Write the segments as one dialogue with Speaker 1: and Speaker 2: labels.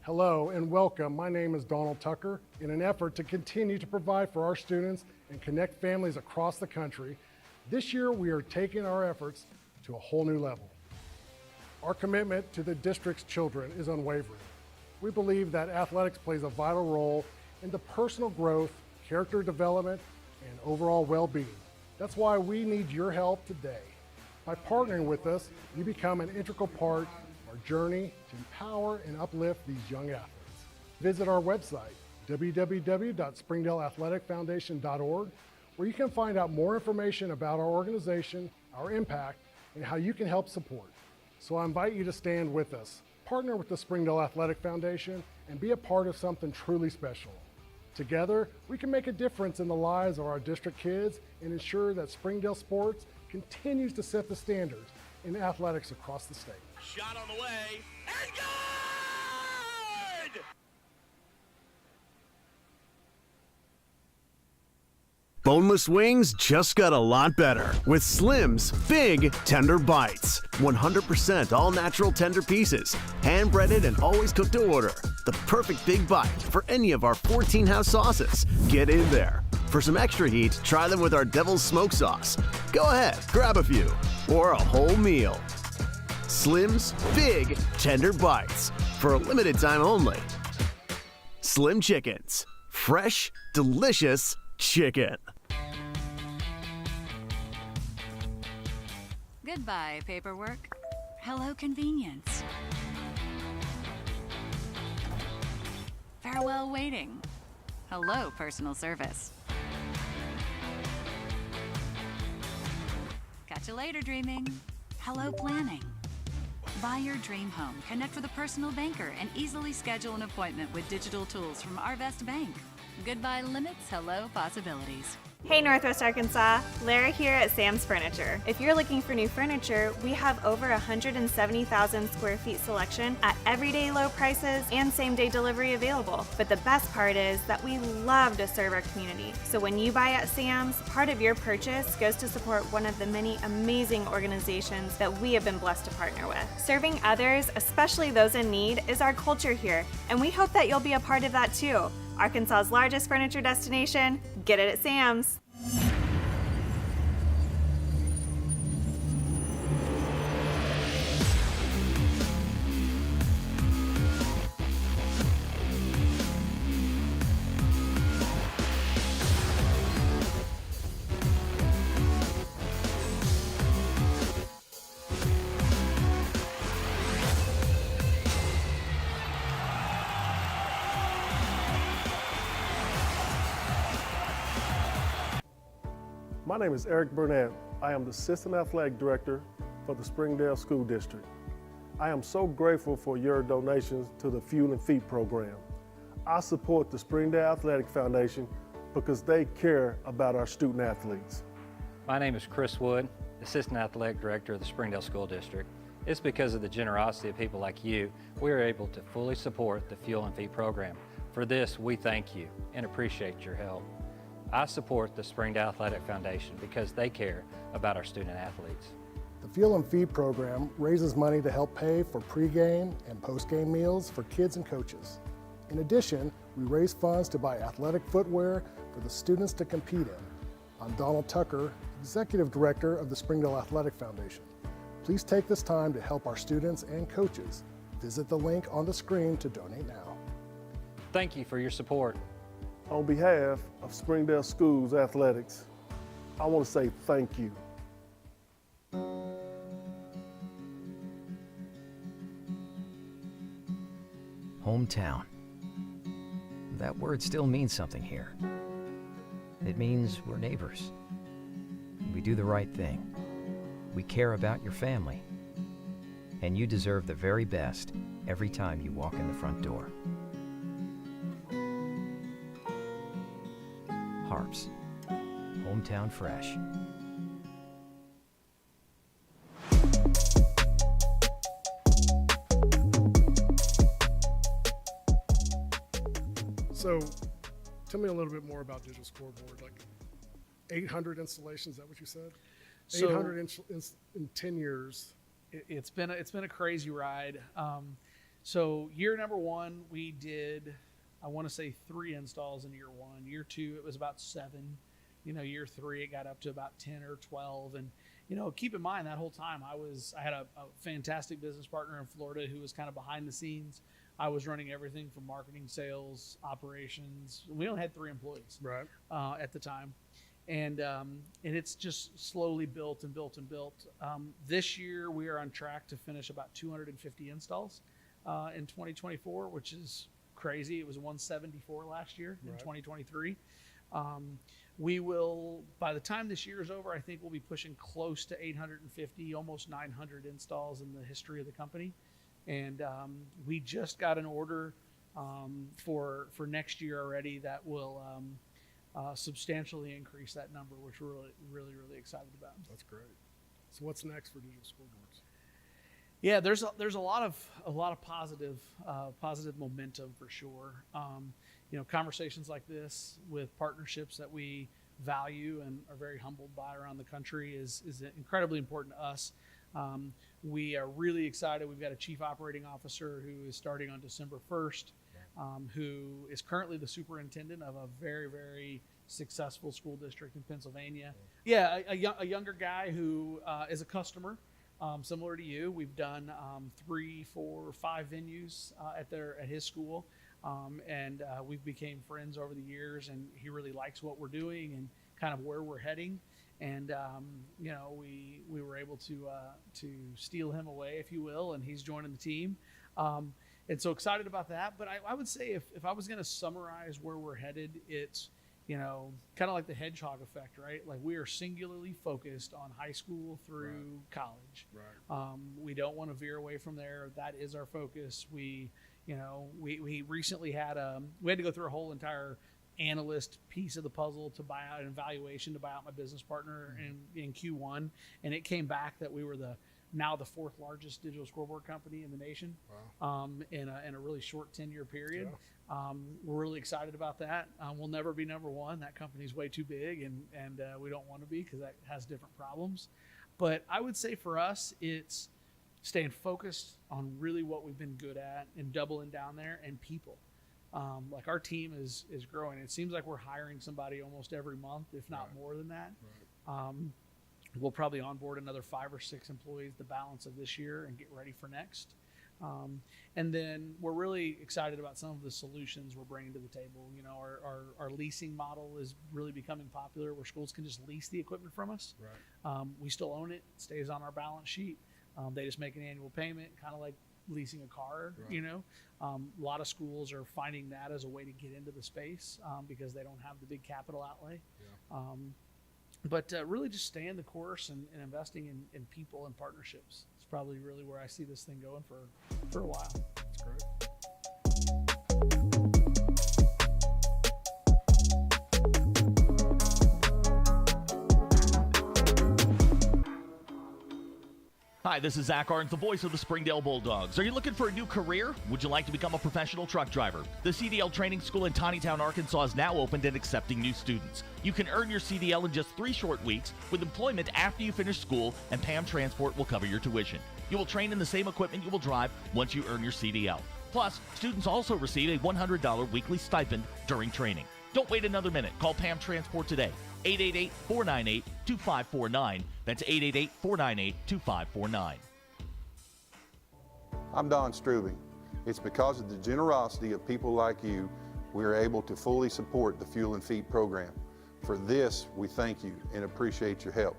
Speaker 1: Hello and welcome. My name is Donald Tucker. In an effort to continue to provide for our students and connect families across the country, this year we are taking our efforts to a whole new level. Our commitment to the district's children is unwavering. We believe that athletics plays a vital role in the personal growth, character development, and overall well-being. That's why we need your help today. By partnering with us, you become an integral part our journey to empower and uplift these young athletes. Visit our website, www.springdaleathleticfoundation.org, where you can find out more information about our organization, our impact, and how you can help support. So I invite you to stand with us, partner with the Springdale Athletic Foundation, and be a part of something truly special. Together, we can make a difference in the lives of our district kids and ensure that Springdale sports continues to set the standards in athletics across the state.
Speaker 2: Shot on the way, and good!
Speaker 3: Boneless wings just got a lot better with Slim's Big Tender Bites. 100% all-natural tender pieces, hand-breaded and always cooked to order. The perfect big bite for any of our 14 house sauces. Get in there. For some extra heat, try them with our Devil's Smoke Sauce. Go ahead, grab a few, or a whole meal. Slim's Big Tender Bites, for a limited time only. Slim Chickens, fresh, delicious chicken.
Speaker 4: Goodbye, paperwork. Hello, convenience. Farewell, waiting. Hello, personal service. Catch you later, dreaming. Hello, planning. Buy your dream home, connect with a personal banker, and easily schedule an appointment with digital tools from Arvest Bank. Goodbye limits, hello possibilities.
Speaker 5: Hey Northwest Arkansas, Lara here at Sam's Furniture. If you're looking for new furniture, we have over 170,000 square feet selection at everyday low prices and same-day delivery available. But the best part is that we love to serve our community. So when you buy at Sam's, part of your purchase goes to support one of the many amazing organizations that we have been blessed to partner with. Serving others, especially those in need, is our culture here, and we hope that you'll be a part of that too. Arkansas's largest furniture destination, get it at Sam's.
Speaker 6: My name is Eric Burnett. I am the Assistant Athletic Director for the Springdale School District. I am so grateful for your donations to the Fuel and Feed program. I support the Springdale Athletic Foundation because they care about our student athletes.
Speaker 7: My name is Chris Wood, Assistant Athletic Director of the Springdale School District. It's because of the generosity of people like you, we are able to fully support the Fuel and Feed program. For this, we thank you and appreciate your help. I support the Springdale Athletic Foundation because they care about our student athletes.
Speaker 1: The Fuel and Feed program raises money to help pay for pregame and postgame meals for kids and coaches. In addition, we raise funds to buy athletic footwear for the students to compete in. I'm Donald Tucker, Executive Director of the Springdale Athletic Foundation. Please take this time to help our students and coaches. Visit the link on the screen to donate now.
Speaker 7: Thank you for your support.
Speaker 6: On behalf of Springdale Schools Athletics, I want to say thank you.
Speaker 8: Hometown. That word still means something here. It means we're neighbors. We do the right thing. We care about your family. And you deserve the very best every time you walk in the front door. Harps. Hometown fresh.
Speaker 1: So tell me a little bit more about Digital Scoreboard. Like 800 installations, is that what you said?
Speaker 9: So
Speaker 1: 800 in 10 years.
Speaker 9: It's been a crazy ride. So year number one, we did, I want to say 3 installs in year one. Year two, it was about 7. Year 3, it got up to about 10 or 12. And, keep in mind that whole time I had a fantastic business partner in Florida who was kind of behind the scenes. I was running everything from marketing, sales, operations. We only had 3 employees at the time. And it's just slowly built and built and built. This year, we are on track to finish about 250 installs in 2024, which is crazy. It was 174 last year in 2023. We will, by the time this year is over, I think we'll be pushing close to 850, almost 900 installs in the history of the company. And we just got an order for next year already that will substantially increase that number, which we're really excited about.
Speaker 1: That's great. So what's next for digital scoreboards?
Speaker 9: Yeah, there's a lot of positive momentum for sure. Conversations like this with partnerships that we value and are very humbled by around the country is incredibly important to us. We are really excited. We've got a chief operating officer who is starting on December 1st, who is currently the superintendent of a very successful school district in Pennsylvania. Yeah, a younger guy who is a customer. Similar to you, we've done 3, 4, 5 venues at his school, and we've became friends over the years. And he really likes what we're doing and kind of where we're heading. And we were able to steal him away, if you will, and he's joining the team. And so excited about that. But I would say if I was going to summarize where we're headed, it's kind of like the hedgehog effect, right? Like we are singularly focused on high school through college. Right. We don't want to veer away from there. That is our focus. We recently had to go through a whole entire analyst piece of the puzzle to buy out an evaluation to buy out my business partner in Q1, and it came back that we were now the 4th largest digital scoreboard company in the nation. Wow. In a really short 10-year period. Yeah. We're really excited about that. We'll never be number 1. That company's way too big, and we don't want to be because that has different problems. But I would say for us, it's staying focused on really what we've been good at and doubling down there, and people. Like our team is growing. It seems like we're hiring somebody almost every month, if not more than that. Right. We'll probably onboard another 5 or 6 employees the balance of this year and get ready for next. And then we're really excited about some of the solutions we're bringing to the table. Our leasing model is really becoming popular, where schools can just lease the equipment from us. Right. We still own it. It stays on our balance sheet. They just make an annual payment, kind of like leasing a car. Right. A lot of schools are finding that as a way to get into the space because they don't have the big capital outlay. Yeah. But really just staying the course and investing in people and partnerships. It's probably really where I see this thing going for a while. That's great.
Speaker 2: Hi, this is Zach Arns, the voice of the Springdale Bulldogs. Are you looking for a new career? Would you like to become a professional truck driver? The CDL Training School in Tawnytown, Arkansas is now opened and accepting new students. You can earn your CDL in just 3 short weeks with employment after you finish school, and PAM Transport will cover your tuition. You will train in the same equipment you will drive once you earn your CDL. Plus, students also receive a $100 weekly stipend during training. Don't wait another minute. Call PAM Transport today. 888-498-2549. That's 888-498-2549.
Speaker 10: I'm Don Strubing. It's because of the generosity of people like you, we are able to fully support the Fuel and Feed program. For this, we thank you and appreciate your help.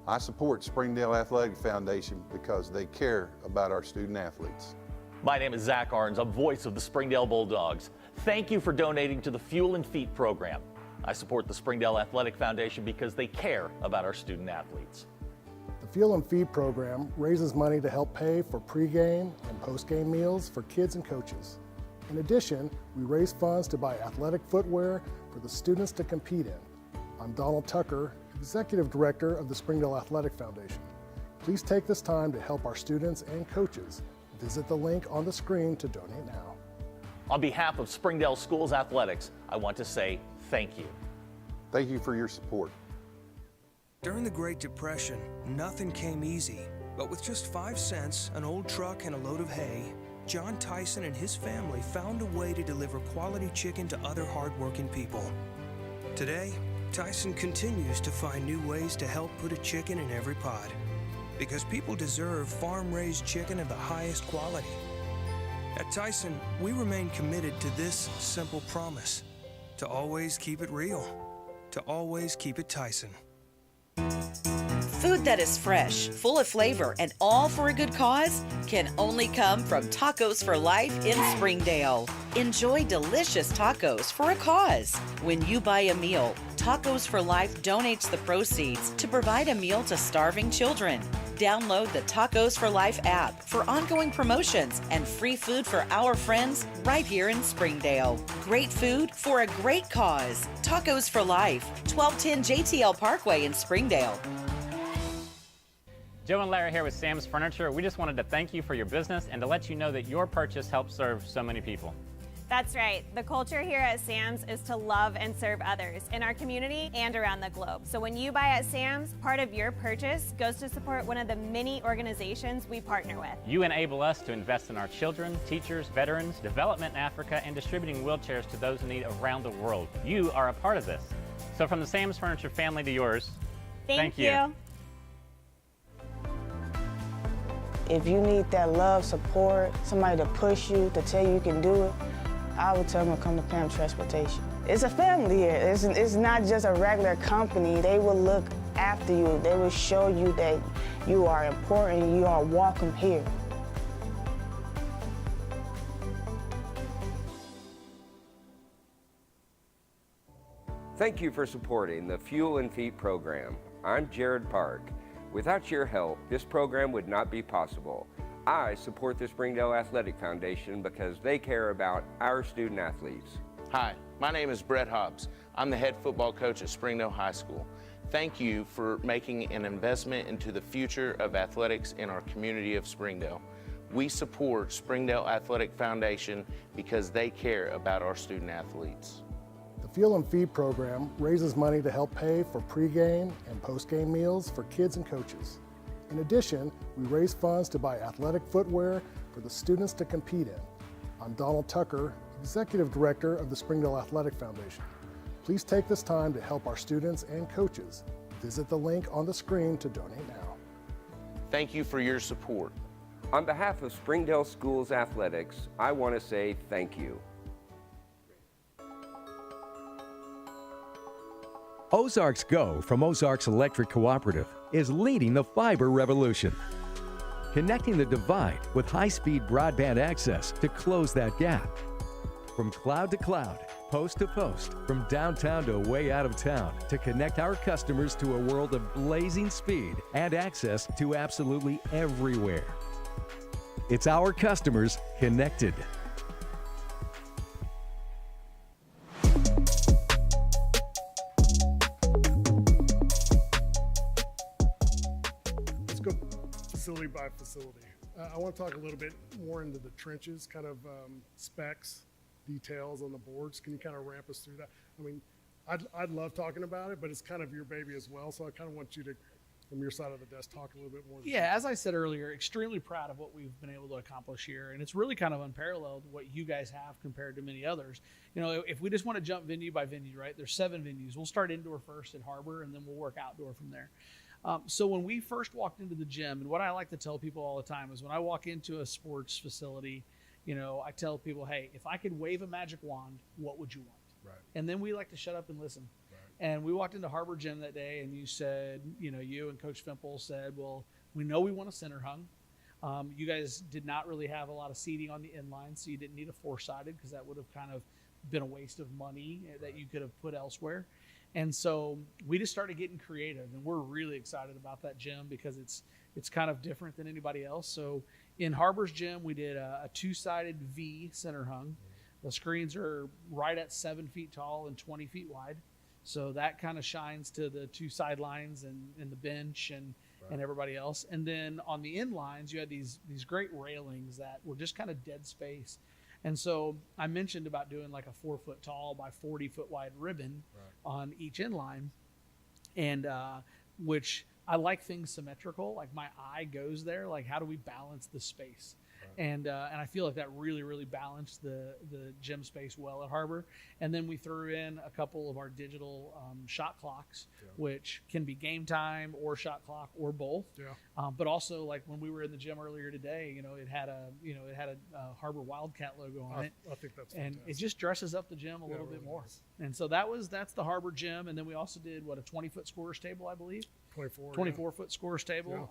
Speaker 10: I support Springdale Athletic Foundation because they care about our student athletes.
Speaker 11: My name is Zach Arns. I'm voice of the Springdale Bulldogs. Thank you for donating to the Fuel and Feed program. I support the Springdale Athletic Foundation because they care about our student athletes.
Speaker 1: The Fuel and Feed program raises money to help pay for pregame and postgame meals for kids and coaches. In addition, we raise funds to buy athletic footwear for the students to compete in. I'm Donald Tucker, Executive Director of the Springdale Athletic Foundation. Please take this time to help our students and coaches. Visit the link on the screen to donate now.
Speaker 11: On behalf of Springdale Schools Athletics, I want to say thank you.
Speaker 10: Thank you for your support.
Speaker 12: During the Great Depression, nothing came easy. But with just 5 cents, an old truck, and a load of hay, John Tyson and his family found a way to deliver quality chicken to other hardworking people. Today, Tyson continues to find new ways to help put a chicken in every pot, because people deserve farm-raised chicken of the highest quality. At Tyson, we remain committed to this simple promise: to always keep it real, to always keep it Tyson.
Speaker 13: Food that is fresh, full of flavor, and all for a good cause can only come from Tacos for Life in Springdale. Enjoy delicious tacos for a cause. When you buy a meal, Tacos for Life donates the proceeds to provide a meal to starving children. Download the Tacos for Life app for ongoing promotions and free food for our friends right here in Springdale. Great food for a great cause. Tacos for Life, 1210 JTL Parkway in Springdale.
Speaker 14: Joe and Larry here with Sam's Furniture. We just wanted to thank you for your business and to let you know that your purchase helps serve so many people.
Speaker 5: That's right. The culture here at Sam's is to love and serve others in our community and around the globe. So when you buy at Sam's, part of your purchase goes to support one of the many organizations we partner with.
Speaker 14: You enable us to invest in our children, teachers, veterans, development in Africa, and distributing wheelchairs to those in need around the world. You are a part of this. So from the Sam's Furniture family to yours,
Speaker 5: thank you.
Speaker 15: If you need that love, support, somebody to push you, to tell you can do it, I would tell them to come to Pam Transportation. It's a family here. It's not just a regular company. They will look after you. They will show you that you are important, you are welcome here.
Speaker 16: Thank you for supporting the Fuel and Feet program. I'm Jared Park. Without your help, this program would not be possible. I support the Springdale Athletic Foundation because they care about our student athletes.
Speaker 17: Hi, my name is Brett Hobbs. I'm the head football coach at Springdale High School. Thank you for making an investment into the future of athletics in our community of Springdale. We support Springdale Athletic Foundation because they care about our student athletes.
Speaker 1: The Fuel and Feed program raises money to help pay for pregame and postgame meals for kids and coaches. In addition, we raise funds to buy athletic footwear for the students to compete in. I'm Donald Tucker, Executive Director of the Springdale Athletic Foundation. Please take this time to help our students and coaches. Visit the link on the screen to donate now.
Speaker 17: Thank you for your support.
Speaker 16: On behalf of Springdale Schools Athletics, I want to say thank you.
Speaker 18: Ozarks Go from Ozarks Electric Cooperative is leading the fiber revolution, connecting the divide with high-speed broadband access to close that gap. From cloud to cloud, post to post, from downtown to way out of town, to connect our customers to a world of blazing speed and access to absolutely everywhere. It's our customers connected.
Speaker 1: Facility by facility. I want to talk a little bit more into the trenches, kind of specs, details on the boards. Can you kind of ramp us through that? I mean, I'd love talking about it, but it's kind of your baby as well. So I kind of want you to, from your side of the desk, talk a little bit more.
Speaker 9: Yeah, as I said earlier, extremely proud of what we've been able to accomplish here. And it's really kind of unparalleled what you guys have compared to many others. You know, if we just want to jump venue by venue, right, there's 7 venues. We'll start indoor first at Harbor, and then we'll work outdoor from there. So when we first walked into the gym, and what I like to tell people all the time is when I walk into a sports facility, you know, I tell people, hey, if I could wave a magic wand, what would you want?
Speaker 1: Right.
Speaker 9: And then we like to shut up and listen.
Speaker 1: Right.
Speaker 9: And we walked into Harbor Gym that day, and you said, you know, you and Coach Fimple said, well, we know we want a center hung. You guys did not really have a lot of seating on the inline, so you didn't need a 4-sided because that would have kind of been a waste of money that you could have put elsewhere. And so we just started getting creative, and we're really excited about that gym because it's kind of different than anybody else. So in Harbor's gym, we did a 2-sided V center hung. The screens are right at 7 feet tall and 20 feet wide. So that kind of shines to the 2 sidelines and the bench and everybody else. And then on the inlines, you had these great railings that were just kind of dead space. And so I mentioned about doing like a 4-foot tall by 40-foot wide ribbon on each inline, and which I like things symmetrical. Like my eye goes there. Like how do we balance the space? And I feel like that really balanced the gym space well at Harbor. And then we threw in a couple of our digital shot clocks, which can be game time or shot clock or both. But also, like when we were in the gym earlier today, it had a Harbor Wildcat logo on it.
Speaker 1: I think that's
Speaker 9: and
Speaker 1: fantastic.
Speaker 9: it just dresses up the gym a little bit more. And so that's the Harbor gym. And then we also did a 20-foot scorer's table, I believe. 24-foot scorer's table.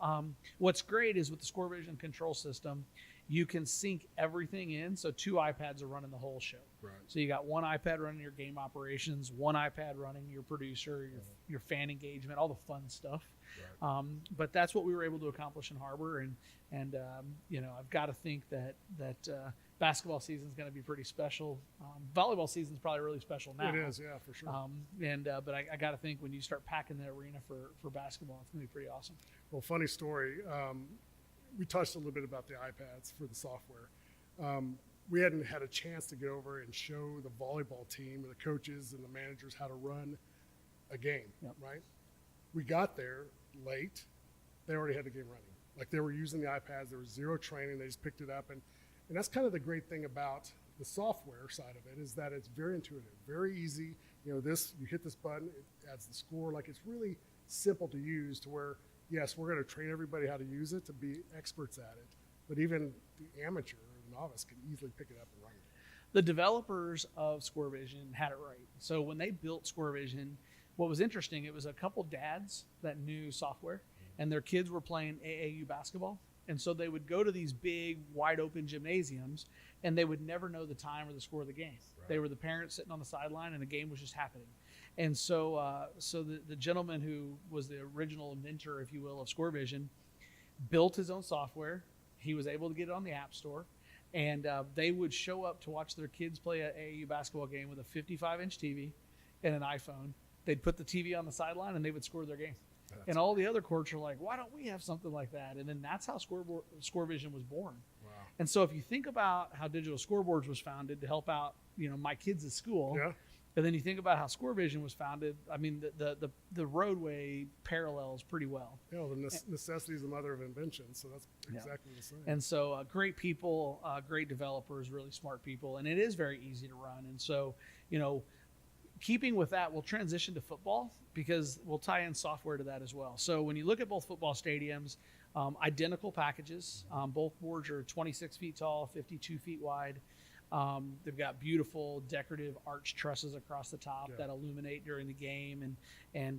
Speaker 9: What's great is with the ScoreVision control system, you can sync everything in. So 2 iPads are running the whole show.
Speaker 1: Right.
Speaker 9: So you got 1 iPad running your game operations, 1 iPad running your producer, your fan engagement, all the fun stuff. Right. But that's what we were able to accomplish in Harbor, and I've got to think that basketball season is going to be pretty special. Volleyball season is probably really special now.
Speaker 1: It is, yeah, for sure.
Speaker 9: But I got to think when you start packing the arena for basketball, it's going to be pretty awesome.
Speaker 1: Well, funny story. We touched a little bit about the iPads for the software. We hadn't had a chance to get over and show the volleyball team, the coaches and the managers how to run a game, right? We got there late. They already had the game running. Like they were using the iPads. There was zero training. They just picked it up. And that's kind of the great thing about the software side of it is that it's very intuitive, very easy. You hit this button, it adds the score. Like it's really simple to use to where, yes, we're going to train everybody how to use it to be experts at it. But even the amateur or the novice can easily pick it up and run it.
Speaker 9: The developers of ScoreVision had it right. So when they built ScoreVision, what was interesting, it was a couple dads that knew software, and their kids were playing AAU basketball. And so they would go to these big, wide open gymnasiums, and they would never know the time or the score of the game. Right. They were the parents sitting on the sideline, and the game was just happening. And so the gentleman who was the original inventor, if you will, of ScoreVision, built his own software. He was able to get it on the App Store, and they would show up to watch their kids play an AAU basketball game with a 55-inch TV and an iPhone. They'd put the TV on the sideline, and they would score their game. And all the other courts are like, why don't we have something like that? And then that's how ScoreVision was born. Wow. And so if you think about how Digital Scoreboards was founded to help out, my kids at school, and then you think about how ScoreVision was founded, I mean, the roadway parallels pretty well.
Speaker 1: The necessity is the mother of invention, so that's exactly the same.
Speaker 9: And so great people, great developers, really smart people, and it is very easy to run. And so, keeping with that, we'll transition to football because we'll tie in software to that as well. So when you look at both football stadiums, identical packages. Both boards are 26 feet tall, 52 feet wide. They've got beautiful decorative arch trusses across the top that illuminate during the game, and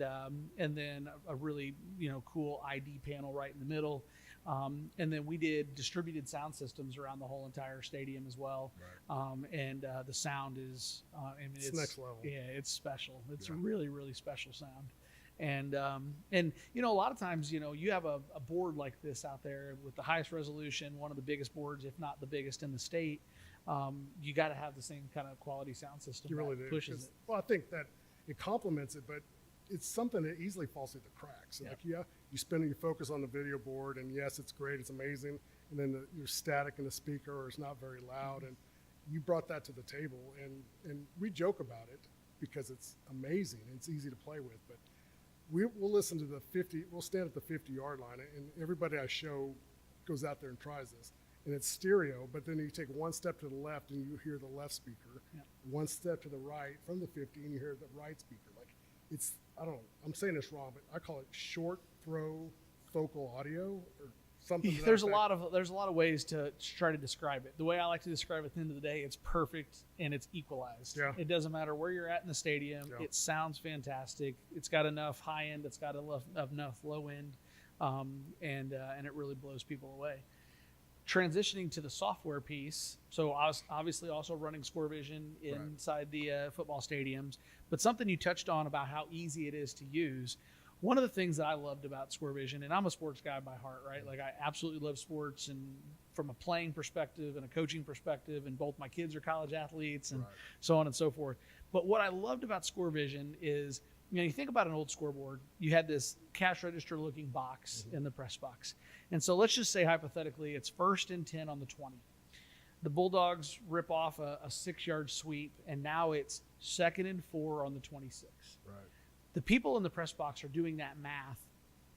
Speaker 9: then a really cool ID panel right in the middle. And then we did distributed sound systems around the whole entire stadium as well. Right. And the sound is, it's
Speaker 1: next level.
Speaker 9: Yeah, it's special. It's a really, really special sound. And a lot of times, you have a board like this out there with the highest resolution, one of the biggest boards, if not the biggest in the state. You got to have the same kind of quality sound system.
Speaker 1: You really do.
Speaker 9: Pushes it.
Speaker 1: Well, I think that it complements it, but it's something that easily falls through the cracks. Like, you spend your focus on the video board, and yes, it's great, it's amazing, and then you're static in the speaker, or it's not very loud, and you brought that to the table, and we joke about it because it's amazing and it's easy to play with, but we'll listen to we'll stand at the 50-yard line, and everybody I show goes out there and tries this. And it's stereo, but then you take one step to the left and you hear the left speaker, one step to the right from the 50 and you hear the right speaker. Like it's, I don't know, I'm saying this wrong, but I call it short throw focal audio or something.
Speaker 9: There's a lot of ways to try to describe it. The way I like to describe it at the end of the day, it's perfect and it's equalized. Yeah. It doesn't matter where you're at in the stadium. Yeah. It sounds fantastic. It's got enough high end. It's got enough low end, and it really blows people away. Transitioning to the software piece, so I was obviously also running ScoreVision inside the football stadiums, but something you touched on about how easy it is to use. One of the things that I loved about ScoreVision, and I'm a sports guy by heart, right? Like I absolutely love sports, and from a playing perspective and a coaching perspective, and both my kids are college athletes and so on and so forth. But what I loved about ScoreVision is, you think about an old scoreboard, you had this cash register looking box in the press box. And so let's just say hypothetically it's 1st and 10 on the 20. The Bulldogs rip off a 6-yard sweep, and now it's 2nd and 4 on the 26.
Speaker 1: Right.
Speaker 9: The people in the press box are doing that math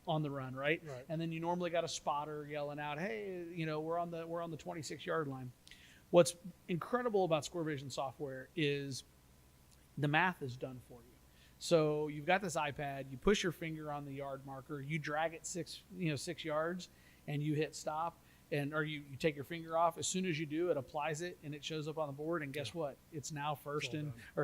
Speaker 9: on the run, right? And then you normally got a spotter yelling out, hey, we're on the 26-yard line. What's incredible about ScoreVision software is the math is done for you. So you've got this iPad, you push your finger on the yard marker, you drag it 6 yards, and you hit stop, or you take your finger off. As soon as you do, it applies it, and it shows up on the board. And guess what? It's now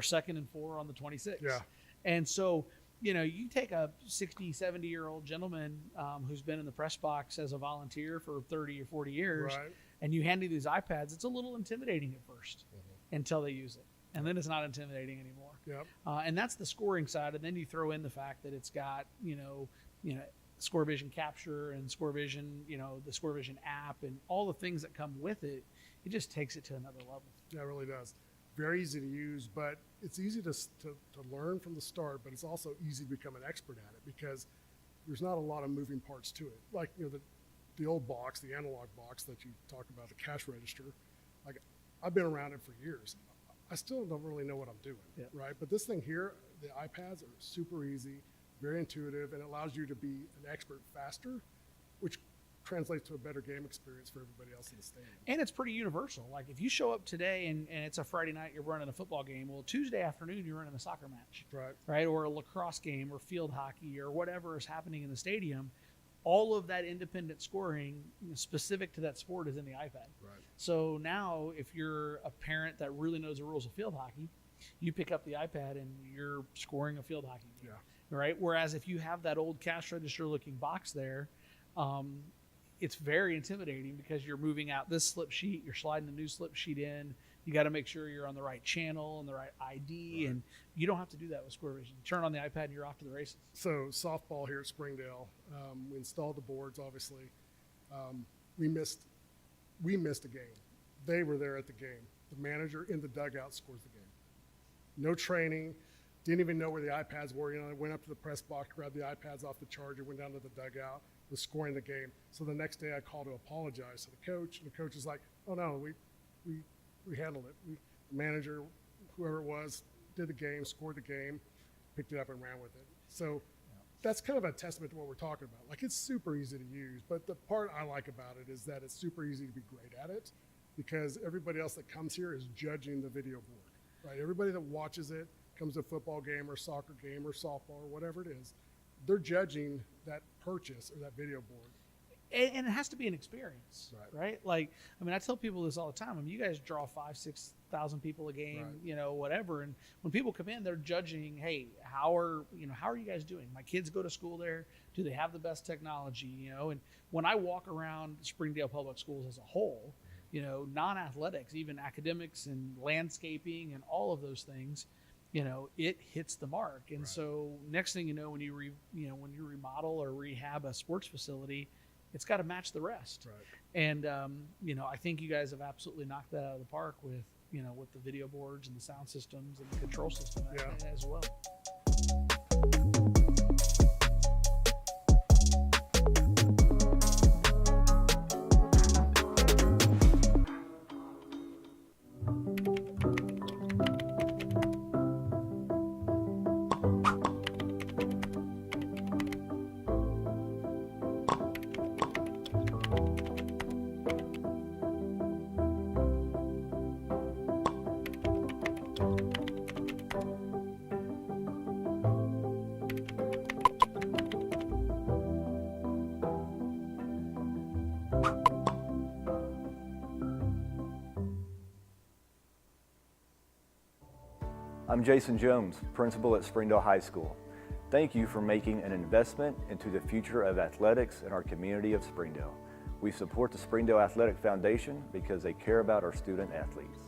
Speaker 9: second and 4 on the 26.
Speaker 1: Yeah.
Speaker 9: And so, you take a 60, 70-year-old gentleman who's been in the press box as a volunteer for 30 or 40 years, and you hand him these iPads. It's a little intimidating at first until they use it. And then it's not intimidating anymore.
Speaker 1: Yep.
Speaker 9: And that's the scoring side. And then you throw in the fact that it's got, ScoreVision Capture and ScoreVision, the ScoreVision app and all the things that come with it. It just takes it to another level.
Speaker 1: Yeah, it really does. Very easy to use, but it's easy to learn from the start, but it's also easy to become an expert at it because there's not a lot of moving parts to it. Like, the old box, the analog box that you talk about, the cash register, like I've been around it for years. I still don't really know what I'm doing, right? But this thing here, the iPads are super easy, very intuitive, and it allows you to be an expert faster, which translates to a better game experience for everybody else in the stadium.
Speaker 9: And it's pretty universal. Like if you show up today and it's a Friday night, you're running a football game. Well, Tuesday afternoon, you're running a soccer match, right? Or a lacrosse game or field hockey or whatever is happening in the stadium. All of that independent scoring specific to that sport is in the iPad.
Speaker 1: Right.
Speaker 9: So now if you're a parent that really knows the rules of field hockey, you pick up the iPad and you're scoring a field hockey game, right? Whereas if you have that old cash register looking box there, it's very intimidating because you're moving out this slip sheet, you're sliding the new slip sheet in, you got to make sure you're on the right channel and the right ID, and you don't have to do that with ScoreVision. You turn on the iPad and you're off to the races.
Speaker 1: So softball here at Springdale, we installed the boards, obviously. We missed a game. They were there at the game. The manager in the dugout scores the game. No training, didn't even know where the iPads were. I went up to the press box, grabbed the iPads off the charger, went down to the dugout, was scoring the game. So the next day I called to apologize to the coach, and the coach is like, oh no, we handled it. The manager, whoever it was, did the game, scored the game, picked it up and ran with it. So that's kind of a testament to what we're talking about. Like, it's super easy to use, but the part I like about it is that it's super easy to be great at it because everybody else that comes here is judging the video board, right? Everybody that watches it, comes to a football game or soccer game or softball or whatever it is, they're judging that purchase or that video board.
Speaker 9: And it has to be an experience, right? Like, I mean, I tell people this all the time. I mean, you guys draw 5,000-6,000 people a game, whatever. And when people come in, they're judging, hey, how are you guys doing? My kids go to school there. Do they have the best technology? And when I walk around Springdale Public Schools as a whole, non-athletics, even academics and landscaping and all of those things, it hits the mark. And so next thing you know, when you remodel or rehab a sports facility, it's got to match the rest. And, I think you guys have absolutely knocked that out of the park with the video boards and the sound systems and the control system as well.
Speaker 19: I'm Jason Jones, principal at Springdale High School. Thank you for making an investment into the future of athletics in our community of Springdale. We support the Springdale Athletic Foundation because they care about our student athletes.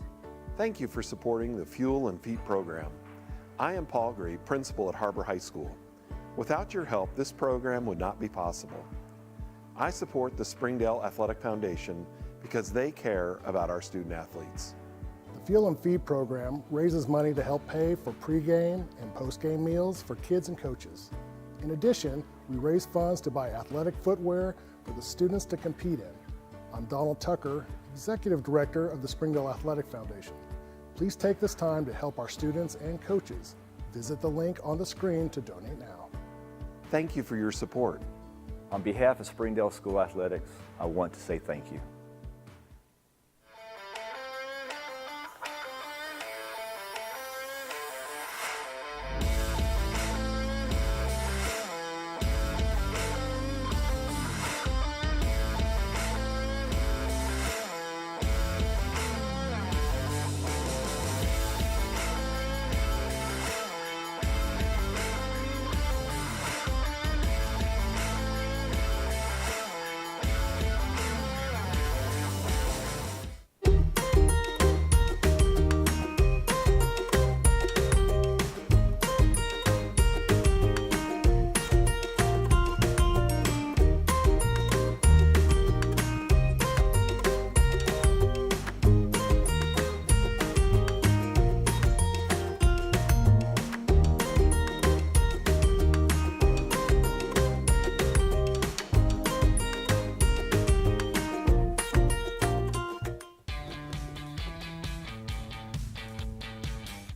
Speaker 20: Thank you for supporting the Fuel and Feet program. I am Paul Gree, principal at Harbor High School. Without your help, this program would not be possible. I support the Springdale Athletic Foundation because they care about our student athletes.
Speaker 1: The Fuel and Feed program raises money to help pay for pregame and postgame meals for kids and coaches. In addition, we raise funds to buy athletic footwear for the students to compete in. I'm Donald Tucker, Executive Director of the Springdale Athletic Foundation. Please take this time to help our students and coaches. Visit the link on the screen to donate now.
Speaker 20: Thank you for your support.
Speaker 19: On behalf of Springdale School Athletics, I want to say thank you.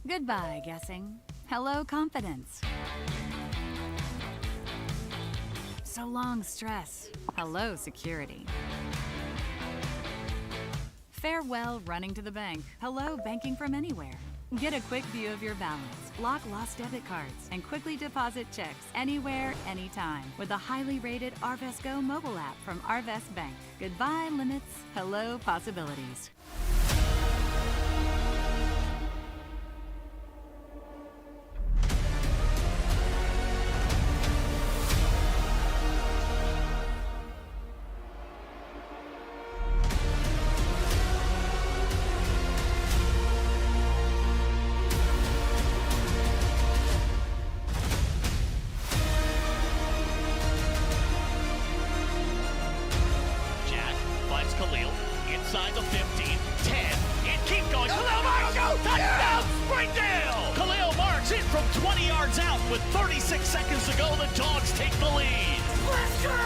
Speaker 4: Goodbye, guessing. Hello, confidence. So long, stress. Hello, security. Farewell, running to the bank. Hello, banking from anywhere. Get a quick view of your balance, block lost debit cards, and quickly deposit checks anywhere, anytime with the highly rated Arvest Go mobile app from Arvest Bank. Goodbye, limits. Hello, possibilities.
Speaker 2: Inside the 15, 10, and keep going. Khalil Marks, touchdown, Springdale! Khalil Marks in from 20 yards out with 36 seconds to go. The Dogs take the lead. Let's go!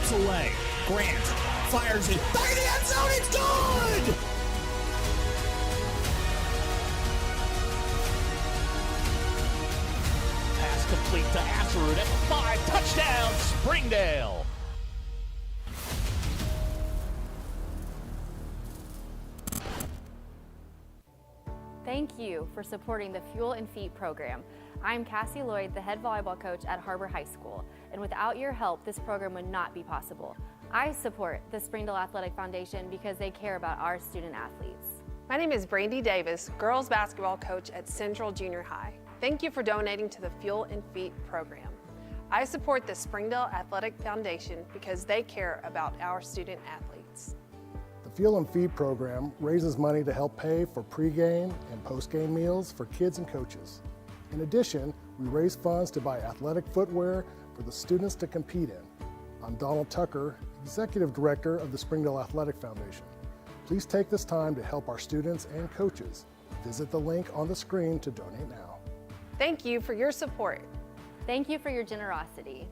Speaker 21: It's away. Grant fires it. Back in the end zone, it's good!
Speaker 2: Pass complete to Asserud at 5. Touchdown, Springdale!
Speaker 22: Thank you for supporting the Fuel and Feet program. I'm Cassie Lloyd, the head volleyball coach at Harbor High School, and without your help, this program would not be possible. I support the Springdale Athletic Foundation because they care about our student athletes.
Speaker 23: My name is Brandy Davis, girls basketball coach at Central Junior High. Thank you for donating to the Fuel and Feet program. I support the Springdale Athletic Foundation because they care about our student athletes.
Speaker 1: The Fuel and Feed program raises money to help pay for pregame and postgame meals for kids and coaches. In addition, we raise funds to buy athletic footwear for the students to compete in. I'm Donald Tucker, Executive Director of the Springdale Athletic Foundation. Please take this time to help our students and coaches. Visit the link on the screen to donate now.
Speaker 23: Thank you for your support.
Speaker 22: Thank you for your generosity.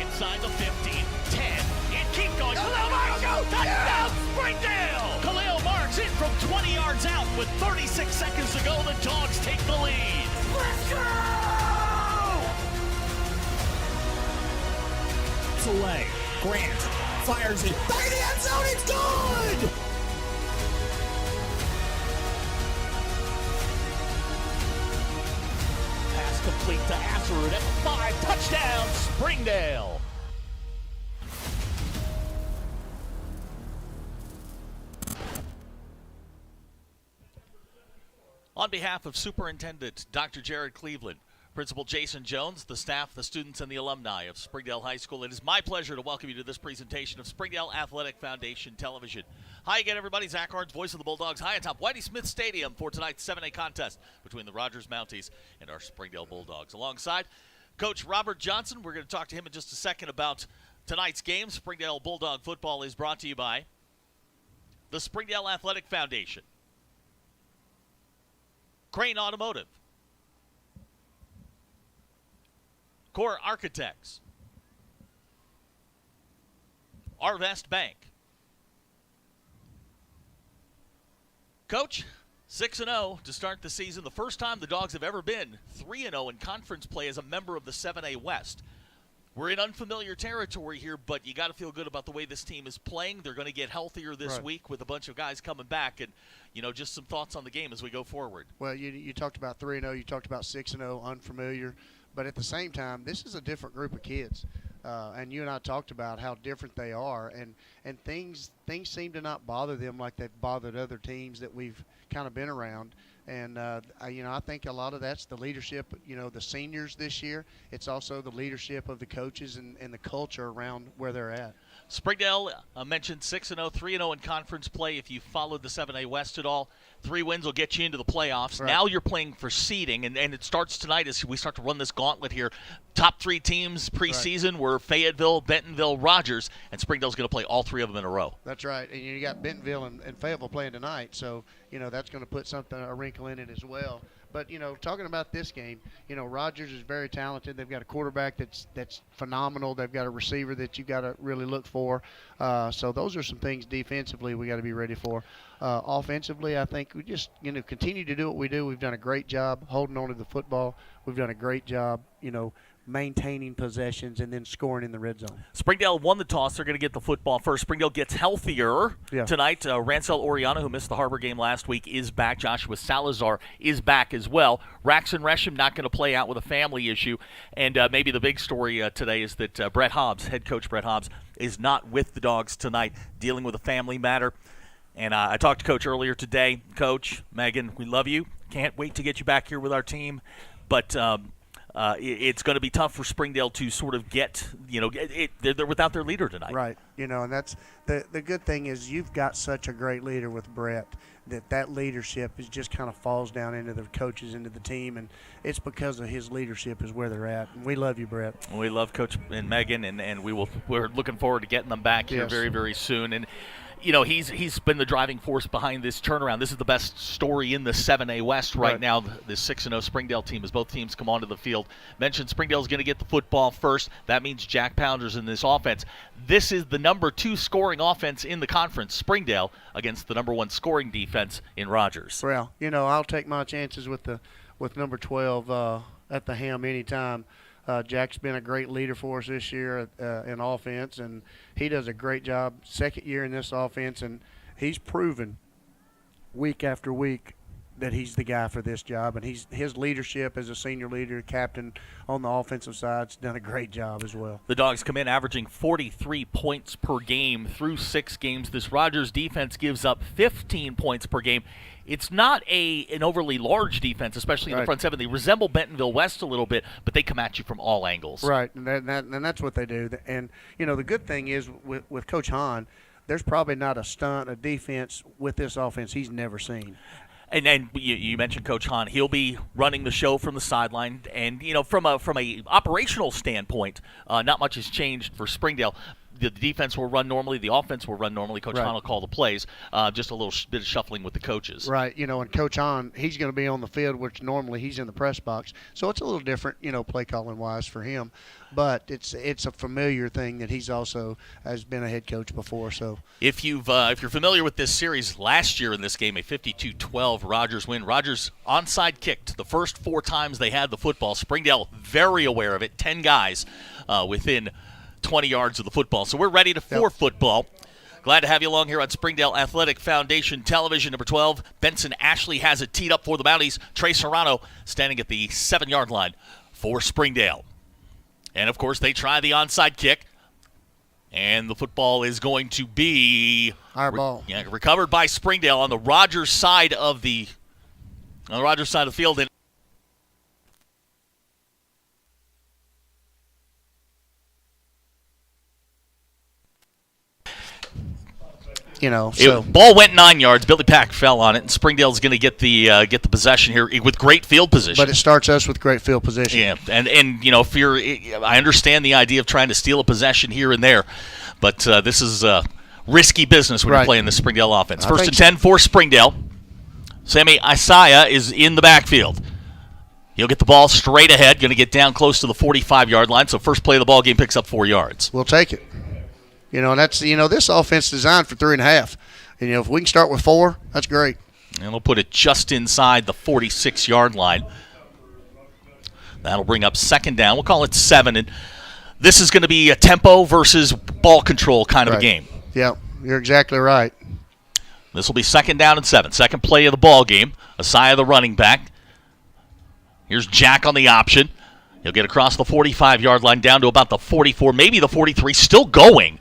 Speaker 2: Inside the 15, 10, and keep going. Khalil Marks, touchdown, Springdale! Khalil Marks in from 20 yards out with 36 seconds to go. The Dogs take the lead. Let's go!
Speaker 21: It's away. Grant fires it. Back in the end zone, it's good!
Speaker 2: Pass complete to Asserud at 5. Touchdown, Springdale! On behalf of Superintendent Dr. Jared Cleveland, Principal Jason Jones, the staff, the students, and the alumni of Springdale High School, it is my pleasure to welcome you to this presentation of Springdale Athletic Foundation Television. Hi again, everybody. Zach Arns, voice of the Bulldogs, high atop Whitey Smith Stadium for tonight's 7A contest between the Rogers Mounties and our Springdale Bulldogs. Alongside Coach Robert Johnson. We're going to talk to him in just a second about tonight's game. Springdale Bulldog football is brought to you by the Springdale Athletic Foundation, Crane Automotive, Core Architects, Arvest Bank. Coach, 6-0 to start the season. The first time the Dogs have ever been 3-0 in conference play as a member of the 7A West. We're in unfamiliar territory here, but you got to feel good about the way this team is playing. They're going to get healthier this week with a bunch of guys coming back. And, just some thoughts on the game as we go forward.
Speaker 3: Well, you talked about 3-0. You talked about 6-0, unfamiliar. But at the same time, this is a different group of kids. And you and I talked about how different they are. And things seem to not bother them like they've bothered other teams that we've kind of been around. And, I think a lot of that's the leadership, the seniors this year. It's also the leadership of the coaches and the culture around where they're at.
Speaker 2: Springdale mentioned 6-0, 3-0 in conference play. If you followed the 7A West at all, 3 wins will get you into the playoffs. Right. Now you're playing for seeding, and it starts tonight as we start to run this gauntlet here. Top 3 teams preseason were Fayetteville, Bentonville, Rogers, and Springdale's going to play all 3 of them in a row.
Speaker 3: That's right, and you got Bentonville and Fayetteville playing tonight, so that's going to put a wrinkle in it as well. But, talking about this game, Rogers is very talented. They've got a quarterback that's phenomenal. They've got a receiver that you got to really look for. So those are some things defensively we got to be ready for. Offensively, I think we just, continue to do what we do. We've done a great job holding on to the football. We've done a great job, maintaining possessions and then scoring in the red zone.
Speaker 2: Springdale won the toss. They're going to get the football first. Springdale gets healthier tonight. Rancel Oriana, who missed the Harbor game last week, is back. Joshua Salazar is back as well. Raxon Resham not going to play out with a family issue. And maybe the big story today is that Brett Hobbs, head coach Brett Hobbs, is not with the Dogs tonight, dealing with a family matter. And I talked to Coach earlier today. Coach, Megan, we love you. Can't wait to get you back here with our team. But it's going to be tough for Springdale to sort of get, they're without their leader tonight.
Speaker 3: Right. And that's the good thing is you've got such a great leader with Brett that leadership is just kind of falls down into the coaches, into the team, and it's because of his leadership is where they're at. And we love you, Brett.
Speaker 2: We love Coach and Megan, and we're looking forward to getting them back here very, very soon. And he's been the driving force behind this turnaround. This is the best story in the 7A West right now, this 6-0 Springdale team, as both teams come onto the field. Mentioned Springdale's going to get the football first. That means Jack Pounders in this offense. This is the number 2 scoring offense in the conference, Springdale, against the number 1 scoring defense in Rogers.
Speaker 3: Well, I'll take my chances with number 12 at the helm anytime. Jack's been a great leader for us this year in offense, and he does a great job. Second year in this offense, and he's proven week after week that he's the guy for this job. And his leadership as a senior leader, captain on the offensive side, has done a great job as well.
Speaker 2: The Dogs come in averaging 43 points per game through 6 games. This Rogers defense gives up 15 points per game. It's not an overly large defense, especially in the front seven. They resemble Bentonville West a little bit, but they come at you from all angles.
Speaker 3: Right, and that's what they do. And, the good thing is with Coach Hahn, there's probably not a defense with this offense he's never seen.
Speaker 2: And you mentioned Coach Hahn. He'll be running the show from the sideline. And, from a operational standpoint, not much has changed for Springdale. The defense will run normally. The offense will run normally. Coach Hahn will call the plays. Just a little bit of shuffling with the coaches.
Speaker 3: Right. And Coach Hahn, he's going to be on the field, which normally he's in the press box. So it's a little different, play calling wise for him. But it's a familiar thing that he's also has been a head coach before. So
Speaker 2: if you're familiar with this series, last year in this game, a 52-12 Rogers win. Rogers onside kicked the first 4 times they had the football. Springdale very aware of it. 10 guys within 20 yards of the football. So we're ready for football. Glad to have you along here on Springdale Athletic Foundation Television. Number 12, Benson Ashley has it teed up for the Mounties. Trey Serrano standing at the 7-yard line for Springdale. And, of course, they try the onside kick. And the football is going to be
Speaker 3: our ball.
Speaker 2: Recovered by Springdale on the Rogers side of the field. And Ball went 9 yards. Billy Pack fell on it, and Springdale's going to get the possession here with great field position.
Speaker 3: But it starts us with great field position.
Speaker 2: Yeah, and if I understand the idea of trying to steal a possession here and there, but this is risky business when you're playing the Springdale offense. First and 10 for Springdale. Sammy Isaiah is in the backfield. He'll get the ball straight ahead, going to get down close to the 45-yard line. So first play of the ball game picks up 4 yards.
Speaker 3: We'll take it. And that's this offense is designed for 3.5. And if we can start with 4, that's great.
Speaker 2: And we'll put it just inside the 46-yard line. That'll bring up second down. We'll call it 7. And this is going to be a tempo versus ball control kind of a game.
Speaker 3: Yeah, you're exactly right.
Speaker 2: This will be second down and 7. Second play of the ball game. Isaiah, the running back. Here's Jack on the option. He'll get across the 45-yard line down to about the 44, maybe the 43, still going.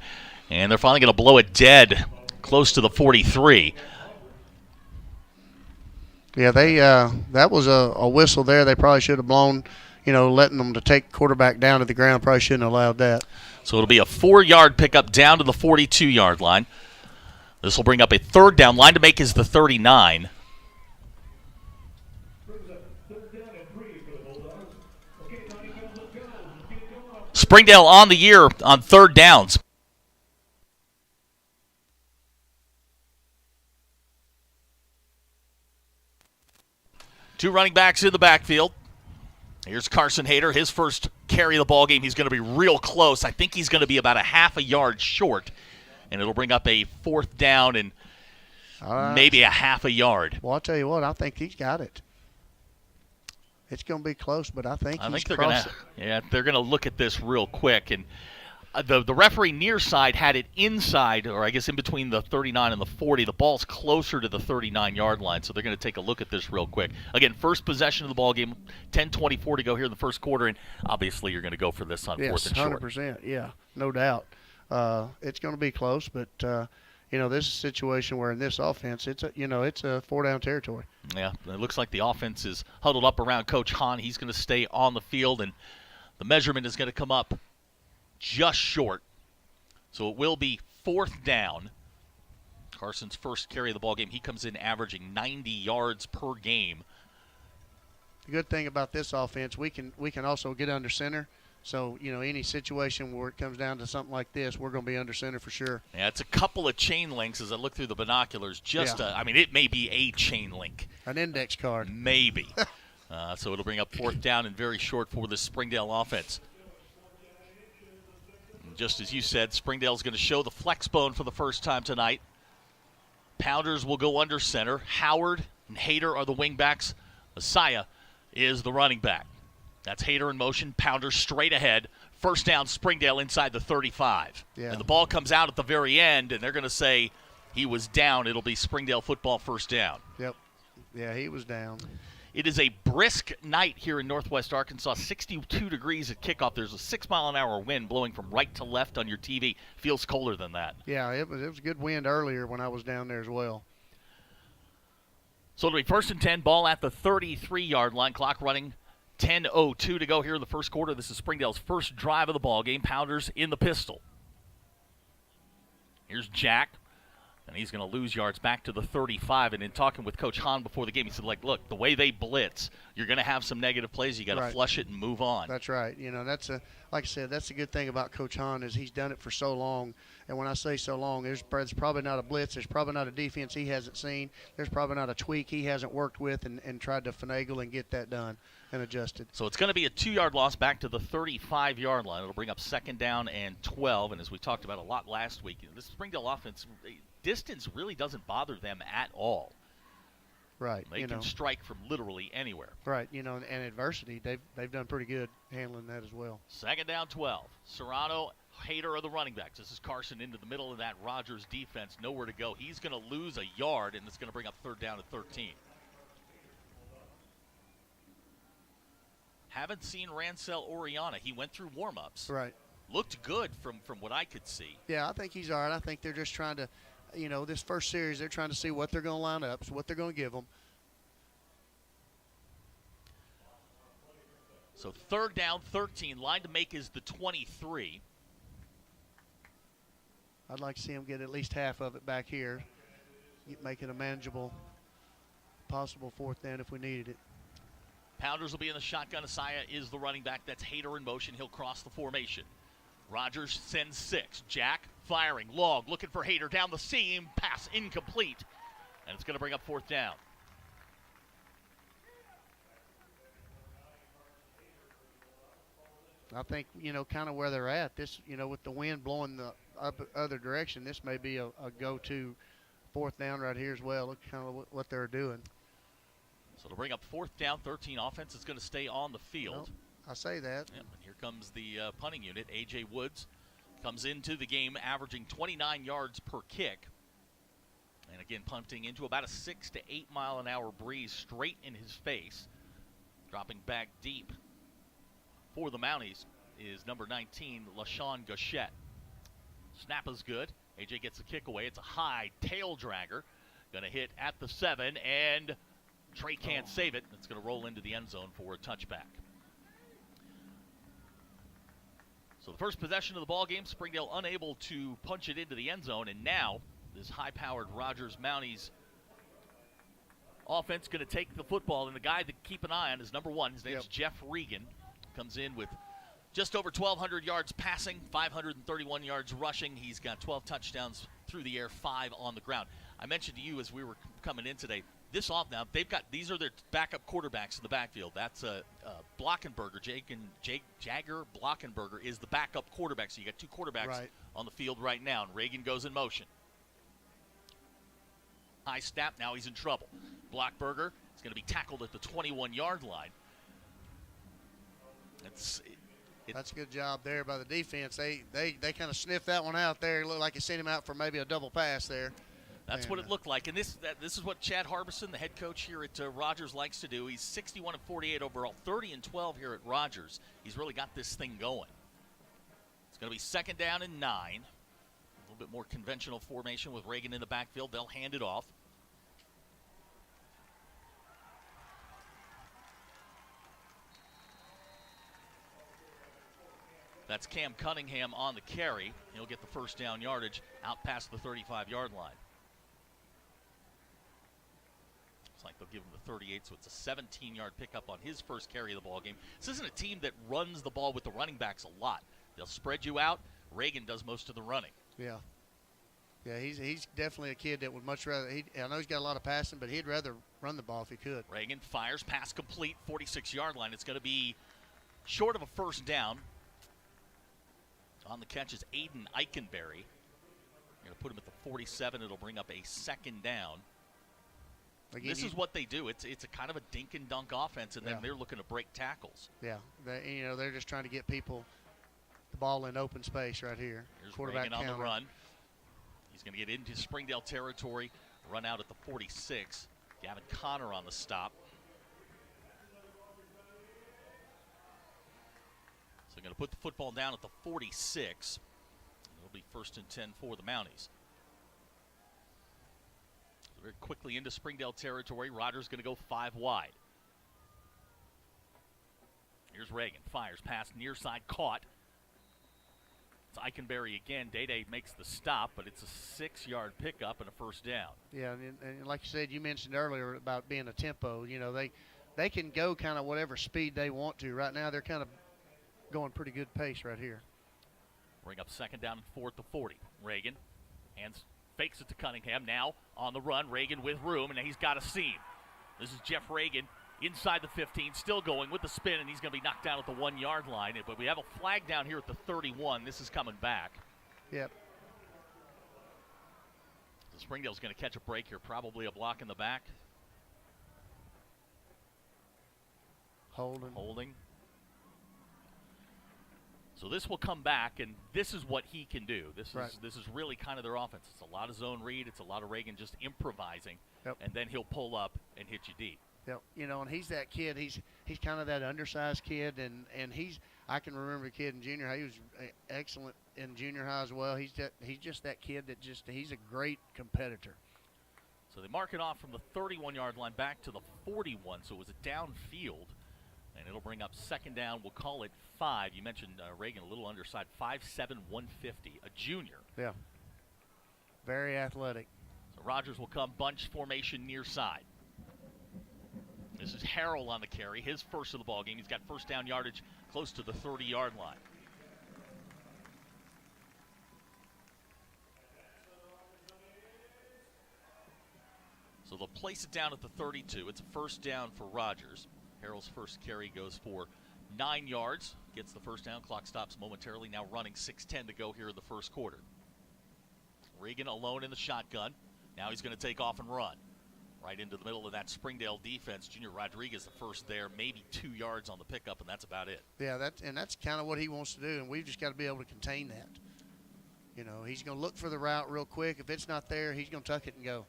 Speaker 2: And they're finally going to blow it dead close to the 43.
Speaker 3: Yeah, that was a whistle there. They probably should have blown, letting them to take quarterback down to the ground. Probably shouldn't have allowed that.
Speaker 2: So it'll be a 4-yard pickup down to the 42-yard line. This will bring up a third down. Line to make is the 39. Springdale on the year on third downs. Two running backs in the backfield. Here's Carson Hayter, his first carry of the ball game. He's going to be real close. I think he's going to be about a half a yard short, and it'll bring up a fourth down and maybe a half a yard.
Speaker 3: Well, I'll tell you what, I think he's got it. It's going to be close, but I think he's crossed it.
Speaker 2: Yeah, they're going to look at this real quick, and the referee near side had it inside, or I guess in between the 39 and the 40. The ball's closer to the 39-yard line, so they're going to take a look at this real quick. Again, first possession of the ball game, 10:24 to go here in the first quarter, and obviously you're going to go for this on fourth and short.
Speaker 3: 100%, yeah, no doubt. It's going to be close, but this is a situation where in this offense, it's a 4-down territory.
Speaker 2: Yeah, it looks like the offense is huddled up around Coach Hahn. He's going to stay on the field, and the measurement is going to come up just short. So it will be fourth down. Carson's first carry of the ball game. He comes in averaging 90 yards per game.
Speaker 3: The good thing about this offense, we can also get under center. So, any situation where it comes down to something like this, we're going to be under center for sure.
Speaker 2: Yeah, it's a couple of chain links as I look through the binoculars. It may be a chain link.
Speaker 3: An index card.
Speaker 2: Maybe. So it'll bring up fourth down and very short for the Springdale offense. Just as you said, Springdale's going to show the flex bone for the first time tonight. Pounders will go under center. Howard and Hayter are the wing backs. Isaiah is the running back. That's Hayter in motion. Pounder straight ahead. First down, Springdale inside the 35.
Speaker 3: Yeah.
Speaker 2: And the ball comes out at the very end, and they're going to say he was down. It'll be Springdale football first down.
Speaker 3: Yep. Yeah, he was down.
Speaker 2: It is a brisk night here in northwest Arkansas, 62 degrees at kickoff. There's a 6-mile-an-hour wind blowing from right to left on your TV. Feels colder than that.
Speaker 3: Yeah, it was a good wind earlier when I was down there as well.
Speaker 2: So it'll be first and 10, ball at the 33-yard line, clock running 10:02 to go here in the first quarter. This is Springdale's first drive of the ball game. Pounders in the pistol. Here's Jack. And he's going to lose yards back to the 35. And in talking with Coach Hahn before the game, he said, look, the way they blitz, you're going to have some negative plays. You got to flush it and move on.
Speaker 3: That's right. Like I said, that's the good thing about Coach Hahn is he's done it for so long. And when I say so long, there's probably not a blitz. There's probably not a defense he hasn't seen. There's probably not a tweak he hasn't worked with and tried to finagle and get that done and adjusted.
Speaker 2: So it's going to be a 2-yard loss back to the 35-yard line. It'll bring up second down and 12. And as we talked about a lot last week, this Springdale offense, distance really doesn't bother them at all.
Speaker 3: Right.
Speaker 2: They can strike from literally anywhere.
Speaker 3: Right. And adversity, they've done pretty good handling that as well.
Speaker 2: Second down, 12. Serrano, Hayter are the running backs. This is Carson into the middle of that Rogers defense. Nowhere to go. He's going to lose a yard, and it's going to bring up third down at 13. Haven't seen Rancel Oriana. He went through warm-ups.
Speaker 3: Right.
Speaker 2: Looked good from what I could see.
Speaker 3: Yeah, I think he's all right. I think they're just trying to, this first series, they're trying to see what they're going to line up, so what they're going to give them.
Speaker 2: So third down, 13. Line to make is the 23.
Speaker 3: I'd like to see them get at least half of it back here, make it a manageable, possible 4th down if we needed it.
Speaker 2: Pounders will be in the shotgun. Asaya is the running back. That's Hayter in motion. He'll cross the formation. Rogers sends 6. Jack firing. Log looking for Hayter down the seam. Pass incomplete. And it's going to bring up 4th down.
Speaker 3: I think, kind of where they're at. This, with the wind blowing the other direction, this may be a go-to 4th down right here as well. Look kind of what they're doing.
Speaker 2: So it'll bring up 4th down. 13 offense is going to stay on the field.
Speaker 3: I say that.
Speaker 2: Yep, and here comes the punting unit. A.J. Woods comes into the game averaging 29 yards per kick. And again, punting into about a 6 to 8 mile an hour breeze straight in his face. Dropping back deep for the Mounties is number 19, LaShawn Gachette. Snap is good. A.J. gets the kick away. It's a high tail dragger. Going to hit at the 7, and Trey can't save it. It's going to roll into the end zone for a touchback. So the first possession of the ball game, Springdale unable to punch it into the end zone, and now this high-powered Rogers Mounties offense going to take the football, and the guy to keep an eye on is number 1. His name's Jeff Regan. Comes in with just over 1,200 yards passing, 531 yards rushing. He's got 12 touchdowns through the air, 5 on the ground. I mentioned to you as we were coming in today, these are their backup quarterbacks in the backfield. That's Blockenberger, Jagger Blockenberger is the backup quarterback. So you got 2 quarterbacks on the field right now, and Reagan goes in motion. High snap, now he's in trouble. Blockberger is going to be tackled at the 21-yard line.
Speaker 3: That's a good job there by the defense. They kind of sniffed that one out there. It looked like it sent him out for maybe a double pass there.
Speaker 2: That's what it looked like. And this is what Chad Harbison, the head coach here at Rogers, likes to do. He's 61-48 overall, 30-12 here at Rogers. He's really got this thing going. It's going to be 2nd down and 9. A little bit more conventional formation with Reagan in the backfield. They'll hand it off. That's Cam Cunningham on the carry. He'll get the 1st down yardage out past the 35-yard line. Looks like they'll give him the 38, so it's a 17-yard pickup on his first carry of the ball game. This isn't a team that runs the ball with the running backs a lot. They'll spread you out. Reagan does most of the running.
Speaker 3: Yeah, he's definitely a kid that would much rather. I know he's got a lot of passing, but he'd rather run the ball if he could.
Speaker 2: Reagan fires, pass complete, 46-yard line. It's going to be short of a 1st down. On the catch is Aiden Eikenberry. You're going to put him at the 47. It'll bring up a 2nd down. Again, this is what they do. It's a kind of a dink and dunk offense, and then they're looking to break tackles.
Speaker 3: Yeah, they're just trying to get people the ball in open space right here.
Speaker 2: Here's
Speaker 3: quarterback
Speaker 2: Reagan on
Speaker 3: counter.
Speaker 2: the run. He's going to get into Springdale territory, run out at the 46. Gavin Connor on the stop. They're going to put the football down at the 46. It'll be 1st and 10 for the Mounties. So very quickly into Springdale territory. Rogers going to go 5 wide. Here's Reagan. Fires past near side, caught. It's Eikenberry again. Day makes the stop, but it's a 6-yard pickup and a 1st down.
Speaker 3: Yeah, and like you said, you mentioned earlier about being a tempo. They can go kind of whatever speed they want to. Right now, they're kind of going pretty good pace right here.
Speaker 2: Bring up 2nd down and 4th to 40. Reagan fakes it to Cunningham. Now on the run, Reagan with room, and he's got a seam. This is Jeff Reagan inside the 15, still going with the spin, and he's going to be knocked down at the 1-yard line. But we have a flag down here at the 31. This is coming back.
Speaker 3: Yep.
Speaker 2: So Springdale's going to catch a break here, probably a block in the back.
Speaker 3: Holding.
Speaker 2: So this will come back, and this is what he can do. This is really kind of their offense. It's a lot of zone read. It's a lot of Reagan just improvising, and then he'll pull up and hit you deep.
Speaker 3: Yep. And he's that kid. He's kind of that undersized kid, and I can remember a kid in junior high. He was excellent in junior high as well. He's just that kid that he's a great competitor.
Speaker 2: So they mark it off from the 31-yard line back to the 41. So it was a downfield. And it'll bring up 2nd down. We'll call it 5. You mentioned Reagan, a little undersized, 5'7", 150, a junior.
Speaker 3: Yeah. Very athletic.
Speaker 2: So Rogers will come bunch formation near side. This is Harrell on the carry, his first of the ball game. He's got first down yardage close to the 30-yard line. So they'll place it down at the 32. It's a first down for Rogers. Harrell's first carry goes for 9 yards. Gets the first down. Clock stops momentarily. Now running 6:10 to go here in the first quarter. Regan alone in the shotgun. Now he's going to take off and run. Right into the middle of that Springdale defense. Junior Rodriguez the first there. Maybe 2 yards on the pickup, and that's about it.
Speaker 3: Yeah, that's kind of what he wants to do, and we've just got to be able to contain that. You know, he's going to look for the route real quick. If it's not there, he's going to tuck it and go.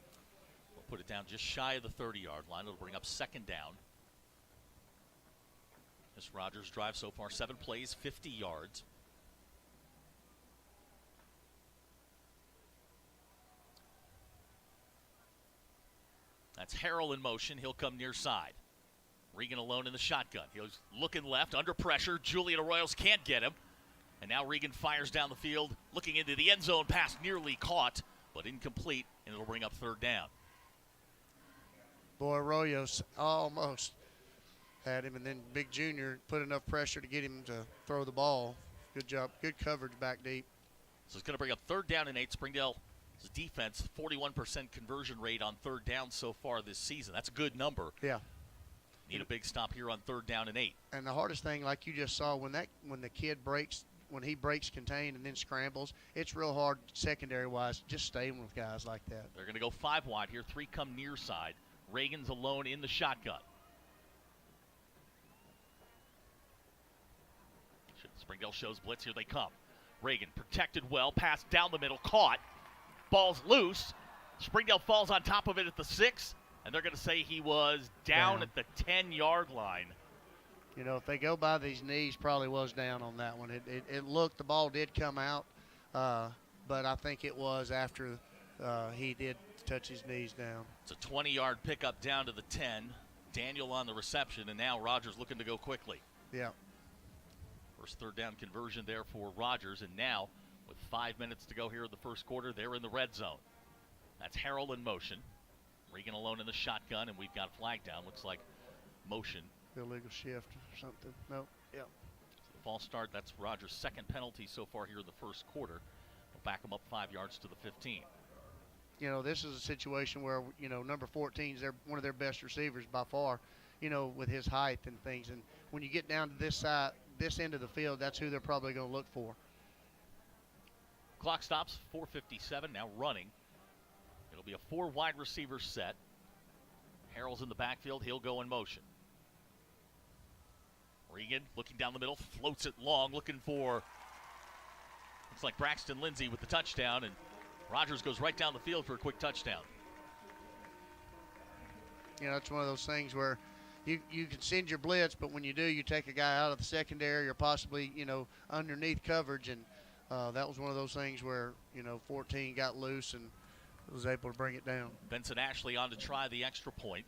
Speaker 2: Put it down just shy of the 30-yard line. It'll bring up second down. This Rogers drive so far, 7 plays, 50 yards. That's Harrell in motion. He'll come near side. Regan alone in the shotgun. He's looking left, under pressure. Julian Arroyos can't get him. And now Regan fires down the field, looking into the end zone. Pass nearly caught, but incomplete, and it'll bring up third down.
Speaker 3: Boy, Arroyos almost had him, and then Big Junior put enough pressure to get him to throw the ball. Good job. Good coverage back deep.
Speaker 2: So it's going to bring up third down and 8. Springdale's defense, 41% conversion rate on third down so far this season. That's a good number.
Speaker 3: Yeah.
Speaker 2: Need a big stop here on third down and 8.
Speaker 3: And the hardest thing, like you just saw, when the kid breaks, when he breaks contain and then scrambles, it's real hard secondary-wise just staying with guys like that.
Speaker 2: They're going to go 5 wide here. 3 come near side. Reagan's alone in the shotgun. Springdale shows blitz. Here they come. Reagan protected well. Pass down the middle. Caught. Ball's loose. Springdale falls on top of it at the 6. And they're going to say he was down at the 10-yard line.
Speaker 3: You know, if they go by these knees, probably was down on that one. It looked, the ball did come out, but I think it was after he did touch his knees down.
Speaker 2: It's a 20-yard pickup down to the 10. Daniel on the reception, and now Rogers looking to go quickly.
Speaker 3: Yeah.
Speaker 2: First third down conversion there for Rogers, and now with 5 minutes to go here in the first quarter, they're in the red zone. That's Harrell in motion. Regan alone in the shotgun, and we've got a flag down. Looks like motion.
Speaker 3: Illegal shift or something. Nope. Yeah.
Speaker 2: So the false start, that's Rogers' second penalty so far here in the first quarter. We'll back them up 5 yards to the 15.
Speaker 3: You know, this is a situation where, you know, number 14 is one of their best receivers by far, you know, with his height and things. And when you get down to this side, this end of the field, that's who they're probably going to look for.
Speaker 2: Clock stops, 4:57, now running. It'll be a 4 wide receiver set. Harrell's in the backfield. He'll go in motion. Regan looking down the middle, floats it long, looking for, looks like Braxton Lindsay with the touchdown, and Rogers goes right down the field for a quick touchdown.
Speaker 3: You know, it's one of those things where you can send your blitz, but when you do, you take a guy out of the secondary or possibly, you know, underneath coverage, and that was one of those things where, you know, 14 got loose and was able to bring it down.
Speaker 2: Benson Ashley on to try the extra point.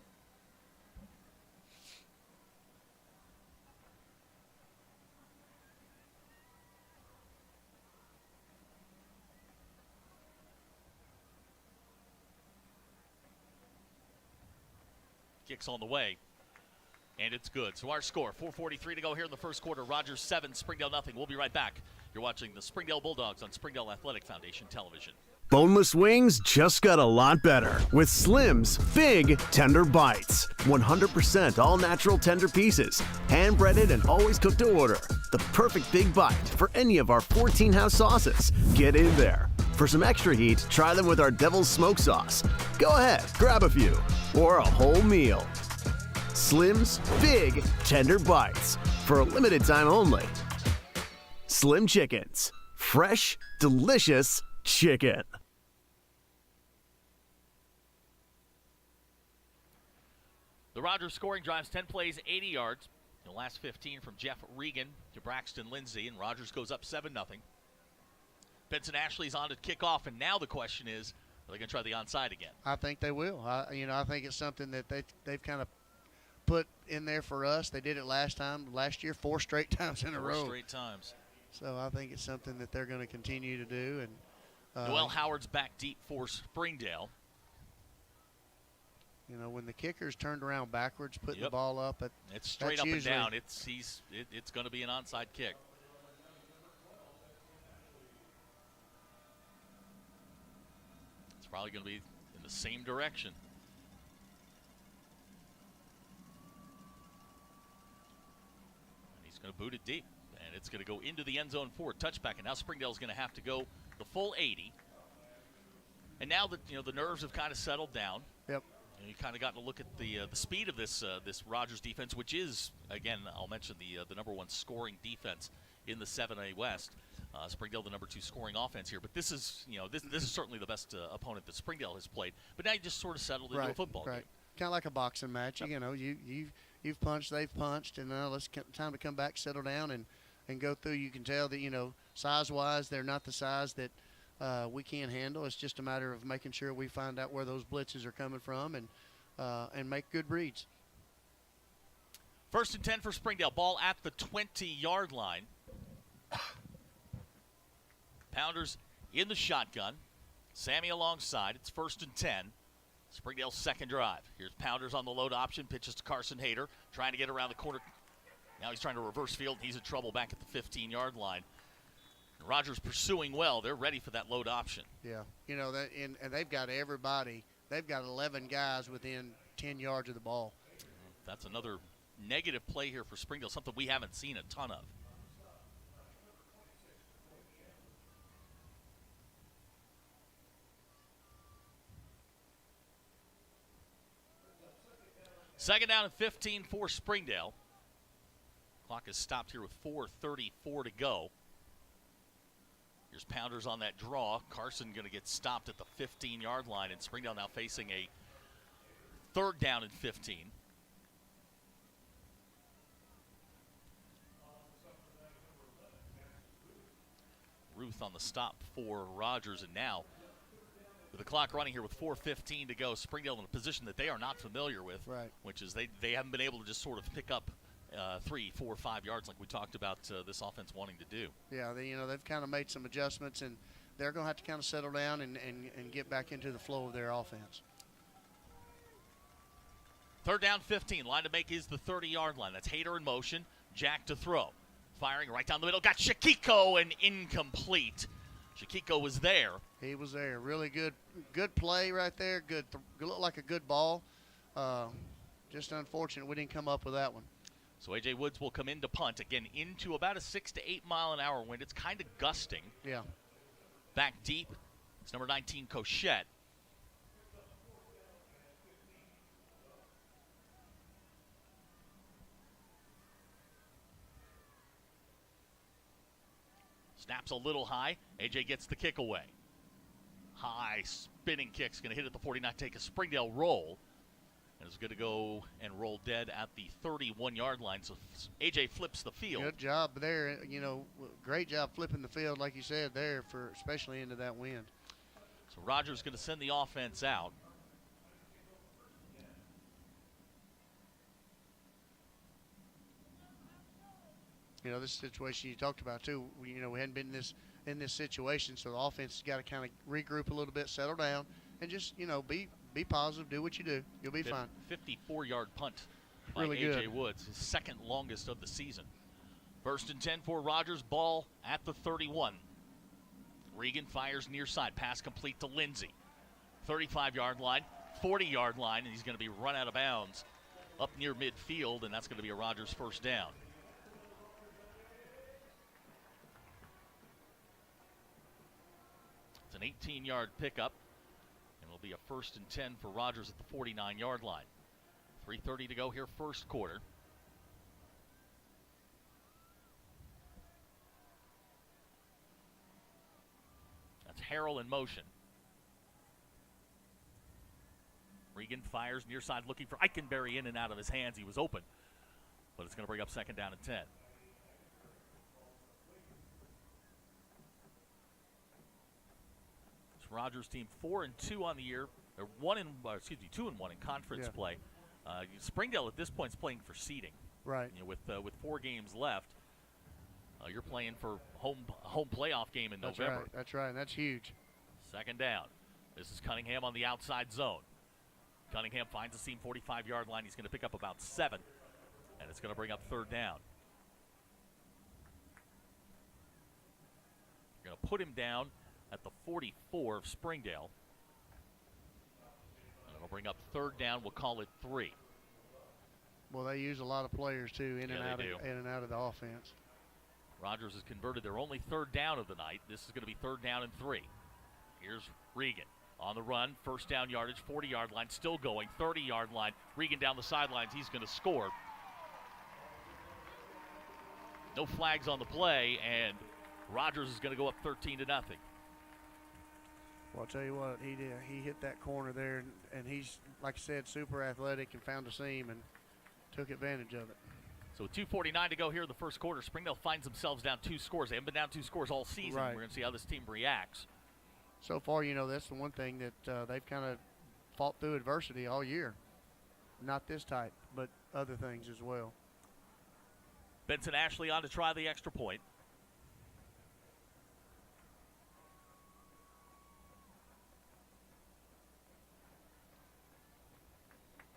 Speaker 2: Kicks on the way, and it's good. So our score, 4:43 to go here in the first quarter. Rogers 7, Springdale nothing. We'll be right back. You're watching the Springdale Bulldogs on Springdale Athletic Foundation Television.
Speaker 6: Boneless wings just got a lot better with Slim's Big Tender Bites. 100% all natural tender pieces, hand breaded and always cooked to order. The perfect big bite for any of our 14 house sauces. Get in there. For some extra heat, try them with our Devil's Smoke Sauce. Go ahead, grab a few, or a whole meal. Slim's Big Tender Bites, for a limited time only. Slim Chickens, fresh, delicious chicken.
Speaker 2: The Rogers scoring drives 10 plays, 80 yards. The last 15 from Jeff Regan to Braxton Lindsay, and Rogers goes up 7-0. Benson Ashley's on to kick off, and now the question is, are they going to try the onside again?
Speaker 3: I think they will. I think it's something that they've kind of put in there for us. They did it last year, 4 straight times in a row.
Speaker 2: 4 straight times.
Speaker 3: So I think it's something that they're going to continue to do,
Speaker 2: Noel Howard's back deep for Springdale.
Speaker 3: You know, when the kicker's turned around backwards, putting the ball up,
Speaker 2: it's straight up and down. It's going to be an onside kick. It's probably going to be in the same direction. And he's going to boot it deep, and it's going to go into the end zone for a touchback. And now Springdale's going to have to go the full 80. And now that the nerves have kind of settled down.
Speaker 3: Yep.
Speaker 2: You kind of got to look at the speed of this Rogers defense, which is, again, I'll mention the number one scoring defense in the 7A West. Springdale, the number 2 scoring offense here, but this is this is certainly the best opponent that Springdale has played. But now you just sort of settled into a football game.
Speaker 3: Kind of like a boxing match. Yep. You know, you've punched, they've punched, and now time to come back, settle down, and go through. You can tell that size-wise, they're not the size that we can't handle. It's just a matter of making sure we find out where those blitzes are coming from and make good reads.
Speaker 2: 1st and 10 for Springdale. Ball at the 20-yard line. Pounders in the shotgun. Sammy alongside. It's 1st and 10. Springdale's second drive. Here's Pounders on the load option. Pitches to Carson Hayter. Trying to get around the corner. Now he's trying to reverse field. He's in trouble back at the 15-yard line. Rogers pursuing well. They're ready for that load option.
Speaker 3: Yeah. And they've got everybody. They've got 11 guys within 10 yards of the ball.
Speaker 2: That's another negative play here for Springdale, something we haven't seen a ton of. Second down and 15 for Springdale. Clock is stopped here with 4:34 to go. Here's Pounders on that draw. Carson going to get stopped at the 15-yard line, and Springdale now facing a 3rd down and 15. Ruth on the stop for Rogers, and now with the clock running here with 4:15 to go, Springdale in a position that they are not familiar with, which is they haven't been able to just sort of pick up 3, 4, 5 yards like we talked about this offense wanting to do.
Speaker 3: Yeah, they've kind of made some adjustments, and they're going to have to kind of settle down and get back into the flow of their offense.
Speaker 2: 3rd down, 15. Line to make is the 30-yard line. That's Hayter in motion. Jack to throw. Firing right down the middle. Got Shakiko and incomplete. Shakiko was there.
Speaker 3: He was there. Really good play right there. Looked like a good ball. Just unfortunate we didn't come up with that one.
Speaker 2: So A.J. Woods will come in to punt, again, into about a 6 to 8 mile an hour wind. It's kind of gusting.
Speaker 3: Yeah.
Speaker 2: Back deep. It's number 19, Cochette. Snaps a little high. A.J. gets the kick away. High spinning kick's going to hit at the 49, take a Springdale roll. And it's going to go and roll dead at the 31-yard line. So A.J. flips the field.
Speaker 3: Good job there. Great job flipping the field, like you said there, especially into that wind.
Speaker 2: So Rogers going to send the offense out.
Speaker 3: This situation you talked about too. We hadn't been in this situation, so the offense has got to kind of regroup a little bit, settle down, and just be positive, do what you do. You'll be fine.
Speaker 2: 54-yard punt by
Speaker 3: really
Speaker 2: A.J.
Speaker 3: good.
Speaker 2: Woods, his second longest of the season. 1st and 10 for Rogers. Ball at the 31. Regan fires near side. Pass complete to Lindsay. 35-yard line, 40-yard line, and he's going to be run out of bounds up near midfield, and that's going to be a Rogers 1st down. It's an 18-yard pickup. It'll be a 1st and 10 for Rogers at the 49-yard line. 3:30 to go here, first quarter. That's Harrell in motion. Regan fires near side looking for Eikenberry in and out of his hands. He was open, but it's going to bring up 2nd down and 10. Rogers team 4-2 on the year. They're 2-1 in conference play. Springdale at this point is playing for seeding.
Speaker 3: Right.
Speaker 2: With 4 games left, you're playing for home playoff game in November.
Speaker 3: That's right. That's huge.
Speaker 2: Second down. This is Cunningham on the outside zone. Cunningham finds the seam 45-yard line. He's going to pick up about 7, and it's going to bring up third down. You're going to put him down at the 44 of Springdale. And it'll bring up third down. We'll call it 3.
Speaker 3: Well, they use a lot of players, too, in and out of the offense.
Speaker 2: Rogers has converted their only third down of the night. This is going to be third down and 3. Here's Regan on the run. First down yardage, 40-yard line, still going. 30-yard line. Regan down the sidelines. He's going to score. No flags on the play, and Rogers is going to go up 13-0.
Speaker 3: Well, I'll tell you what, he did. He hit that corner there, and he's, like I said, super athletic and found a seam and took advantage of it.
Speaker 2: So with 2:49 to go here in the first quarter, Springdale finds themselves down 2 scores. They haven't been down 2 scores all season.
Speaker 3: Right.
Speaker 2: We're going to see how this team reacts.
Speaker 3: So far, that's the one thing that they've kind of fought through adversity all year. Not this type, but other things as well.
Speaker 2: Benson Ashley on to try the extra point.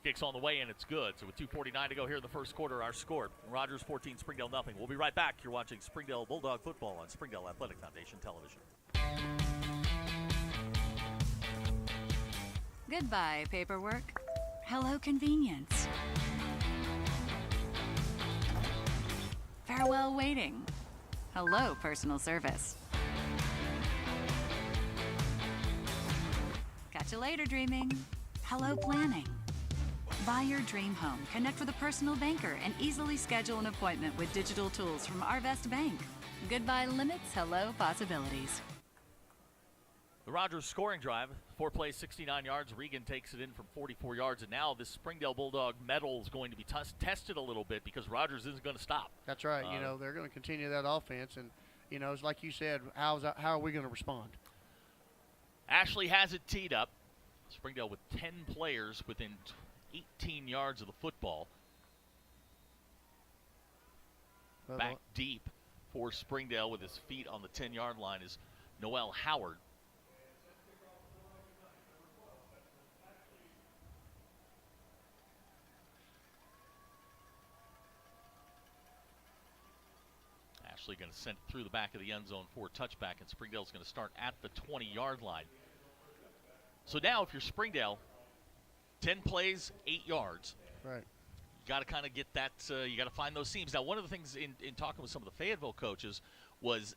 Speaker 2: Kicks on the way, and it's good. So with 2:49 to go here in the first quarter, our score, Rogers 14, Springdale nothing. We'll be right back. You're watching Springdale Bulldog football on Springdale Athletic Foundation television.
Speaker 4: Goodbye, paperwork. Hello, convenience. Farewell, waiting. Hello, personal service. Catch you later, dreaming. Hello, planning. Buy your dream home. Connect with a personal banker and easily schedule an appointment with digital tools from Arvest Bank. Goodbye limits, hello possibilities.
Speaker 2: The Rogers scoring drive, 4 plays, 69 yards. Regan takes it in from 44 yards, and now this Springdale Bulldog medal is going to be tested a little bit because Rogers isn't going to stop.
Speaker 3: That's right. They're going to continue that offense, and it's like you said, how are we going to respond?
Speaker 2: Ashley has it teed up. Springdale with 10 players within 18 yards of the football. Back deep for Springdale with his feet on the 10-yard line is Noel Howard. Ashley going to send it through the back of the end zone for a touchback, and Springdale's going to start at the 20-yard line. So now if you're Springdale, 10 plays, 8 yards.
Speaker 3: Right.
Speaker 2: You got to kind of get that, you got to find those seams. Now, one of the things in talking with some of the Fayetteville coaches was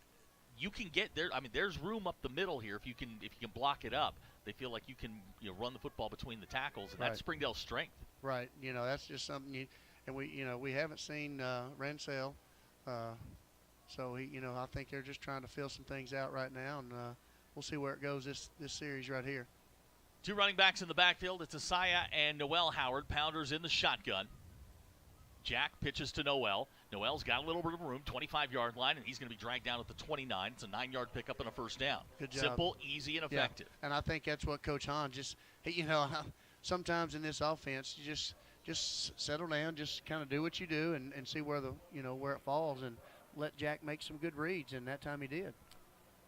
Speaker 2: you can get there. I mean, there's room up the middle here if you can block it up. They feel like you can run the football between the tackles, and that's Springdale's strength.
Speaker 3: Right. That's just something we haven't seen Rensell. So I think they're just trying to fill some things out right now, and we'll see where it goes this series right here.
Speaker 2: 2 running backs in the backfield. It's Asaya and Noel Howard. Pounders in the shotgun. Jack pitches to Noel. Noel's got a little bit of room, 25-yard line, and he's going to be dragged down at the 29. It's a 9-yard pickup and a first down.
Speaker 3: Good job.
Speaker 2: Simple, easy, and effective.
Speaker 3: Yeah. And I think that's what Coach Hahn sometimes in this offense, you just settle down, just kind of do what you do, and see where where it falls, and let Jack make some good reads, and that time he did.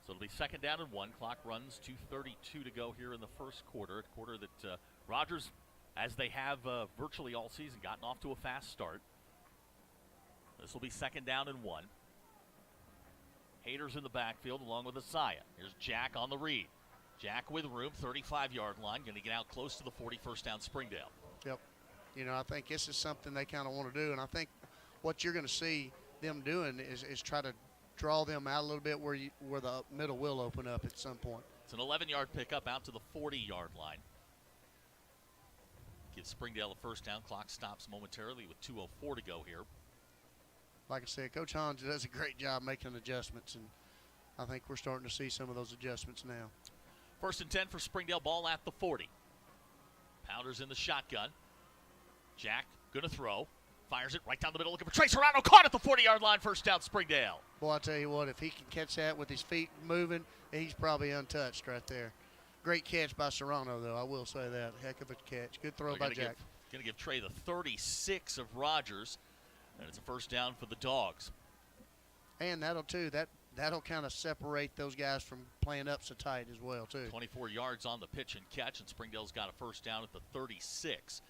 Speaker 2: So it'll be second down and 1. Clock runs 2:32 to go here in the first quarter. A quarter that Rogers, as they have virtually all season, gotten off to a fast start. This will be second down and 1. Haters in the backfield along with Asaya. Here's Jack on the read. Jack with room, 35-yard line, going to get out close to the 41st down Springdale.
Speaker 3: Yep. I think this is something they kind of want to do, and I think what you're going to see them doing is try to draw them out a little bit where the middle will open up at some point.
Speaker 2: It's an 11-yard pickup out to the 40-yard line. Gives Springdale a first down. Clock stops momentarily with 2:04 to go here.
Speaker 3: Like I said, Coach Hans does a great job making adjustments, and I think we're starting to see some of those adjustments now.
Speaker 2: First and 10 for Springdale, ball at the 40. Pounders in the shotgun. Jack going to throw. Fires it right down the middle, looking for Trey Serrano. Caught at the 40-yard line, first down Springdale.
Speaker 3: Boy, I tell you what, if he can catch that with his feet moving, he's probably untouched right there. Great catch by Serrano, though. I will say that. Heck of a catch. Good throw by Jack.
Speaker 2: Going to give Trey the 36 of Rogers, and it's a first down for the Dogs.
Speaker 3: And that'll, too, that that'll kind of separate those guys from playing up so tight as well, too.
Speaker 2: 24 yards on the pitch and catch, and Springdale's got a first down at the 36.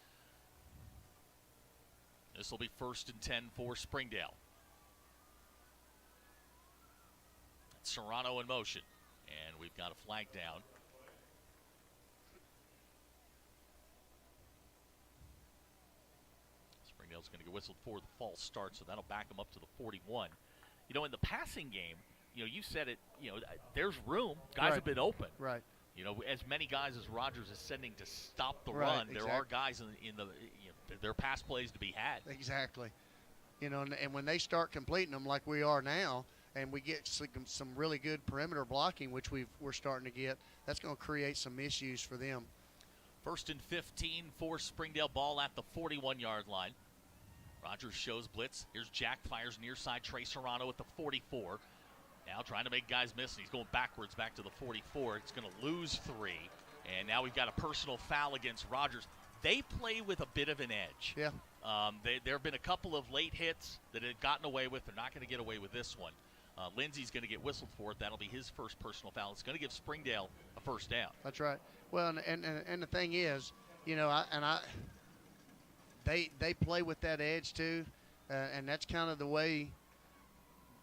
Speaker 2: This will be 1st and 10 for Springdale. That's Serrano in motion, and we've got a flag down. Springdale's going to get whistled for the false start, so that'll back them up to the 41. You know, in the passing game, you know, you said it, you know, there's room. Guys have been open.
Speaker 3: Right.
Speaker 2: You know, as many guys as Rogers is sending to stop the
Speaker 3: Right,
Speaker 2: run, there
Speaker 3: exactly.
Speaker 2: are guys in the there are pass plays to be had.
Speaker 3: Exactly. You know, and when they start completing them like we are now, and we get some really good perimeter blocking, which we're starting to get, that's going to create some issues for them.
Speaker 2: 1st and 15 for Springdale, ball at the 41-yard line. Rogers shows blitz. Here's Jack, fires near side. Trey Serrano at the 44. Now trying to make guys miss, and he's going backwards back to the 44. It's going to lose 3. And now we've got a personal foul against Rogers. They play with a bit of an edge.
Speaker 3: Yeah.
Speaker 2: There have been a couple of late hits that have gotten away with. They're not going to get away with this one. Lindsey's going to get whistled for it. That'll be his first personal foul. It's going to give Springdale a first down.
Speaker 3: That's right. Well, and the thing is, you know, they play with that edge too, and that's kind of the way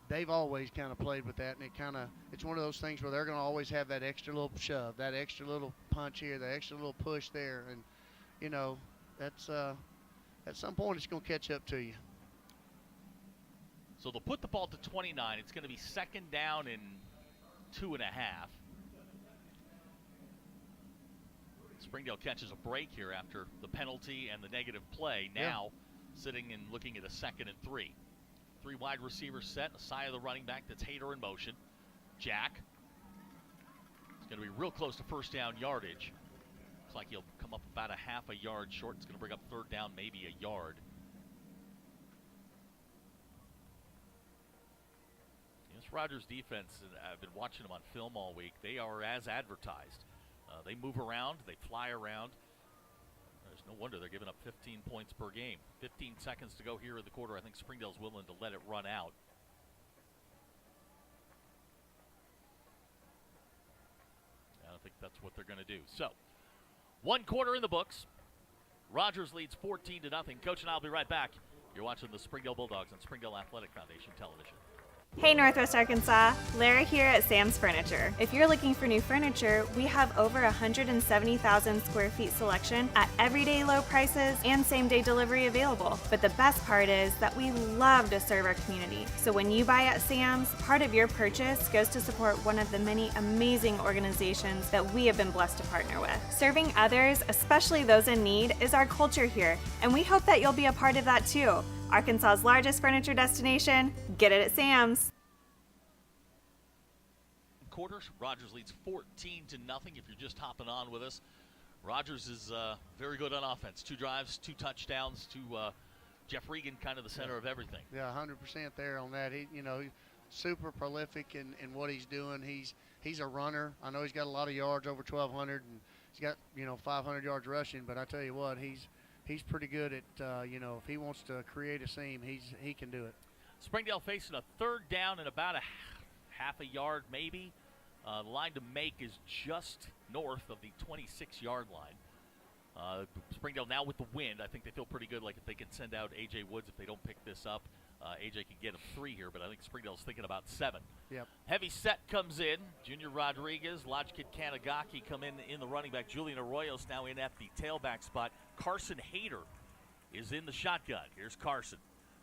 Speaker 3: they've always kind of played with that. And it's one of those things where they're going to always have that extra little shove, that extra little punch here, that extra little push there, and you know, that's at some point it's going to catch up to you.
Speaker 2: So they'll put the ball to 29. It's going to be 2nd down and 2.5. Springdale catches a break here after the penalty and the negative play. Now sitting and looking at a 2nd and 3. 3 wide receivers set, a side of the running back. That's Hayter in motion. Jack. It's going to be real close to first down yardage. Looks like he'll come up about a half a yard short. It's going to bring up 3rd down, maybe a yard. This Rogers defense, I've been watching them on film all week. They are as advertised. They move around, they fly around. There's no wonder they're giving up 15 points per game. 15 seconds to go here in the quarter. I think Springdale's willing to let it run out. I think that's what they're going to do. So, 1 quarter in the books. Rogers leads 14-0. Coach and I'll be right back. You're watching the Springdale Bulldogs on Springdale Athletic Foundation Television.
Speaker 5: Hey Northwest Arkansas, Lara here at Sam's Furniture. If you're looking for new furniture, we have over 170,000 square feet selection at everyday low prices and same-day delivery available. But the best part is that we love to serve our community. So when you buy at Sam's, part of your purchase goes to support one of the many amazing organizations that we have been blessed to partner with. Serving others, especially those in need, is our culture here, and we hope that you'll be a part of that too. Arkansas's largest furniture destination, get it at Sam's.
Speaker 2: Quarters, Rogers leads 14-0 if you're just hopping on with us. Rogers is very good on offense. 2 drives, 2 touchdowns to Jeff Regan, kind of the center of everything.
Speaker 3: Yeah, 100% there on that. He, you know, super prolific in what he's doing. He's a runner. I know he's got a lot of yards, over 1,200, and he's got, you know, 500 yards rushing. But I tell you what, he's pretty good at, you know, if he wants to create a seam, he can do it.
Speaker 2: Springdale facing a 3rd down and about a half a yard maybe. The line to make is just north of the 26-yard line. Springdale now with the wind. I think they feel pretty good, like if they can send out A.J. Woods if they don't pick this up. A.J. can get him 3 here, but I think Springdale's thinking about 7.
Speaker 3: Yep.
Speaker 2: Heavy set comes in. Junior Rodriguez, Lodgkid Kanagaki come in the running back. Julian Arroyo's now in at the tailback spot. Carson Hayter is in the shotgun. Here's Carson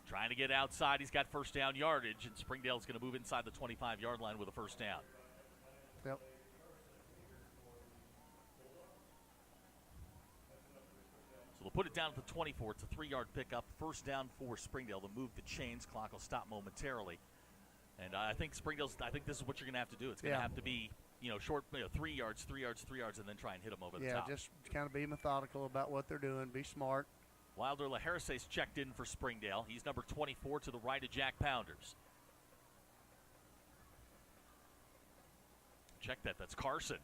Speaker 2: trying to get outside. He's got first down yardage, and Springdale's going to move inside the 25-yard line with a first down.
Speaker 3: Yep.
Speaker 2: So they'll put it down at the 24. It's a 3-yard pickup. First down for Springdale. They'll move the chains. Clock will stop momentarily. And I think I think this is what you're going to have to do. It's going to have to be, you know, short, 3 yards, 3 yards, 3 yards, and then try and hit them over the top.
Speaker 3: Yeah, just kind of be methodical about what they're doing. Be smart.
Speaker 2: Wilder LaHarrise's checked in for Springdale. He's number 24 to the right of Jack Pounders. Check that. That's Carson.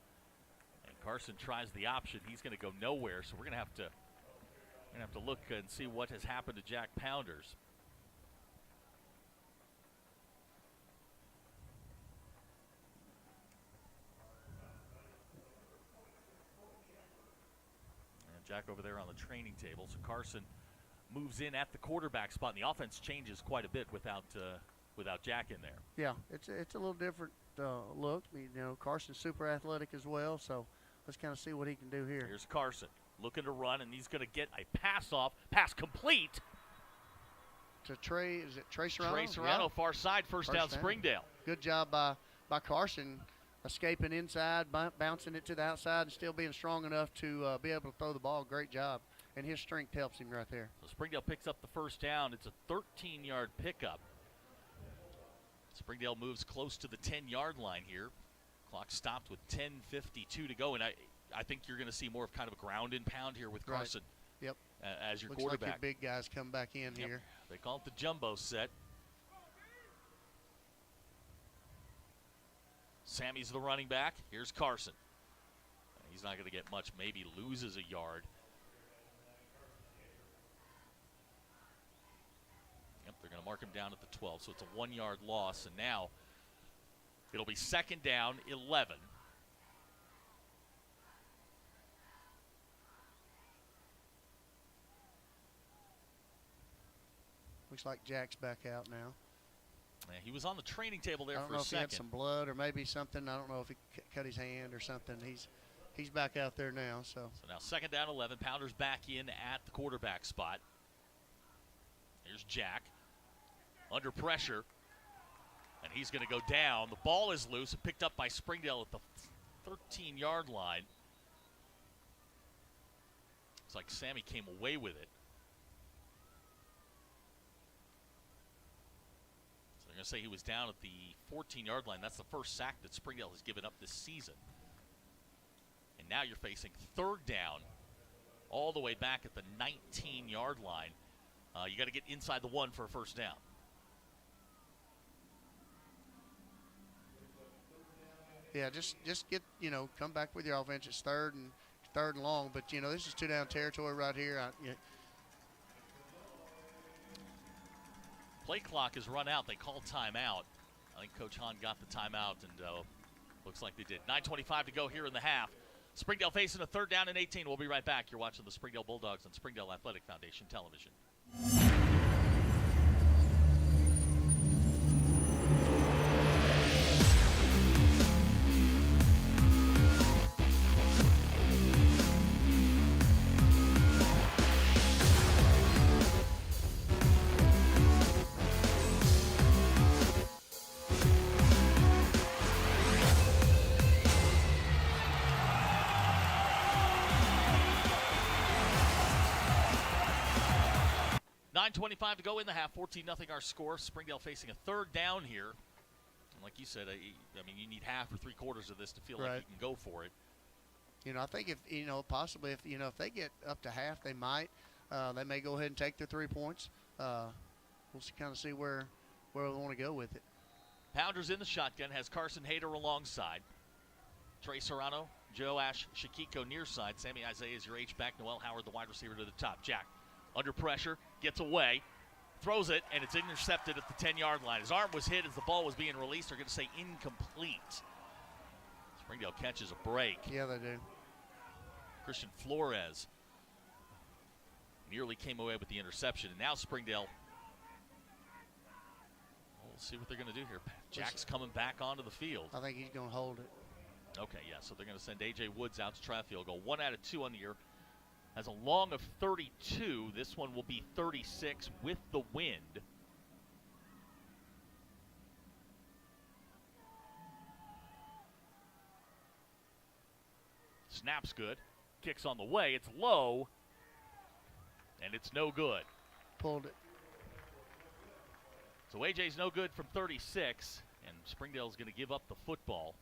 Speaker 2: And Carson tries the option. He's going to go nowhere, so we're going to have to look and see what has happened to Jack Pounders. Jack over there on the training table. So Carson moves in at the quarterback spot, and the offense changes quite a bit without Jack in there.
Speaker 3: Yeah, it's a little different look. You know, Carson's super athletic as well, so let's kind of see what he can do here.
Speaker 2: Here's Carson looking to run, and he's going to get a pass complete.
Speaker 3: To Trey, is it Trey Serrano?
Speaker 2: Trey Serrano, far side, first down Springdale.
Speaker 3: Good job by Carson, escaping inside, bouncing it to the outside, and still being strong enough to be able to throw the ball. Great job, and his strength helps him right there.
Speaker 2: So Springdale picks up the first down. It's a 13-yard pickup. Springdale moves close to the 10-yard line here. Clock stopped with 10:52 to go, and I think you're going to see more of kind of a ground and pound here with Carson.
Speaker 3: Right. Yep.
Speaker 2: As your
Speaker 3: Looks
Speaker 2: quarterback.
Speaker 3: like your big guys come back in here.
Speaker 2: They call it the jumbo set. Sammy's the running back. Here's Carson. He's not going to get much, maybe loses a yard. Yep, they're going to mark him down at the 12, so it's a 1-yard loss, and now it'll be second down, 11.
Speaker 3: Looks like Jack's back out now.
Speaker 2: Yeah, he was on the training table there
Speaker 3: I don't
Speaker 2: for
Speaker 3: know
Speaker 2: a
Speaker 3: if
Speaker 2: second.
Speaker 3: he had some blood or maybe something. I don't know if he cut his hand or something. He's back out there now. So
Speaker 2: now second down, 11. Pounders back in at the quarterback spot. Here's Jack under pressure, and he's going to go down. The ball is loose and picked up by Springdale at the 13-yard line. It's like Sammy came away with it. They're going to say he was down at the 14-yard line. That's the first sack that Springdale has given up this season. And now you're facing third down all the way back at the 19-yard line. You got to get inside the 1 for a first down.
Speaker 3: yeah, just get come back with your offense. It's third and long, but this is 2-down territory right here.
Speaker 2: Play clock is run out. They called timeout. I think Coach Hahn got the timeout, and looks like they did. 9:25 to go here in the half. Springdale facing a third down and 18. We'll be right back. You're watching the Springdale Bulldogs on Springdale Athletic Foundation Television. .25 to go in the half, 14-0 our score. Springdale facing a third down here. And like you said, I mean, you need half or three-quarters of this to feel like you can go for it.
Speaker 3: I think if, possibly if they get up to half, they might. They may go ahead and take their 3 points. We'll kind of see where we want to go with it.
Speaker 2: Pounders in the shotgun, has Carson Hayter alongside. Trey Serrano, Joe Ash, Shakiko near side. Sammy Isaiah is your H-back. Noel Howard, the wide receiver, to the top. Jack under pressure, gets away, throws it, and it's intercepted at the 10-yard line. His arm was hit as the ball was being released. They're going to say incomplete. Springdale catches a break.
Speaker 3: Yeah, they do.
Speaker 2: Christian Flores nearly came away with the interception, and now Springdale, we'll see what they're going to do here. Jack's coming back onto the field.
Speaker 3: I think he's going to hold it.
Speaker 2: Okay, yeah, so they're going to send A.J. Woods out to try a field goal. 1 out of 2 on the year. Has a long of 32. This one will be 36 with the wind. Snap's good. Kicks on the way. It's low. And it's no good.
Speaker 3: Pulled it.
Speaker 2: So AJ's no good from 36. And Springdale's going to give up the football.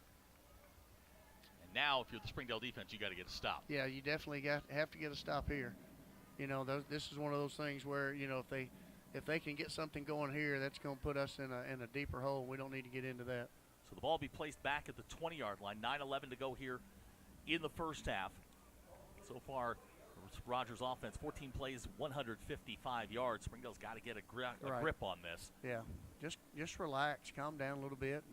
Speaker 2: And now, if you're the Springdale defense, you got to get a stop.
Speaker 3: Yeah, you definitely have to get a stop here. This is one of those things where if they can get something going here, that's going to put us in a deeper hole. We don't need to get into that.
Speaker 2: So the ball will be placed back at the 20-yard line. 9:11 to go here in the first half. So far, Rogers' offense, 14 plays, 155 yards. Springdale's got to get a grip on this.
Speaker 3: Yeah, just relax, calm down a little bit.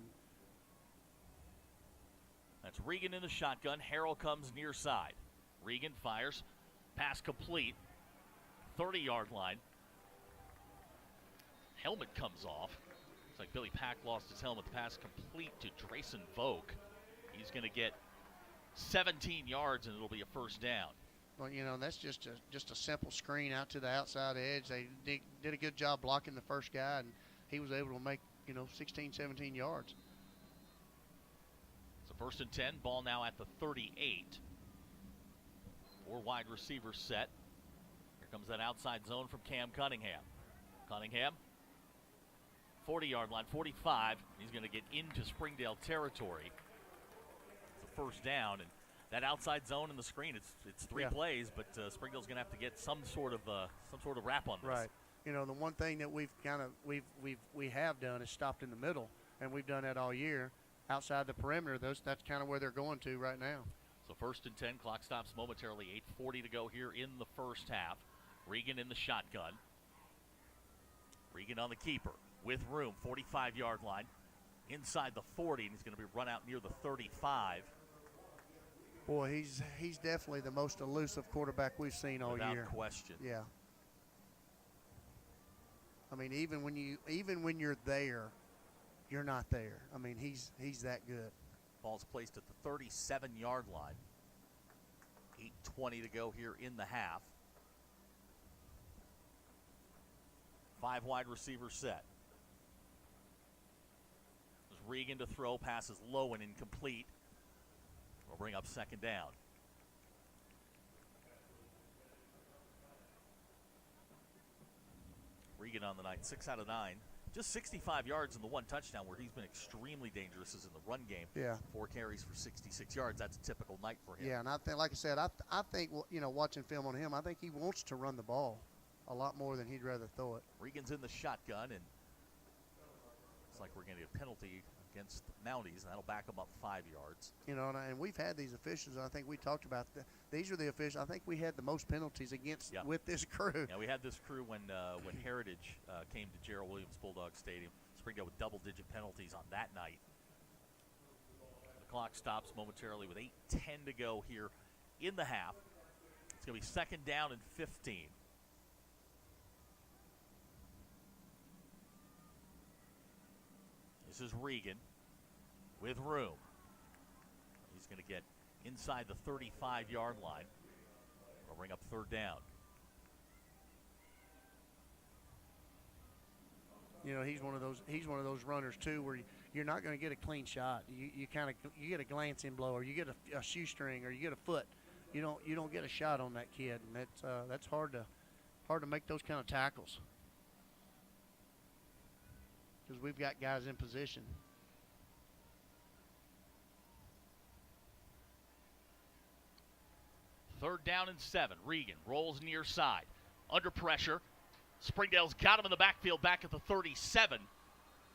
Speaker 2: That's Regan in the shotgun. Harrell comes near side. Regan fires. Pass complete. 30-yard line. Helmet comes off. Looks like Billy Pack lost his helmet. Pass complete to Drayson Vogue. He's going to get 17 yards, and it'll be a first down.
Speaker 3: Well, that's just a simple screen out to the outside edge. They did a good job blocking the first guy, and he was able to make, 16, 17 yards.
Speaker 2: So first and 10, ball now at the 38. 4 wide receivers set. Here comes that outside zone from Cam Cunningham. Cunningham, 40-yard line, 45. He's going to get into Springdale territory. It's a first down, and that outside zone in the screen, it's 3 plays, but Springdale's going to have to get some sort of wrap on this.
Speaker 3: Right. The one thing that we have done is stopped in the middle, and we've done that all year. Outside the perimeter, that's kind of where they're going to right now.
Speaker 2: So first and 10, clock stops momentarily. 8:40 to go here in the first half. Regan in the shotgun. Regan on the keeper with room, 45-yard line. Inside the 40, and he's going to be run out near the 35.
Speaker 3: Boy, he's definitely the most elusive quarterback we've seen all year.
Speaker 2: Without question.
Speaker 3: Yeah. I mean, even when you're there, you're not there. I mean, he's that good.
Speaker 2: Ball's placed at the 37-yard line. 8:20 to go here in the half. 5 wide receivers set. There's Regan to throw. Passes low and incomplete. We'll bring up second down. Regan on the night, 6 out of 9. Just 65 yards in the 1 touchdown where he's been extremely dangerous is in the run game.
Speaker 3: Yeah.
Speaker 2: 4 carries for 66 yards. That's a typical night for him.
Speaker 3: Yeah, and I think, like I said, I think watching film on him, I think he wants to run the ball a lot more than he'd rather throw it.
Speaker 2: Regan's in the shotgun, and it's like we're going to get a penalty against Mounties, and that'll back them up 5 yards.
Speaker 3: And we've had these officials. I think we talked about these are the officials. I think we had the most penalties against with this crew.
Speaker 2: Yeah, we had this crew when Heritage came to Gerald Williams Bulldog Stadium. Springdale with double-digit penalties on that night. The clock stops momentarily with 8:10 to go here in the half. It's going to be second down and 15. This is Regan with room. He's going to get inside the 35-yard line. We'll bring up third down.
Speaker 3: He's one of those runners too, where you're not going to get a clean shot. You get a glancing blow, or you get a shoestring, or you get a foot. You don't get a shot on that kid, and that's hard to make those kind of tackles. Because we've got guys in position.
Speaker 2: Third down and 7. Regan rolls near side. Under pressure. Springdale's got him in the backfield back at the 37.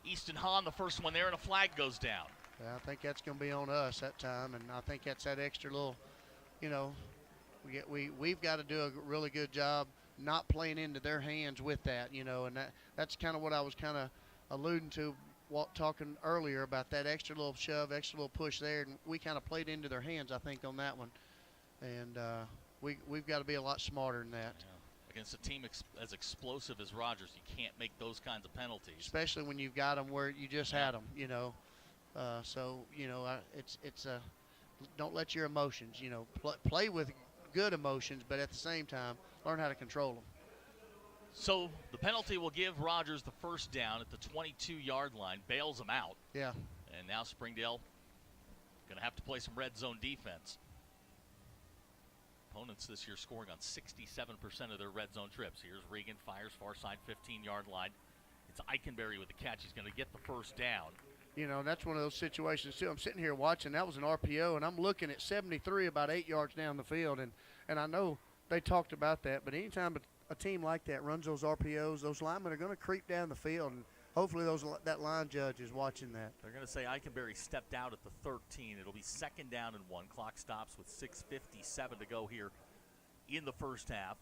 Speaker 2: Easton Hahn, the first one there, and a flag goes down.
Speaker 3: Yeah, I think that's going to be on us that time, and I think that's that extra little, we've got to do a really good job not playing into their hands with that, and that's kind of what I was kind of alluding to talking earlier about that extra little shove, extra little push there, and we kind of played into their hands, I think, on that one. And we've got to be a lot smarter than that.
Speaker 2: Yeah. Against a team as explosive as Rogers, you can't make those kinds of penalties.
Speaker 3: Especially when you've got them where you just had them, it's don't let your emotions, play with good emotions, but at the same time, learn how to control them.
Speaker 2: So the penalty will give Rogers the first down at the 22-yard line, bails him out.
Speaker 3: Yeah.
Speaker 2: And now Springdale going to have to play some red zone defense. Opponents this year scoring on 67% of their red zone trips. Here's Regan, fires far side 15-yard line. It's Eichenberry with the catch. He's going to get the first down.
Speaker 3: That's one of those situations, too. I'm sitting here watching. That was an RPO, and I'm looking at 73 about 8 yards down the field. And I know they talked about that, but anytime a team like that runs those RPOs, those linemen are going to creep down the field, and hopefully that line judge is watching that.
Speaker 2: They're going to say Eichenberry stepped out at the 13. It'll be second down and 1. Clock stops with 6:57 to go here in the first half.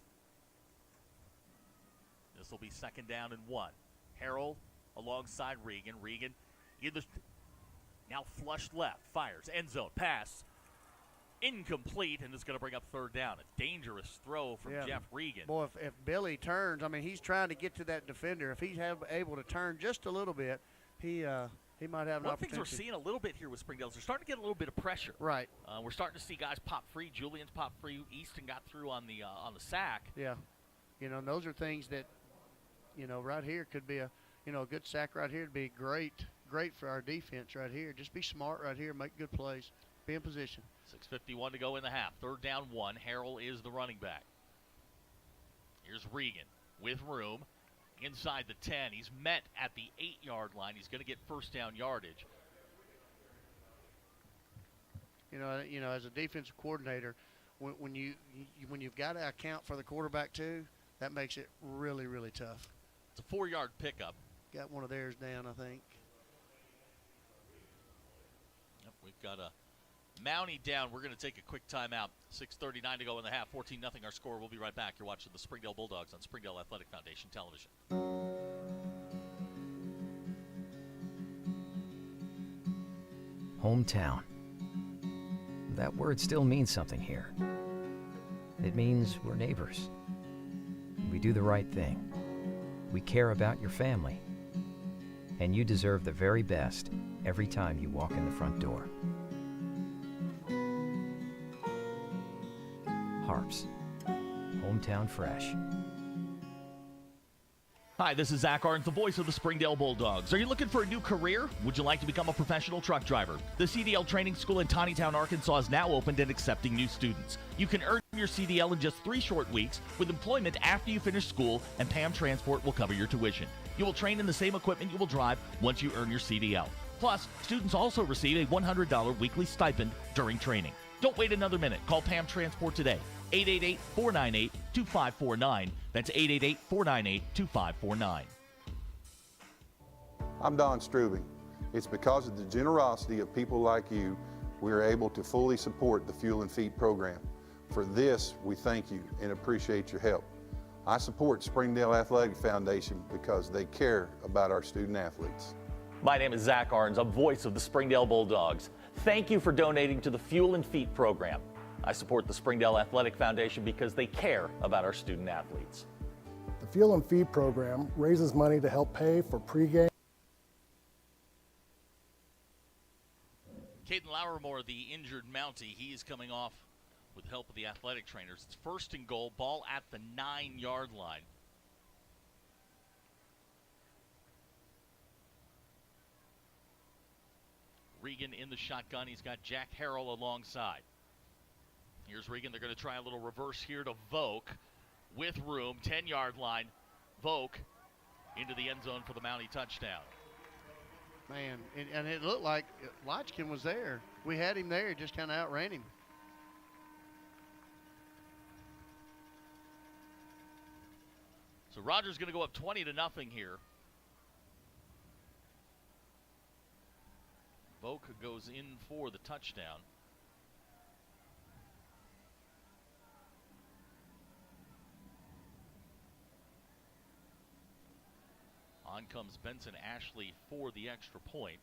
Speaker 2: This will be second down and 1. Harrell alongside Regan. Regan now flushed left, fires, end zone, pass. Incomplete, and it's going to bring up third down. A dangerous throw from Jeff Regan.
Speaker 3: Boy, if Billy turns, I mean, he's trying to get to that defender. If he's able to turn just a little bit, he might have an
Speaker 2: One of the
Speaker 3: opportunity.
Speaker 2: things we're seeing a little bit here with Springdale is they're starting to get a little bit of pressure.
Speaker 3: Right.
Speaker 2: We're starting to see guys pop free. Julian's pop free. Easton got through on the sack.
Speaker 3: Yeah. And those are things that, right here could be a good sack right here would be great for our defense right here. Just be smart right here, make good plays, be in position.
Speaker 2: 6:51 to go in the half. Third down 1. Harrell is the running back. Here's Regan with room inside the 10. He's met at the 8-yard line. He's going to get first down yardage.
Speaker 3: As a defensive coordinator, when you've got to account for the quarterback too, that makes it really, really tough.
Speaker 2: It's a 4-yard pickup.
Speaker 3: Got one of theirs down, I think.
Speaker 2: Yep, we've got a Mountie down. We're going to take a quick timeout. 6:39 to go in the half. 14-0 our score. We'll be right back. You're watching the Springdale Bulldogs on Springdale Athletic Foundation Television.
Speaker 7: Hometown. That word still means something here. It means we're neighbors. We do the right thing. We care about your family. And you deserve the very best every time you walk in the front door. Harps. Hometown fresh.
Speaker 2: Hi, this is Zach Arns, the voice of the Springdale Bulldogs. Are you looking for a new career? Would you like to become a professional truck driver? The CDL Training School in Tawnytown, Arkansas is now opened and accepting new students. You can earn your CDL in just 3 short weeks with employment after you finish school, and PAM Transport will cover your tuition. You will train in the same equipment you will drive once you earn your CDL. Plus, students also receive a $100 weekly stipend during training. Don't wait another minute. Call PAM Transport today. 888-498-2549. That's 888-498-2549.
Speaker 10: I'm Don Strubing. It's because of the generosity of people like you, we are able to fully support the Fuel and Feed program. For this, we thank you and appreciate your help. I support Springdale Athletic Foundation because they care about our student athletes.
Speaker 2: My name is Zach Arns, a voice of the Springdale Bulldogs. Thank you for donating to the Fuel and Feed program. I support the Springdale Athletic Foundation because they care about our student athletes.
Speaker 1: The Fuel and Feed program raises money to help pay for pregame.
Speaker 2: Caden Lauermore, the injured Mountie, he is coming off with the help of the athletic trainers. It's first and goal, ball at the 9-yard line. Regan in the shotgun. He's got Jack Harrell alongside. Here's Regan. They're going to try a little reverse here to Volk with room. 10-yard line. Volk into the end zone for the Mountie touchdown.
Speaker 3: Man, and it looked like Lotchkin was there. We had him there, just kind of outran him.
Speaker 2: So Rogers going to go up 20-0 here. Volk goes in for the touchdown. On comes Benson Ashley for the extra point.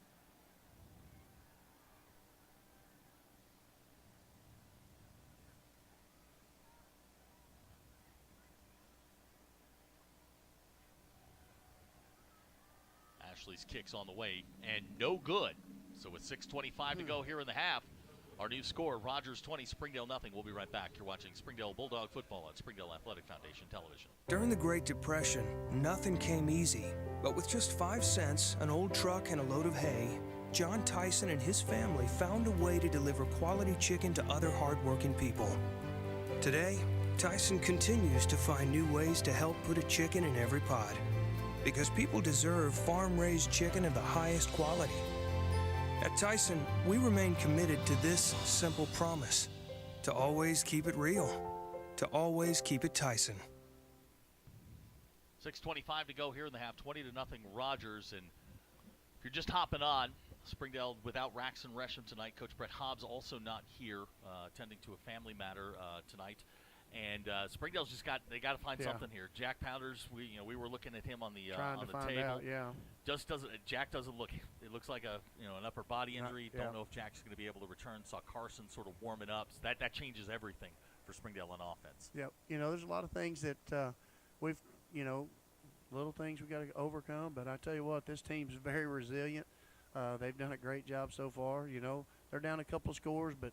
Speaker 2: Ashley's kick's on the way and no good. So with 6:25 to go here in the half, our new score, Rogers 20, Springdale nothing. We'll be right back. You're watching Springdale Bulldog football on Springdale Athletic Foundation Television.
Speaker 12: During the Great Depression, nothing came easy. But with just 5 cents, an old truck, and a load of hay, John Tyson and his family found a way to deliver quality chicken to other hardworking people. Today, Tyson continues to find new ways to help put a chicken in every pot. Because people deserve farm-raised chicken of the highest quality. At Tyson, we remain committed to this simple promise: to always keep it real, to always keep it Tyson.
Speaker 2: 6:25 to go here in the half, 20-0 Rogers. And if you're just hopping on, Springdale without Raxon Resham tonight. Coach Brett Hobbs also not here, attending to a family matter tonight. And Springdale's just got to find something here. Jack Powders, we were looking at him on the
Speaker 3: Trying
Speaker 2: on
Speaker 3: to
Speaker 2: the
Speaker 3: find
Speaker 2: table.
Speaker 3: out, yeah.
Speaker 2: Jack doesn't look. It looks like an upper body injury.
Speaker 3: Yeah.
Speaker 2: Don't know if Jack's going to be able to return. Saw Carson sort of warming up. So that changes everything for Springdale on offense.
Speaker 3: Yep. There's a lot of things that we've little things we got to overcome. But I tell you what, this team's very resilient. They've done a great job so far. They're down a couple of scores, but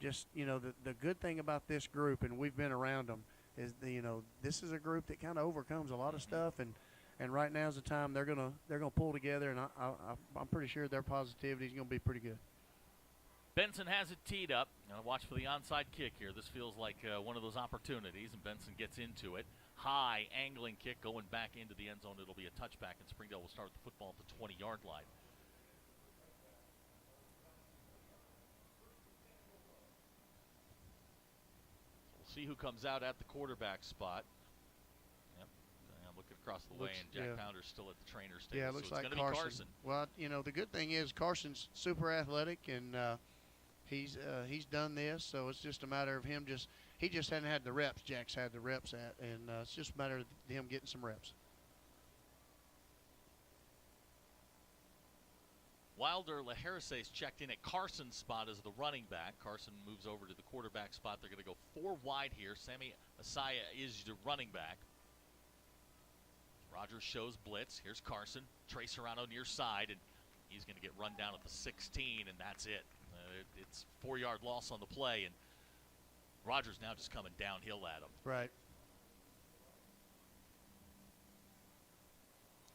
Speaker 3: just the good thing about this group, and we've been around them, is this is a group that kind of overcomes a lot of stuff, and right now is the time they're gonna pull together, and I'm pretty sure their positivity is gonna be pretty good.
Speaker 2: Benson has it teed up. Now watch for the onside kick here. This feels like one of those opportunities, and Benson gets into it. High angling kick going back into the end zone. It'll be a touchback, and Springdale will start the football at the 20-yard line. See who comes out at the quarterback spot. Yep. I'm looking across the way, and Jack Powder's still at the trainer's table.
Speaker 3: Yeah, it looks
Speaker 2: so it's
Speaker 3: like
Speaker 2: gonna be
Speaker 3: Carson. Well, the good thing is Carson's super athletic, and he's done this, so it's just a matter of him he just hadn't had the reps Jack's had the reps at, and it's just a matter of him getting some reps.
Speaker 2: Wilder Laharce's checked in at Carson's spot as the running back. Carson moves over to the quarterback spot. They're going to go 4 wide here. Sammy Asaya is the running back. Rogers shows blitz. Here's Carson. Trey Serrano near side, and he's going to get run down at the 16, and that's it. It's 4-yard loss on the play, and Rogers now just coming downhill at him.
Speaker 3: Right.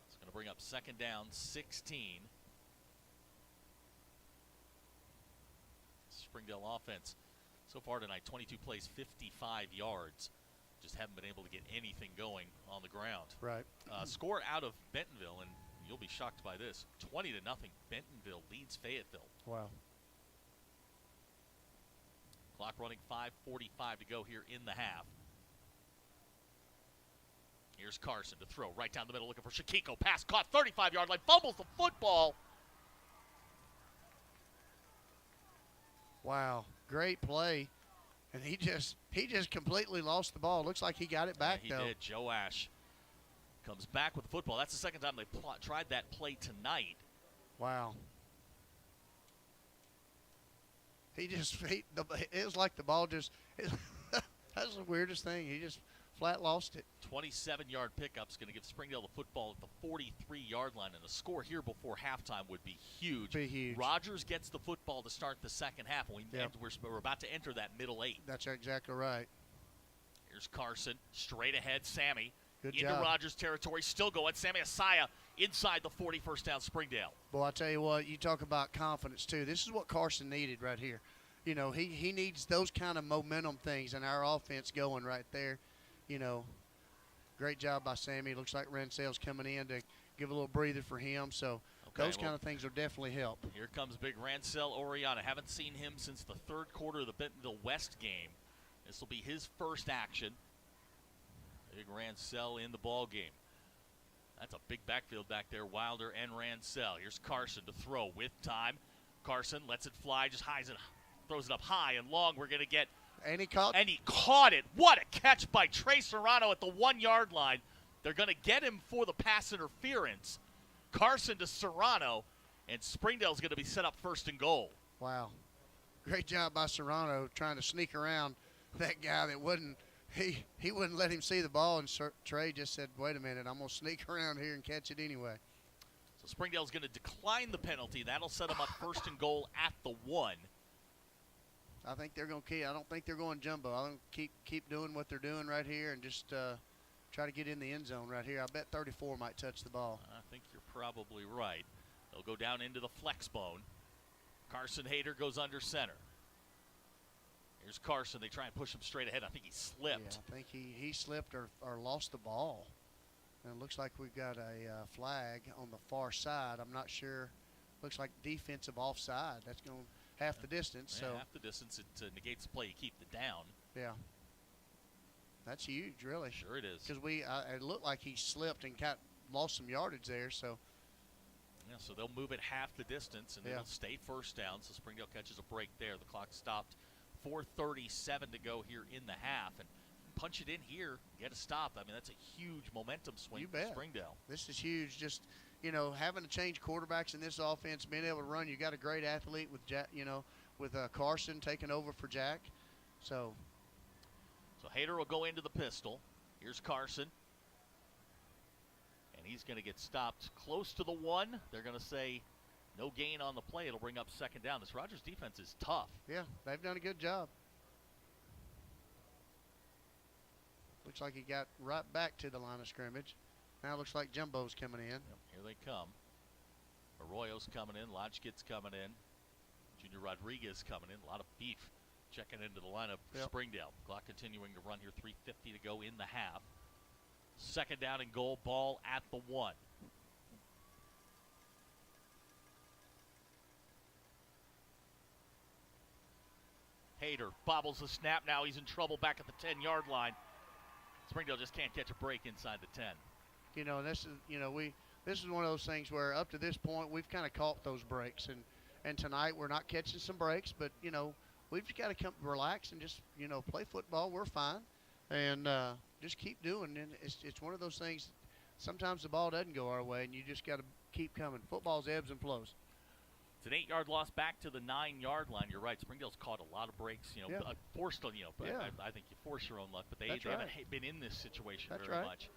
Speaker 2: It's going to bring up 2nd down, 16. Springdale offense so far tonight, 22 plays, 55 yards. Just haven't been able to get anything going on the ground.
Speaker 3: Right.
Speaker 2: Score out of Bentonville, and you'll be shocked by this. 20-0. Bentonville leads Fayetteville.
Speaker 3: Wow.
Speaker 2: Clock running, 5:45 to go here in the half. Here's Carson to throw right down the middle, looking for Shakiko. Pass caught, 35-yard line, fumbles the football.
Speaker 3: Wow, great play, and he just completely lost the ball. Looks like he got it back,
Speaker 2: though. He did. Joe Ash comes back with the football. That's the second time they tried that play tonight.
Speaker 3: Wow. It was like the ball just that's the weirdest thing. He just flat lost it.
Speaker 2: 27-yard pickup's going to give Springdale the football at the 43-yard line, and a score here before halftime would be huge.
Speaker 3: Be huge.
Speaker 2: Rogers gets the football to start the second half, and we're about to enter that middle 8.
Speaker 3: That's exactly right.
Speaker 2: Here's Carson, straight ahead, Sammy.
Speaker 3: Good
Speaker 2: into
Speaker 3: job.
Speaker 2: Rogers territory, still going. Sammy Asaya inside the 41st down Springdale.
Speaker 3: Boy, I tell you what, you talk about confidence, too. This is what Carson needed right here. He needs those kind of momentum things, and our offense going right there. Great job by Sammy. Looks like Rensel's coming in to give a little breather for him. So those kind of things will definitely help.
Speaker 2: Here comes big Rancel Oriana. Haven't seen him since the 3rd quarter of the Bentonville West game. This will be his first action. Big Rancel in the ball game. That's a big backfield back there, Wilder and Rancel. Here's Carson to throw with time. Carson lets it fly, just throws it up high and long. We're going to get.
Speaker 3: And he caught
Speaker 2: it. What a catch by Trey Serrano at the 1-yard line. They're going to get him for the pass interference. Carson to Serrano, and Springdale's going to be set up 1st and goal.
Speaker 3: Wow. Great job by Serrano trying to sneak around that guy that wouldn't. He wouldn't let him see the ball, and Trey just said, wait a minute, I'm going to sneak around here and catch it anyway.
Speaker 2: So Springdale's going to decline the penalty. That'll set them up 1st and goal at the 1.
Speaker 3: I think they're going to keep. I don't think they're going jumbo. I think keep doing what they're doing right here and just try to get in the end zone right here. I bet 34 might touch the ball.
Speaker 2: I think you're probably right. They'll go down into the flex bone. Carson Hayter goes under center. Here's Carson. They try and push him straight ahead. I think he slipped.
Speaker 3: Yeah, I think he slipped or lost the ball. And it looks like we've got a flag on the far side. I'm not sure. Looks like defensive offside. That's going half the distance.
Speaker 2: Yeah,
Speaker 3: so
Speaker 2: half the distance. It negates the play. You keep the down.
Speaker 3: Yeah. That's huge, really.
Speaker 2: Sure it is.
Speaker 3: Because it looked like he slipped and lost some yardage there. So.
Speaker 2: Yeah, so they'll move it half the distance, and it'll stay 1st down. So Springdale catches a break there. The clock stopped. 4:37 to go here in the half. And punch it in here, get a stop. I mean, that's a huge momentum swing for Springdale.
Speaker 3: This is huge. Just, having to change quarterbacks in this offense, being able to run. You got a great athlete with Jack, with Carson taking over for Jack. So
Speaker 2: Hayter will go into the pistol. Here's Carson. And he's going to get stopped close to the 1. They're going to say no gain on the play. It'll bring up second down. This Rogers defense is tough.
Speaker 3: Yeah, they've done a good job. Looks like he got right back to the line of scrimmage. Now it looks like Jumbo's coming in.
Speaker 2: Yep, here they come. Arroyo's coming in. Lodgekitt's coming in. Junior Rodriguez coming in. A lot of beef checking into the lineup for Springdale. Clock continuing to run here. 3:50 to go in the half. Second down and goal. Ball at the 1. Hayter bobbles the snap. Now he's in trouble back at the 10-yard line. Springdale just can't catch a break inside the 10.
Speaker 3: This is one of those things where up to this point we've kind of caught those breaks, and tonight we're not catching some breaks, but we've just got to come relax and just play football. We're fine, and just keep doing. And it's one of those things. Sometimes the ball doesn't go our way, and you just got to keep coming. Football's ebbs and flows.
Speaker 2: It's an 8-yard loss back to the 9-yard line. You're right. Springdale's caught a lot of breaks. Forced. I think you force your own luck, but they haven't been in this situation very much.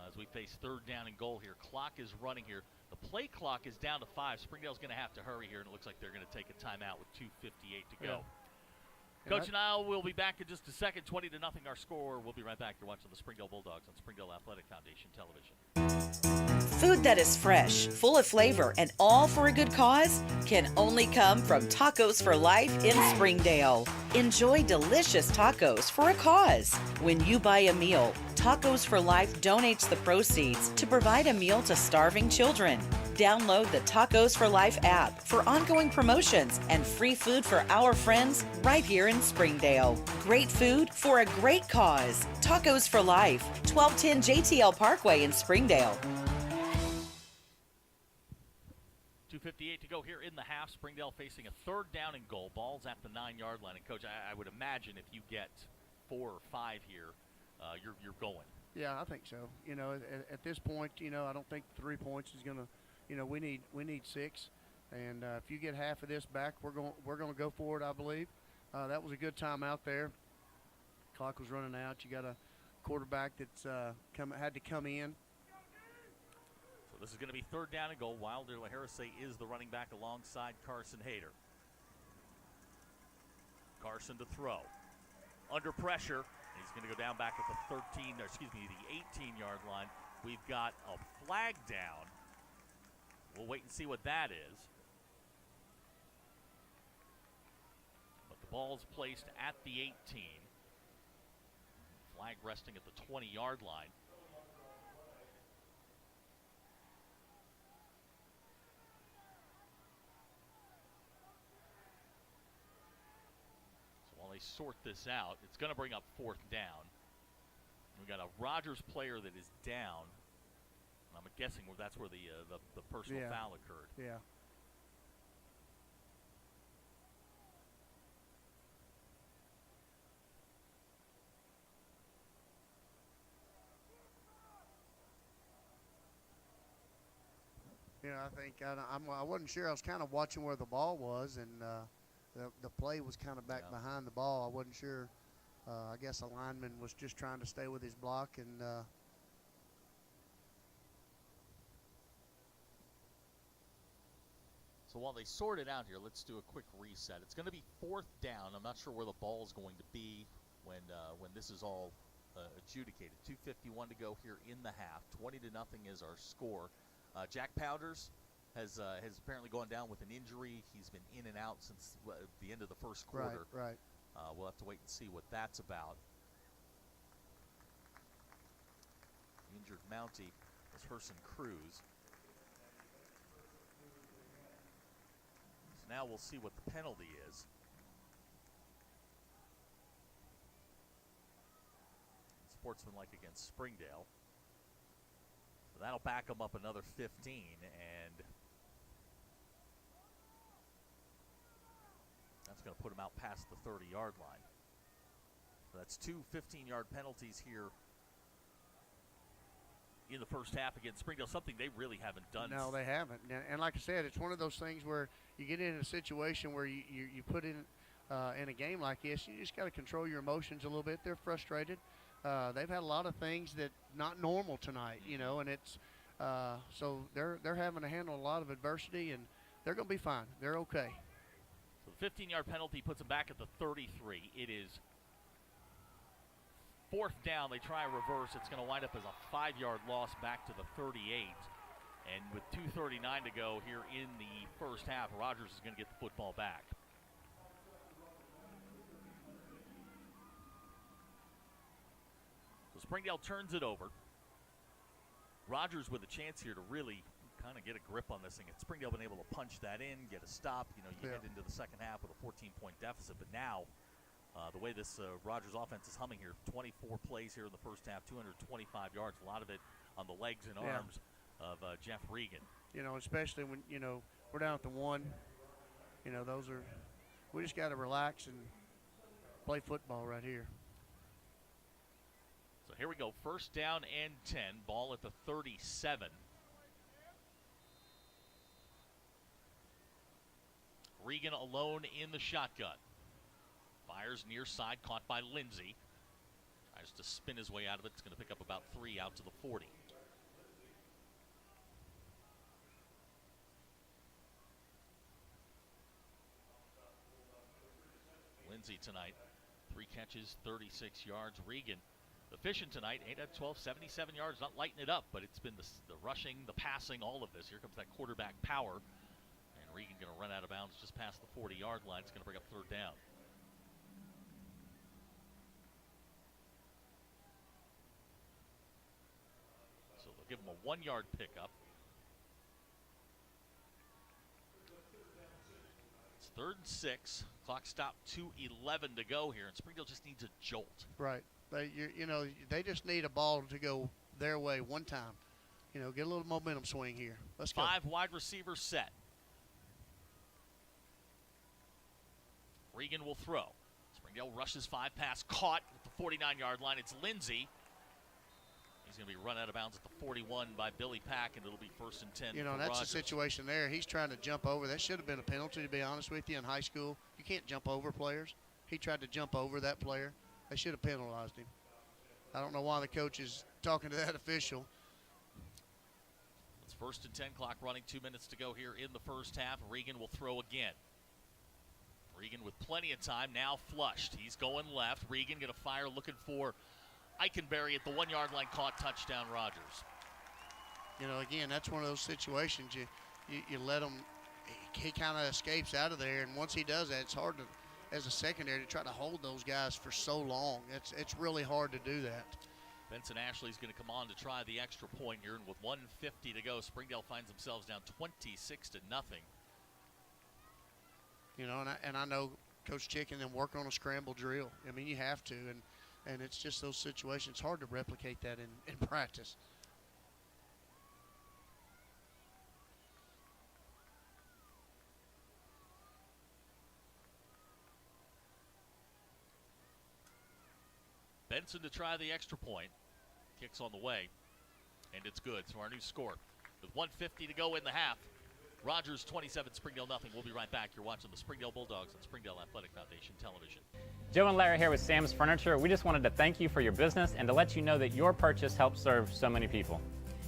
Speaker 2: As we face third down and goal here, clock is running here. The play clock is down to 5. Springdale's going to have to hurry here, and it looks like they're going to take a timeout with 2:58 to go. Coach and I will be back in just a second. 20-0 our score. We'll be right back. You're watching the Springdale Bulldogs on Springdale Athletic Foundation Television.
Speaker 8: Food that is fresh, full of flavor, and all for a good cause can only come from Tacos for Life in Springdale. Enjoy delicious tacos for a cause. When you buy a meal, Tacos for Life donates the proceeds to provide a meal to starving children. Download the Tacos for Life app for ongoing promotions and free food for our friends right here in Springdale. Great food for a great cause. Tacos for Life, 1210 JTL Parkway in Springdale.
Speaker 2: 2:58 to go here in the half. Springdale facing a third down and goal. Ball's at the 9-yard line. And, Coach, I would imagine if you get 4 or 5 here, you're going.
Speaker 3: Yeah, I think so. At this point, I don't think 3 points is going to we need 6, and if you get half of this back, we're going to go for it. I believe that was a good time out there. Clock was running out. You got a quarterback that's had to come in.
Speaker 2: So this is going to be third down and goal. Wilder Laharase is the running back alongside Carson Hayter. Carson to throw. Under pressure. He's going to go down back at the 18-yard line. We've got a flag down. We'll wait and see what that is. But the ball's placed at the 18. Flag resting at the 20-yard line. So while they sort this out, it's going to bring up fourth down. We've got a Rogers player that is down. I'm guessing that's where the personal foul occurred.
Speaker 3: Yeah. I think I wasn't sure. I was kind of watching where the ball was, and the play was kind of back behind the ball. I wasn't sure. I guess a lineman was just trying to stay with his block, and
Speaker 2: so while they sort it out here, let's do a quick reset. It's going to be fourth down. I'm not sure where the ball is going to be when this is all adjudicated. 2:51 to go here in the half. 20-0 is our score. Jack Powders has apparently gone down with an injury. He's been in and out since the end of the first quarter.
Speaker 3: Right.
Speaker 2: We'll have to wait and see what that's about. Injured Mountie was Herson Cruz. So now we'll see what the penalty is. Sportsmanlike against Springdale. So that'll back them up another 15, and that's going to put them out past the 30-yard line. That's two 15-yard penalties here in the first half against Springdale, something they really haven't done.
Speaker 3: No, they haven't. And like I said, it's one of those things where you get in a situation where you put in a game like this, you just got to control your emotions a little bit. They're frustrated. They've had a lot of things that not normal tonight, and it's so they're having to handle a lot of adversity, and they're going to be fine. They're okay.
Speaker 2: So the 15-yard penalty puts them back at the 33. It is fourth down. They try a reverse. It's going to wind up as a 5-yard loss back to the 38. And with 2:39 to go here in the first half, Rogers is going to get the football back. So Springdale turns it over. Rogers with a chance here to really kind of get a grip on this thing. And Springdale been able to punch that in, get a stop. You head into the second half with a 14-point deficit. But now, the way this Rogers offense is humming here, 24 plays here in the first half, 225 yards, a lot of it on the legs and arms of Jeff Regan.
Speaker 3: Especially when, we're down at the 1. We just got to relax and play football right here.
Speaker 2: So here we go, first down and 10, ball at the 37. Regan alone in the shotgun. Fires near side, caught by Lindsey. Tries to spin his way out of it. It's going to pick up about 3 out to the 40. Lindsey tonight, 3 catches, 36 yards. Regan efficient tonight, 8 out of 12, 77 yards. Not lighting it up, but it's been the rushing, the passing, all of this. Here comes that quarterback power. And Regan going to run out of bounds just past the 40-yard line. It's going to bring up third down. So they'll give him a 1-yard pickup. It's 3rd and 6. Clock stopped, 2:11 to go here, and Springdale just needs a jolt.
Speaker 3: Right. They just need a ball to go their way one time. Get a little momentum swing here. Let's go.
Speaker 2: 5 wide receivers set. Regan will throw. Springdale rushes 5 pass, caught at the 49-yard line. It's Lindsey. He's going to be run out of bounds at the 41 by Billy Pack, and it'll be 1st and 10 for
Speaker 3: that's
Speaker 2: Rogers.
Speaker 3: the situation there. He's trying to jump over. That should have been a penalty, to be honest with you, in high school. You can't jump over players. He tried to jump over that player. They should have penalized him. I don't know why the coach is talking to that official.
Speaker 2: It's 1st and 10, clock running, 2 minutes to go here in the first half. Regan will throw again. Regan with plenty of time, now flushed. He's going left. Regan going to fire, looking for Eikenberry at the 1-yard line, caught, touchdown Rogers.
Speaker 3: Again, that's one of those situations you let him, he kind of escapes out of there, and once he does that, it's hard to, as a secondary, to try to hold those guys for so long. It's really hard to do that.
Speaker 2: Benson Ashley's going to come on to try the extra point here, and with 1:50 to go, Springdale finds themselves down 26-0.
Speaker 3: And I know Coach Chicken and work on a scramble drill. I mean, you have to, and it's just those situations. It's hard to replicate that in practice.
Speaker 2: Benson to try the extra point. Kicks on the way, and it's good. So our new score, with 1:50 to go in the half, Rogers 27, Springdale nothing. We'll be right back. You're watching the Springdale Bulldogs on Springdale Athletic Foundation Television.
Speaker 11: Joe and Larry here with Sam's Furniture. We just wanted to thank you for your business and to let you know that your purchase helps serve so many people.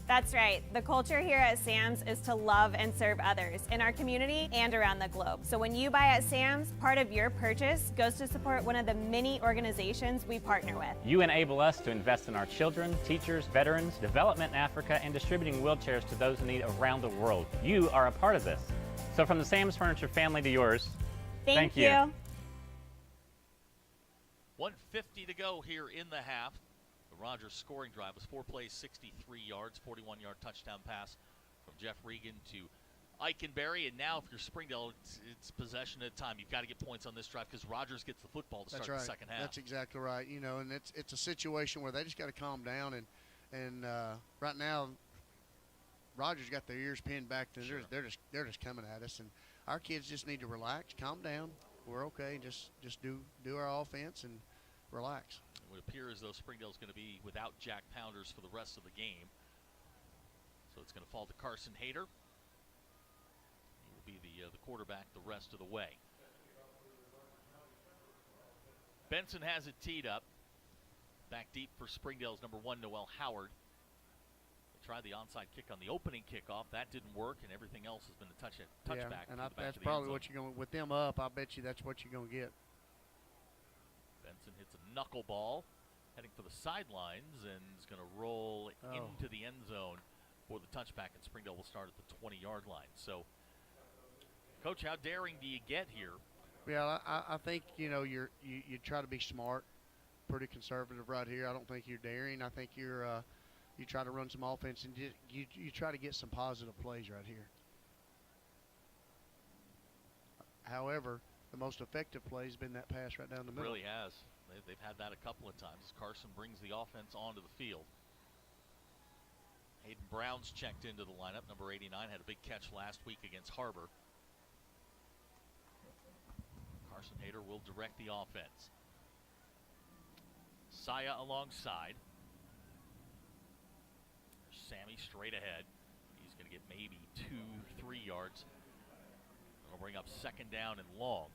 Speaker 5: That's right. The culture here at Sam's is to love and serve others in our community and around the globe. So when you buy at Sam's, part of your purchase goes to support one of the many organizations we partner with.
Speaker 11: You enable us to invest in our children, teachers, veterans, development in Africa, and distributing wheelchairs to those in need around the world. You are a part of this. So from the Sam's Furniture family to yours,
Speaker 5: thank you.
Speaker 2: 1:50 to go here in the half. Rogers scoring drive was 4 plays, 63 yards, 41-yard touchdown pass from Jeff Regan to Eikenberry. And now if you're Springdale, it's possession at a time. You've got to get points on this drive because Rogers gets the football to start the second half.
Speaker 3: That's exactly right. And it's a situation where they just got to calm down. And right now, Rogers got their ears pinned back. Sure. They're just coming at us. And our kids just need to relax, calm down. We're okay. Just do our offense and relax.
Speaker 2: It would appear as though Springdale's going to be without Jack Pounders for the rest of the game. So it's going to fall to Carson Hayter. He will be the quarterback the rest of the way. Benson has it teed up. Back deep for Springdale's number 1, Noel Howard. They tried the onside kick on the opening kickoff. That didn't work, and everything else has been a touchback.
Speaker 3: And
Speaker 2: to the back
Speaker 3: that's
Speaker 2: of the
Speaker 3: probably
Speaker 2: end zone.
Speaker 3: what you're going with them up. I bet you that's what you're going to get.
Speaker 2: Benson hits a knuckleball, heading for the sidelines, and is going to roll into the end zone for the touchback, and Springdale will start at the 20-yard line. So, Coach, how daring do you get here?
Speaker 3: Yeah, I think, you try to be smart, pretty conservative right here. I don't think you're daring. I think you try to run some offense, and you try to get some positive plays right here. However, the most effective play has been that pass right down the middle.
Speaker 2: It really has. They've had that a couple of times as Carson brings the offense onto the field. Hayden Brown's checked into the lineup. Number 89 had a big catch last week against Harbor. Carson Hayter will direct the offense. Saya alongside. There's Sammy straight ahead. He's going to get maybe 2-3 yards. It'll bring up second down and long.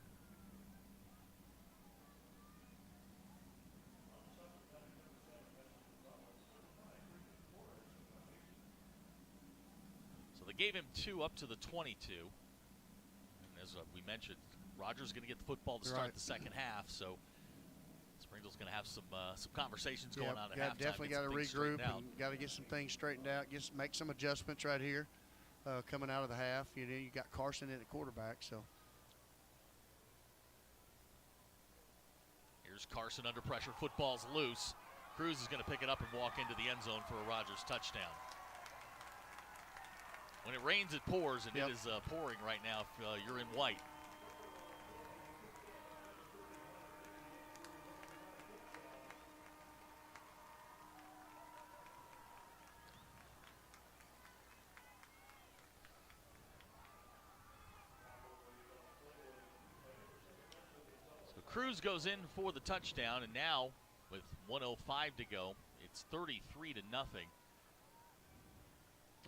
Speaker 2: So they gave him 2 up to the 22. And as we mentioned, Rogers going to get the football to start the second half. So Springdale's going to have some conversations going on at halftime.
Speaker 3: Definitely got to regroup and got to get some things straightened out. Make some adjustments right here coming out of the half. You got Carson in at quarterback, so.
Speaker 2: Here's Carson under pressure. Football's loose. Cruz is going to pick it up and walk into the end zone for a Rogers touchdown. When it rains, it pours, and it is pouring right now if you're in white. Cruz goes in for the touchdown, and now with 1:05 to go, it's 33-0.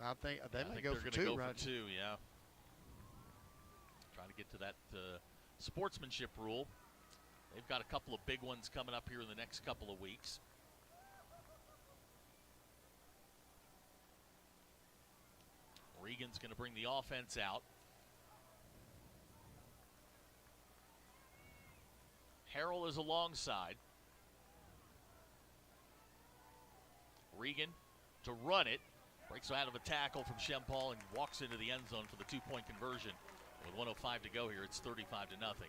Speaker 3: I think they might go for 2,
Speaker 2: go
Speaker 3: right?
Speaker 2: for 2, yeah. Trying to get to that sportsmanship rule. They've got a couple of big ones coming up here in the next couple of weeks. Regan's going to bring the offense out. Harrell is alongside. Regan to run it. Breaks out of a tackle from Shempal and walks into the end zone for the 2-point conversion. With 1:05 to go here, it's 35-0.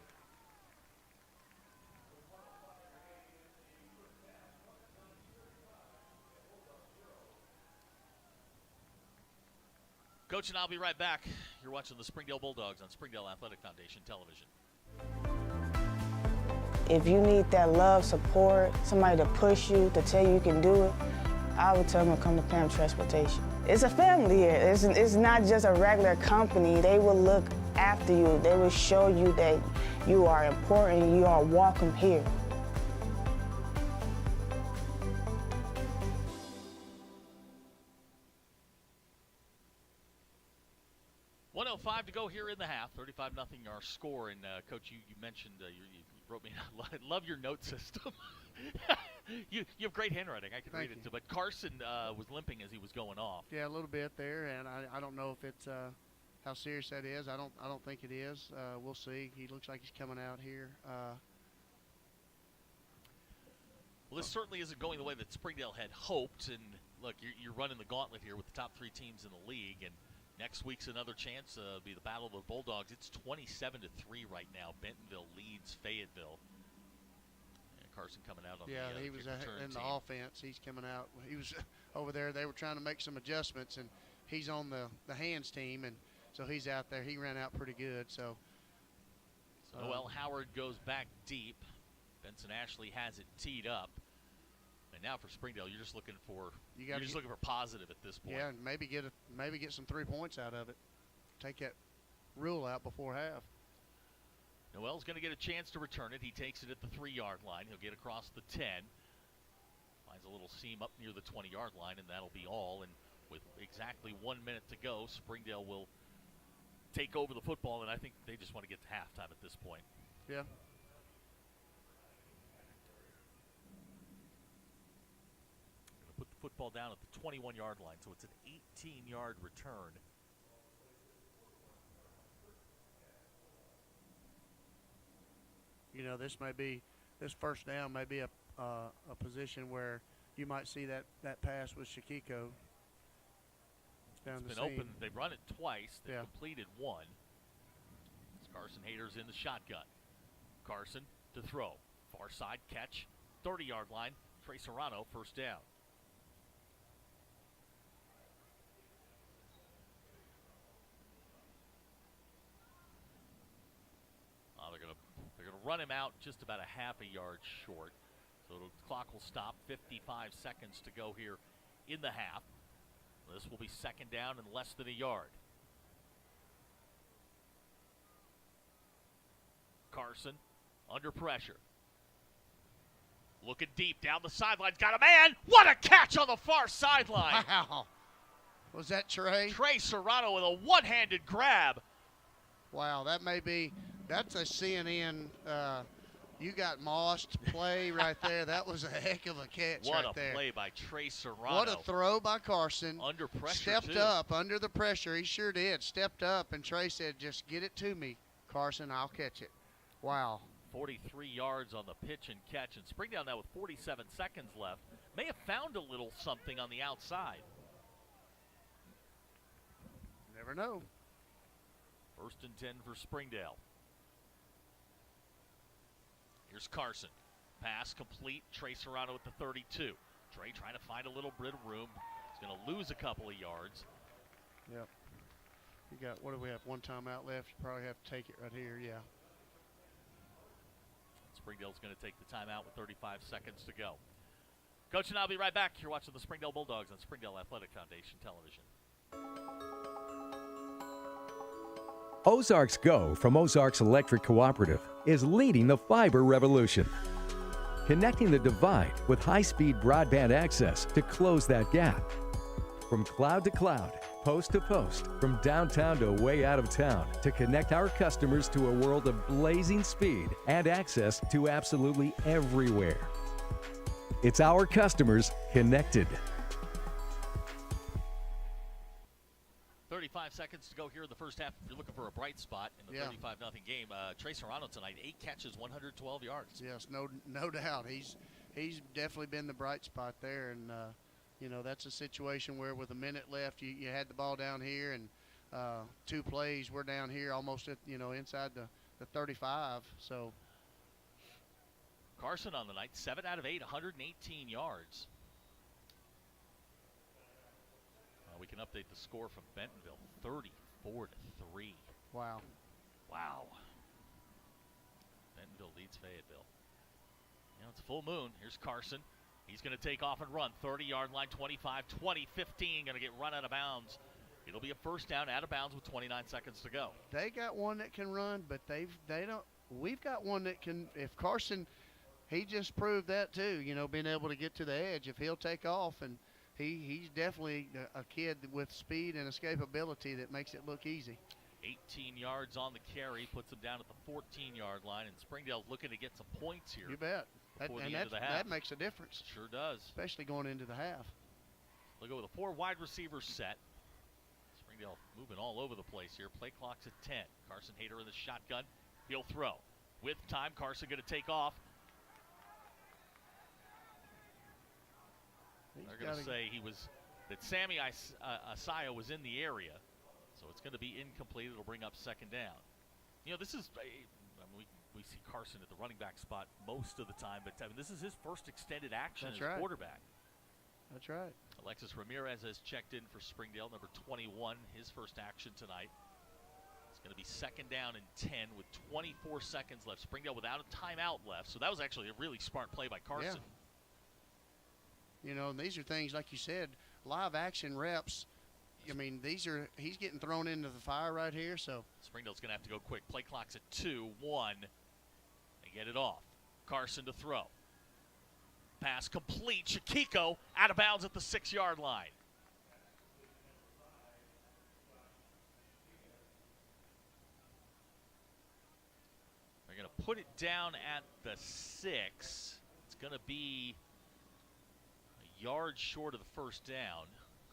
Speaker 2: Coach and I'll be right back. You're watching the Springdale Bulldogs on Springdale Athletic Foundation Television.
Speaker 13: If you need that love, support, somebody to push you, to tell you can do it, I would tell them to come to Pam Transportation. It's a family here. It's not just a regular company. They will look after you. They will show you that you are important, you are welcome here.
Speaker 2: $1:05 to go here in the half. 35-0 our score. And Coach, you mentioned you wrote me. I love your note system. you have great handwriting. I can read it too. But Carson was limping as he was going off.
Speaker 3: Yeah, a little bit there, and I don't know if it's how serious that is. I don't think it is. We'll see. He looks like he's coming out here.
Speaker 2: Well, this certainly isn't going the way that Springdale had hoped. And look, you're running the gauntlet here with the top 3 teams in the league. And next week's another chance to be the Battle of the Bulldogs. It's 27-3 right now. Bentonville leads Fayetteville. And Carson coming out on the
Speaker 3: he was in the
Speaker 2: team.
Speaker 3: offense. He's coming out. He was over there. They were trying to make some adjustments, and he's on the hands team, and so he's out there. He ran out pretty good. So
Speaker 2: Noel Howard goes back deep. Benson Ashley has it teed up. And now for Springdale, you're just looking for looking for positive at this point.
Speaker 3: Yeah, and maybe get some 3 points out of it. Take that rule out before half.
Speaker 2: Noel's going to get a chance to return it. He takes it at the 3-yard line. He'll get across the 10. Finds a little seam up near the 20-yard line, and that'll be all. And with exactly 1 minute to go, Springdale will take over the football, and I think they just want to get to halftime at this point.
Speaker 3: Yeah.
Speaker 2: Put the football down at the 21-yard line, so it's an 18-yard return.
Speaker 3: You know, this first down may be a position where you might see that pass with Shakiko.
Speaker 2: It's been open. They've run it twice. They've completed one. It's Carson Hayter's in the shotgun. Carson to throw. Far side catch. 30-yard line. Trey Serrano, first down. They're gonna run him out just about a half a yard short. So the clock will stop. 55 seconds to go here in the half. This will be second down and less than a yard. Carson under pressure. Looking deep down the sidelines. Got a man. What a catch on the far sideline.
Speaker 3: Wow. Was that Trey?
Speaker 2: Trey Serrano with a one-handed grab.
Speaker 3: Wow, that's a CNN you got mossed play right there. That was a heck of a catch
Speaker 2: What
Speaker 3: right there.
Speaker 2: What a play by Trey Serrano.
Speaker 3: What a throw by Carson.
Speaker 2: Under pressure,
Speaker 3: Stepped up under the pressure. He sure did. Stepped up, and Trey said, just get it to me, Carson. I'll catch it. Wow.
Speaker 2: 43 yards on the pitch and catch. And Springdale now with 47 seconds left. May have found a little something on the outside.
Speaker 3: Never know.
Speaker 2: First and 10 for Springdale. Here's Carson. Pass complete. Trey Serrano at the 32. Trey trying to find a little bit of room. He's going to lose a couple of yards.
Speaker 3: Yep. You got, what do we have, one timeout left? You probably have to take it right here, yeah.
Speaker 2: Springdale's going to take the timeout with 35 seconds to go. Coach and I'll be right back. You're watching the Springdale Bulldogs on Springdale Athletic Foundation Television.
Speaker 18: Ozarks Go from Ozarks Electric Cooperative is leading the fiber revolution, connecting the divide with high-speed broadband access to close that gap. From cloud to cloud, post to post, from downtown to way out of town, to connect our customers to a world of blazing speed and access to absolutely everywhere. It's our customers connected.
Speaker 2: 35 seconds to go here in the first half. If you're looking for a bright spot in the 35-0 game, Trey Serrano tonight, 8 catches, 112 yards.
Speaker 3: Yes, no doubt. He's definitely been the bright spot there, and you know, that's a situation where with a minute left, you had the ball down here, and 2 plays, we're down here almost at, inside the 35. So
Speaker 2: Carson on the night, 7 out of 8, 118 yards. We can update the score from Bentonville, 34-3.
Speaker 3: Wow.
Speaker 2: Bentonville leads Fayetteville. It's full moon. Here's Carson. He's going to take off and run. 30-yard line, 25, 20, 15. Going to get run out of bounds. It'll be a first down out of bounds with 29 seconds to go.
Speaker 3: They got one that can run, but they don't. We've got one that can. If Carson, he just proved that too. Being able to get to the edge. If he'll take off, and he's definitely a kid with speed and escapability that makes it look easy.
Speaker 2: 18 yards on the carry, puts him down at the 14-yard line, and Springdale's looking to get some points here.
Speaker 3: You bet. That makes a difference.
Speaker 2: Sure does.
Speaker 3: Especially going into the half.
Speaker 2: They'll go with a 4 wide receiver set. Springdale moving all over the place here. Play clock's at 10. Carson Hayter in the shotgun. He'll throw. With time, Carson going to take off. They're going to say that Sammy Asaya was in the area, so it's going to be incomplete. It'll bring up second down. This is we see Carson at the running back spot most of the time, but this is his first extended action as quarterback.
Speaker 3: That's right.
Speaker 2: Alexis Ramirez has checked in for Springdale, number 21, his first action tonight. It's going to be second down and 10 with 24 seconds left. Springdale without a timeout left, so that was actually a really smart play by Carson.
Speaker 3: Yeah. And these are things, like you said, live action reps. I mean, he's getting thrown into the fire right here. So
Speaker 2: Springdale's going to have to go quick. Play clock's at 2, 1. They get it off. Carson to throw. Pass complete. Chiquiko out of bounds at the 6-yard line. They're going to put it down at the 6. It's going to be a yard short of the first down.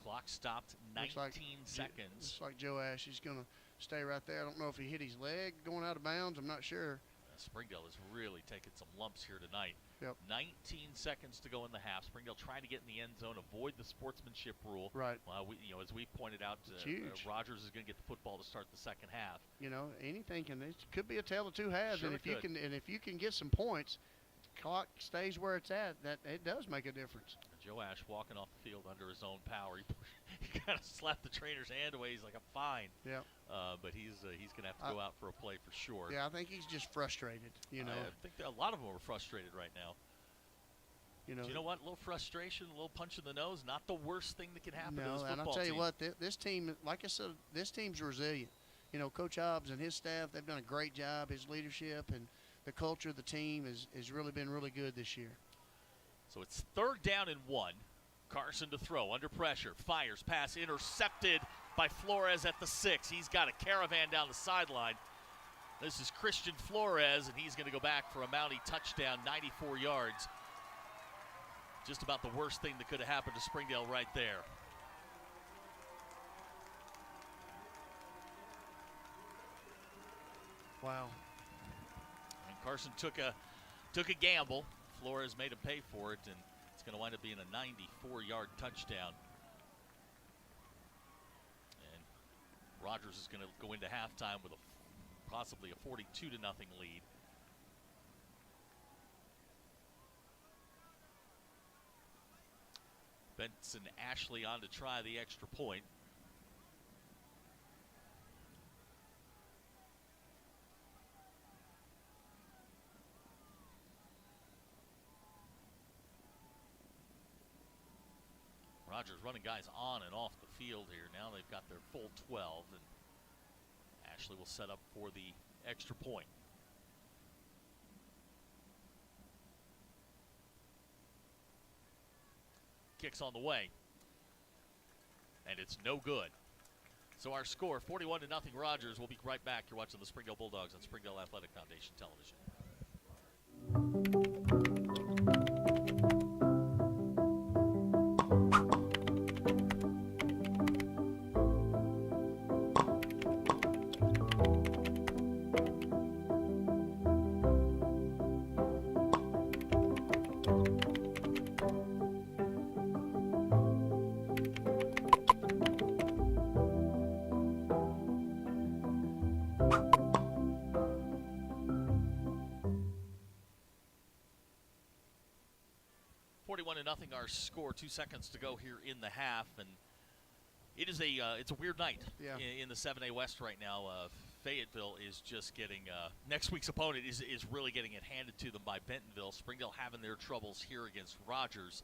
Speaker 2: Clock stopped 19 seconds.
Speaker 3: Looks like Joe Ash is going to stay right there. I don't know if he hit his leg going out of bounds. I'm not sure.
Speaker 2: Springdale is really taking some lumps here tonight.
Speaker 3: Yep.
Speaker 2: 19 seconds to go in the half. Springdale trying to get in the end zone, avoid the sportsmanship rule.
Speaker 3: Right.
Speaker 2: As we pointed out, Rogers is going to get the football to start the second half.
Speaker 3: Anything it could be a tale of two halves,
Speaker 2: Sure,
Speaker 3: and if you can get some points, clock stays where it's at. That it does make a difference.
Speaker 2: Joe Ash walking off the field under his own power. He kind of slapped the trainer's hand away. He's like, "I'm fine."
Speaker 3: Yeah.
Speaker 2: But he's going to have to go out for a play for sure.
Speaker 3: Yeah, I think he's just frustrated.
Speaker 2: I think a lot of them are frustrated right now. Do you know what? A little frustration, a little punch in the nose, not the worst thing that can happen to this football team.
Speaker 3: And I'll tell you what, this team, like I said, this team's resilient. Coach Hobbs and his staff, they've done a great job. His leadership and the culture of the team has really been really good this year.
Speaker 2: So it's 3rd down and 1. Carson to throw, under pressure, fires, pass intercepted by Flores at the 6. He's got a caravan down the sideline. This is Christian Flores, and he's going to go back for a Mountie touchdown, 94 yards. Just about the worst thing that could have happened to Springdale right there.
Speaker 3: Wow.
Speaker 2: And Carson took a gamble. Flores made him pay for it, and it's going to wind up being a 94-yard touchdown. And Rogers is going to go into halftime with possibly a 42-0 lead. Benson Ashley on to try the extra point. Rogers running guys on and off the field here. Now they've got their full 12, and Ashley will set up for the extra point. Kicks on the way, and it's no good. So our score, 41-0 Rogers. We'll be right back. You're watching the Springdale Bulldogs on Springdale Athletic Foundation Television. 41-0 our score. 2 seconds to go here in the half, and it is it's a weird night in the 7A West right now. Fayetteville is just getting next week's opponent is really getting it handed to them by Bentonville. Springdale having their troubles here against Rogers,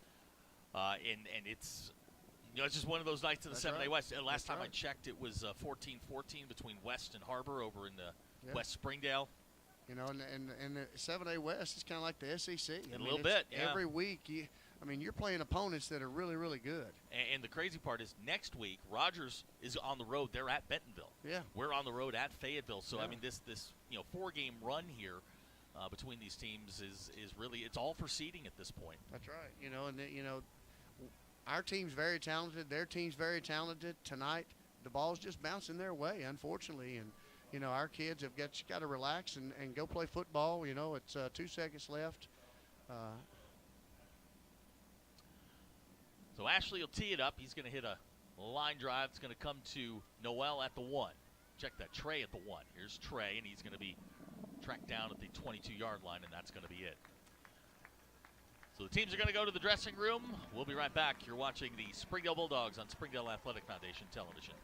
Speaker 2: and it's it's just one of those nights in the 7A West. Last time I checked, it was 14-14 between West and Harbor over in West Springdale.
Speaker 3: And the 7A West is kind of like the SEC.
Speaker 2: A little bit, yeah.
Speaker 3: Every week, you're playing opponents that are really, really good.
Speaker 2: And the crazy part is next week, Rogers is on the road. They're at Bentonville.
Speaker 3: Yeah.
Speaker 2: We're on the road at Fayetteville. So, this 4-game run here between these teams is really, it's all for seeding at this point.
Speaker 3: That's right. Our team's very talented. Their team's very talented. Tonight, the ball's just bouncing their way, unfortunately. And our kids have got to relax and go play football. It's 2 seconds left.
Speaker 2: So Ashley will tee it up. He's going to hit a line drive. It's going to come to Noel at the 1. Check that, Trey at the 1. Here's Trey, and he's going to be tracked down at the 22-yard line, and that's going to be it. So the teams are going to go to the dressing room. We'll be right back. You're watching the Springdale Bulldogs on Springdale Athletic Foundation Television.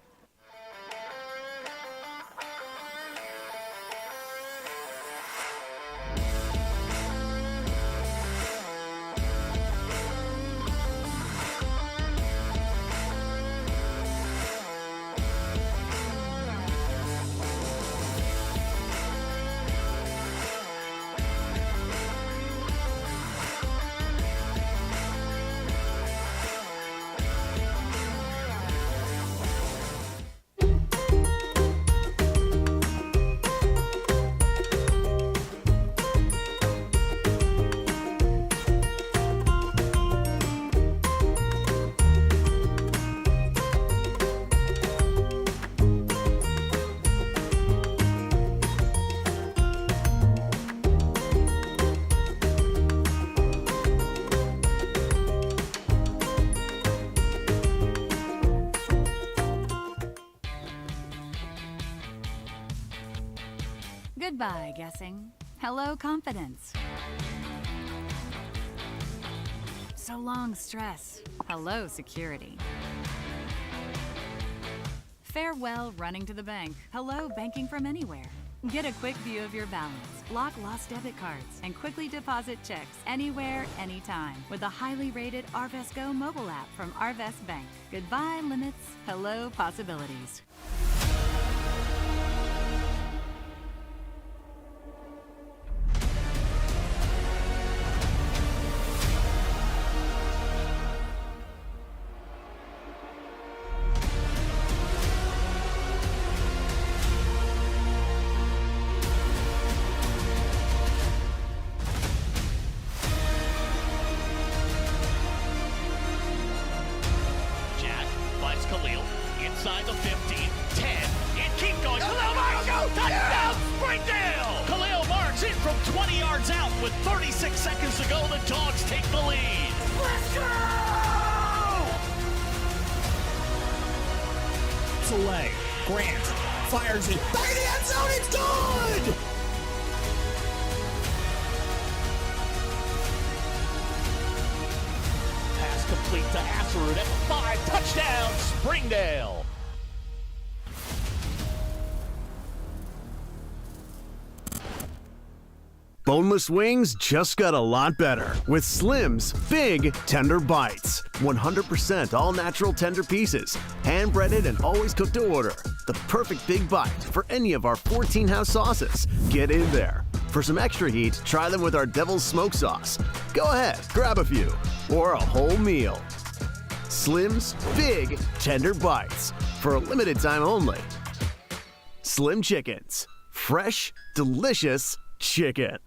Speaker 4: Goodbye, guessing. Hello, confidence. So long, stress. Hello, security. Farewell, running to the bank. Hello, banking from anywhere. Get a quick view of your balance, block lost debit cards, and quickly deposit checks anywhere, anytime with a highly rated Arvest Go mobile app from Arvest Bank. Goodbye, limits. Hello, possibilities.
Speaker 2: Khalil inside the 15, 10, and keep going. Khalil Marks, touchdown, Springdale! Khalil Marks in from 20 yards out with 36 seconds to go. The Dogs take the lead. Let's go!
Speaker 21: Soleil, Grant, fires it. Back in the end zone, it's good!
Speaker 2: Complete to Asserud at the 5. Touchdown, Springdale.
Speaker 6: Boneless wings just got a lot better with Slim's Big Tender Bites. 100% all natural tender pieces, hand breaded and always cooked to order. The perfect big bite for any of our 14 house sauces. Get in there. For some extra heat, try them with our Devil's Smoke Sauce. Go ahead, grab a few, or a whole meal. Slim's Big Tender Bites, for a limited time only. Slim Chickens, fresh, delicious chicken.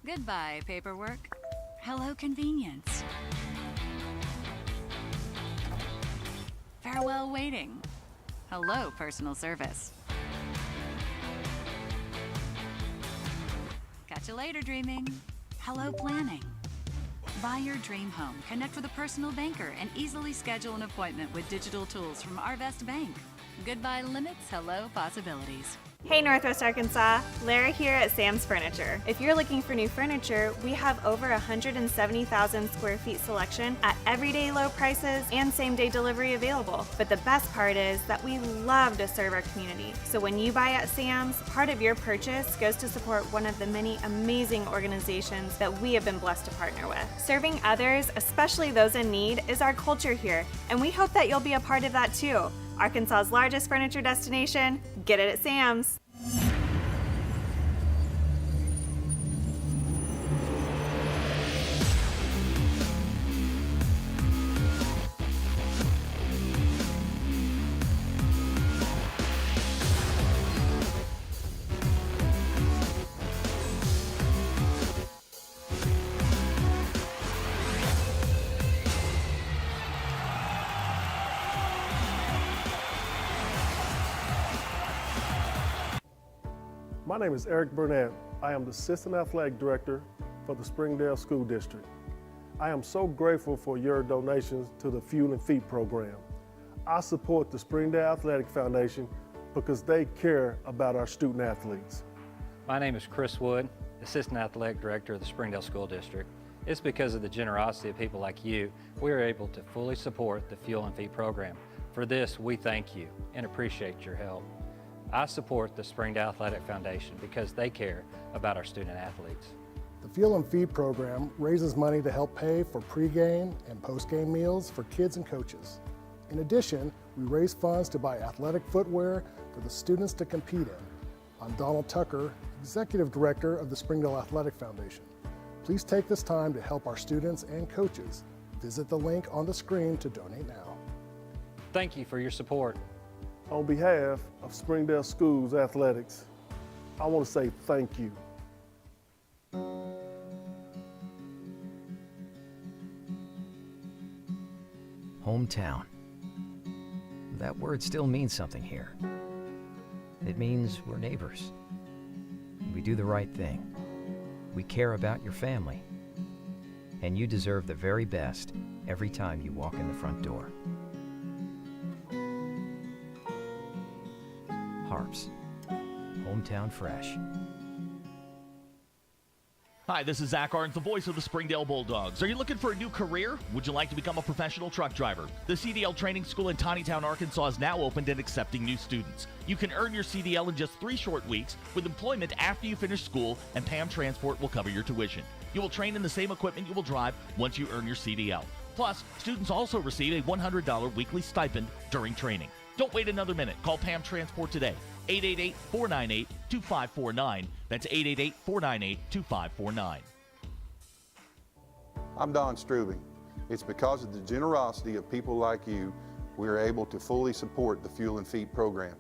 Speaker 4: Goodbye, paperwork. Hello, convenience. Farewell, waiting. Hello, personal service. Catch you later, dreaming. Hello, planning. Buy your dream home, connect with a personal banker, and easily schedule an appointment with digital tools from Arvest Bank. Goodbye, limits. Hello, possibilities.
Speaker 5: Hey Northwest Arkansas, Lara here at Sam's Furniture. If you're looking for new furniture, we have over 170,000 square feet selection at everyday low prices and same-day delivery available. But the best part is that we love to serve our community. So when you buy at Sam's, part of your purchase goes to support one of the many amazing organizations that we have been blessed to partner with. Serving others, especially those in need, is our culture here, and we hope that you'll be a part of that too. Arkansas's largest furniture destination, get it at Sam's.
Speaker 14: My name is Eric Burnett. I am the Assistant Athletic Director for the Springdale School District. I am so grateful for your donations to the Fuel and Feet program. I support the Springdale Athletic Foundation because they care about our student athletes.
Speaker 15: My name is Chris Wood, Assistant Athletic Director of the Springdale School District. It's because of the generosity of people like you, we are able to fully support the Fuel and Feet program. For this, we thank you and appreciate your help. I support the Springdale Athletic Foundation because they care about our student athletes.
Speaker 1: The Fuel and Feed program raises money to help pay for pregame and postgame meals for kids and coaches. In addition, we raise funds to buy athletic footwear for the students to compete in. I'm Donald Tucker, Executive Director of the Springdale Athletic Foundation. Please take this time to help our students and coaches. Visit the link on the screen to donate now.
Speaker 15: Thank you for your support.
Speaker 14: On behalf of Springdale Schools Athletics, I want to say thank you.
Speaker 7: Hometown. That word still means something here. It means we're neighbors. We do the right thing. We care about your family. And you deserve the very best every time you walk in the front door. hometown fresh.
Speaker 2: Hi, this is Zach Arns, the voice of the Springdale Bulldogs. Are you looking for a new career? Would you like to become a professional truck driver? The CDL training school in Tawnytown, Arkansas is now opened and accepting new students. You can earn your CDL in just 3 short weeks with employment after you finish school, and PAM Transport will cover your tuition. You will train in the same equipment you will drive once you earn your CDL. Plus, students also receive a $100 weekly stipend during training. Don't wait another minute. Call PAM Transport today. 888-498-2549. That's 888-498-2549.
Speaker 10: I'm Don Strubing. It's because of the generosity of people like you, we are able to fully support the Fuel and Feed program.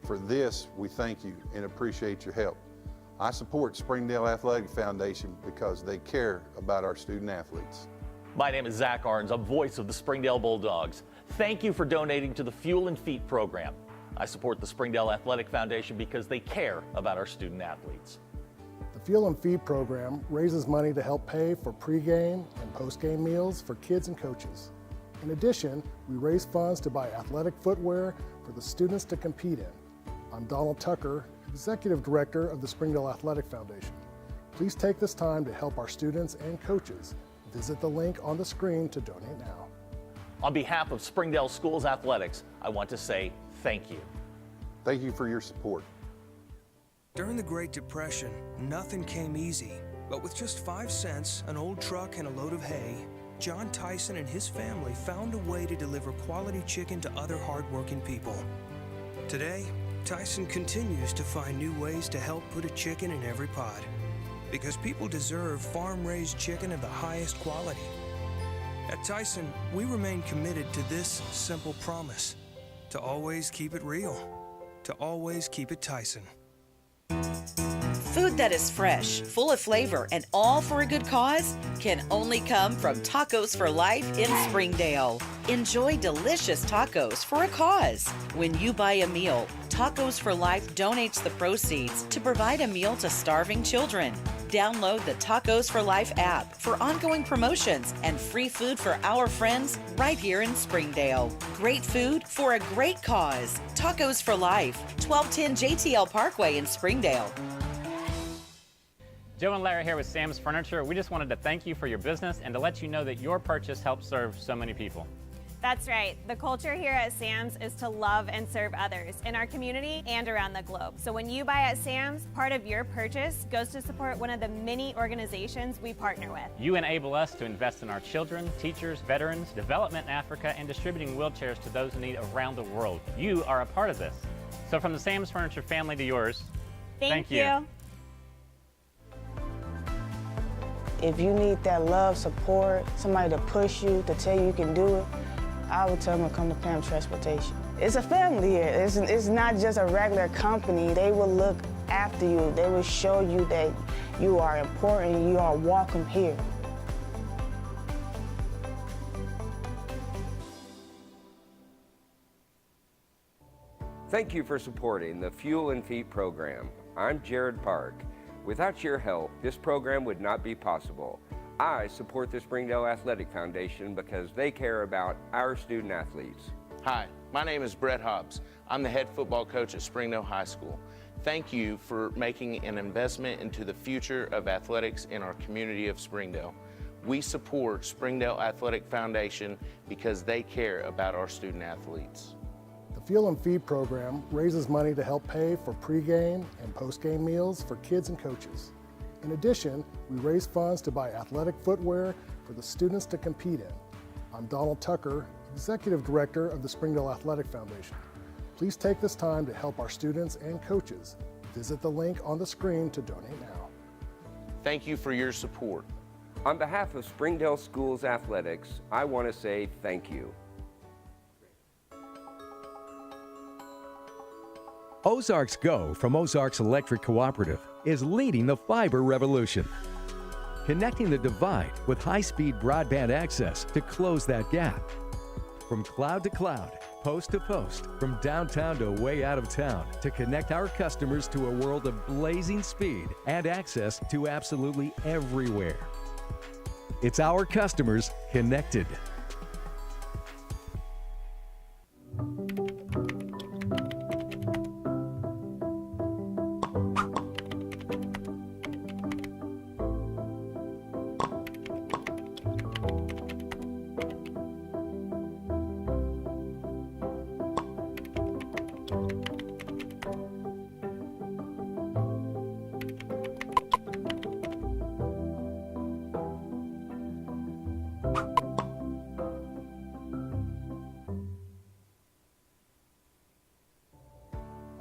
Speaker 10: For this, we thank you and appreciate your help. I support Springdale Athletic Foundation because they care about our student athletes.
Speaker 9: My name is Zach Arns, a voice of the Springdale Bulldogs. Thank you for donating to the Fuel and Feed program. I support the Springdale Athletic Foundation because they care about our student athletes.
Speaker 1: The Fuel and Feed program raises money to help pay for pregame and postgame meals for kids and coaches. In addition, we raise funds to buy athletic footwear for the students to compete in. I'm Donald Tucker, Executive Director of the Springdale Athletic Foundation. Please take this time to help our students and coaches. Visit the link on the screen to donate now.
Speaker 9: On behalf of Springdale Schools Athletics, I want to say thank you.
Speaker 10: Thank you for your support.
Speaker 12: During the Great Depression, nothing came easy. But with just 5 cents, an old truck, and a load of hay, John Tyson and his family found a way to deliver quality chicken to other hardworking people. Today, Tyson continues to find new ways to help put a chicken in every pod. Because people deserve farm-raised chicken of the highest quality. At Tyson, we remain committed to this simple promise: to always keep it real, to always keep it Tyson.
Speaker 8: Food that is fresh, full of flavor, and all for a good cause can only come from Tacos for Life in Springdale. Enjoy delicious tacos for a cause. When you buy a meal, Tacos for Life donates the proceeds to provide a meal to starving children. Download the Tacos for Life app for ongoing promotions and free food for our friends right here in Springdale. Great food for a great cause. Tacos for Life, 1210 JTL Parkway in Springdale.
Speaker 11: Joe and Larry here with Sam's Furniture. We just wanted to thank you for your business and to let you know that your purchase helps serve so many people.
Speaker 5: That's right. The culture here at Sam's is to love and serve others in our community and around the globe. So when you buy at Sam's, part of your purchase goes to support one of the many organizations we partner with.
Speaker 11: You enable us to invest in our children, teachers, veterans, development in Africa, and distributing wheelchairs to those in need around the world. You are a part of this. So from the Sam's Furniture family to yours,
Speaker 5: thank you.
Speaker 13: If you need that love, support, somebody to push you, to tell you can do it, I would tell them to come to PAM Transportation. It's a family here. It's not just a regular company. They will look after you. They will show you that you are important, you are welcome here.
Speaker 16: Thank you for supporting the Fuel and Feed program. I'm Jared Park. Without your help, this program would not be possible. I support the Springdale Athletic Foundation because they care about our student athletes.
Speaker 17: Hi, my name is Brett Hobbs. I'm the head football coach at Springdale High School. Thank you for making an investment into the future of athletics in our community of Springdale. We support Springdale Athletic Foundation because they care about our student athletes.
Speaker 1: The Fuel and Feed program raises money to help pay for pregame and postgame meals for kids and coaches. In addition, we raise funds to buy athletic footwear for the students to compete in. I'm Donald Tucker, Executive Director of the Springdale Athletic Foundation. Please take this time to help our students and coaches. Visit the link on the screen to donate now.
Speaker 17: Thank you for your support.
Speaker 16: On behalf of Springdale Schools Athletics, I want to say thank you.
Speaker 18: Ozarks Go from Ozarks Electric Cooperative is leading the fiber revolution. Connecting the divide with high-speed broadband access to close that gap. From cloud to cloud, post to post, from downtown to way out of town, to connect our customers to a world of blazing speed and access to absolutely everywhere. It's our customers connected.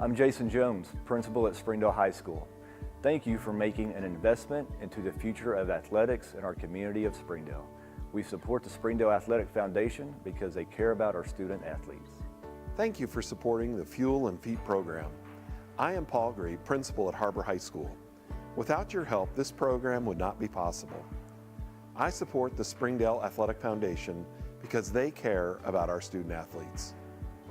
Speaker 19: I'm Jason Jones, principal at Springdale High School. Thank you for making an investment into the future of athletics in our community of Springdale. We support the Springdale Athletic Foundation because they care about our student athletes.
Speaker 20: Thank you for supporting the Fuel and Feet program. I am Paul Gree, principal at Harbor High School. Without your help, this program would not be possible. I support the Springdale Athletic Foundation because they care about our student athletes.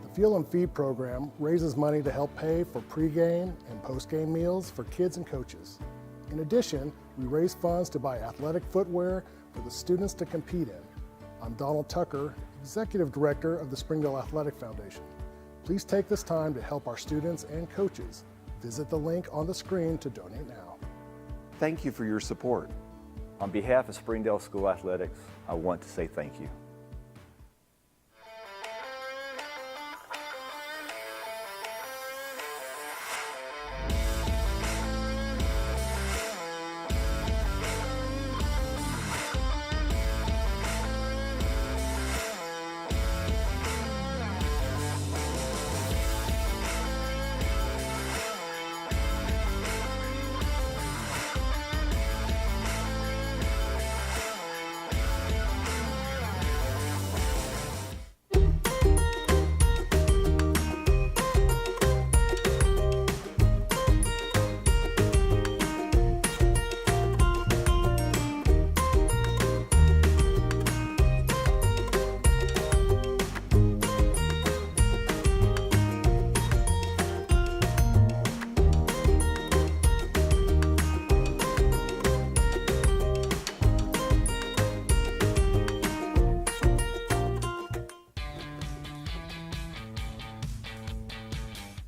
Speaker 1: The Fuel and Feed program raises money to help pay for pregame and postgame meals for kids and coaches. In addition, we raise funds to buy athletic footwear for the students to compete in. I'm Donald Tucker, Executive Director of the Springdale Athletic Foundation. Please take this time to help our students and coaches. Visit the link on the screen to donate now.
Speaker 20: Thank you for your support.
Speaker 19: On behalf of Springdale School Athletics, I want to say thank you.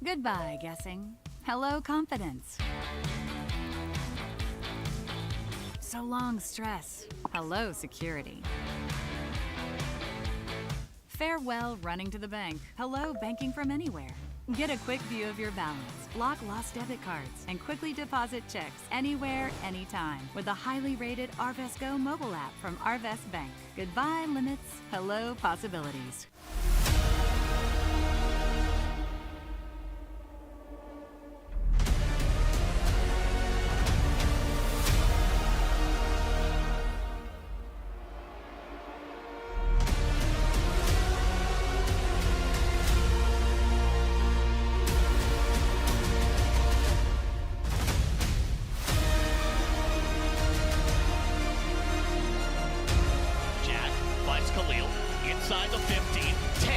Speaker 4: Goodbye, guessing. Hello, confidence. So long, stress. Hello, security. Farewell, running to the bank. Hello, banking from anywhere. Get a quick view of your balance, block lost debit cards, and quickly deposit checks anywhere, anytime with the highly rated Arvest Go mobile app from Arvest Bank. Goodbye, limits. Hello, possibilities.
Speaker 2: Inside the 15, 10,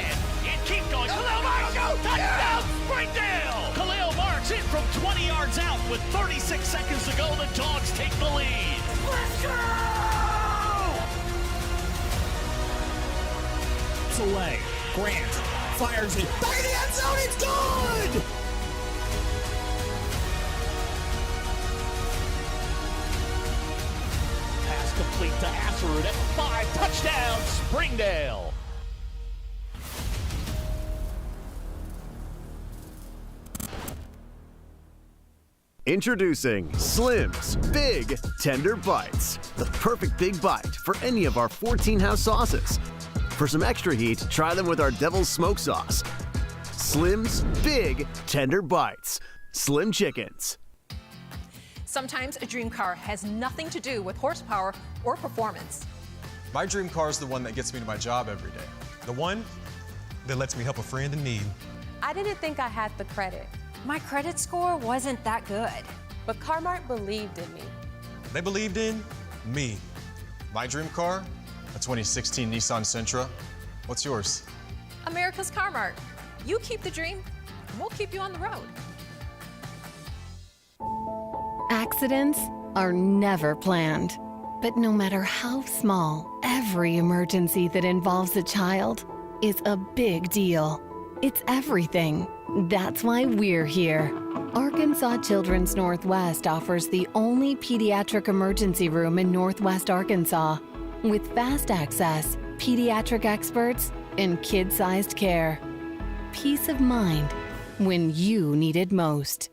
Speaker 2: and keep going. Khalil Marks, go! Touchdown, Springdale! Khalil Marks in from 20 yards out with 36 seconds to go. The Dogs take the lead. Let's go!
Speaker 21: Soleil, Grant, fires it. Back in the end zone, it's good!
Speaker 2: Pass complete to Asserud at 5. Touchdown, Springdale!
Speaker 6: Introducing Slim's Big Tender Bites, the perfect big bite for any of our 14 house sauces. For some extra heat, try them with our Devil's Smoke Sauce. Slim's Big Tender Bites. Slim Chickens.
Speaker 23: Sometimes a dream car has nothing to do with horsepower or performance.
Speaker 24: My dream car is the one that gets me to my job every day. The one that lets me help a friend in need.
Speaker 23: I didn't think I had the credit. My credit score wasn't that good. But Carmart believed in me.
Speaker 24: They believed in me. My dream car? A 2016 Nissan Sentra. What's yours?
Speaker 23: America's Carmart. You keep the dream, and we'll keep you on the road.
Speaker 25: Accidents are never planned. But no matter how small, every emergency that involves a child is a big deal. It's everything. That's why we're here. Arkansas Children's Northwest offers the only pediatric emergency room in Northwest Arkansas with fast access, pediatric experts, and kid-sized care. Peace of mind when you need it most.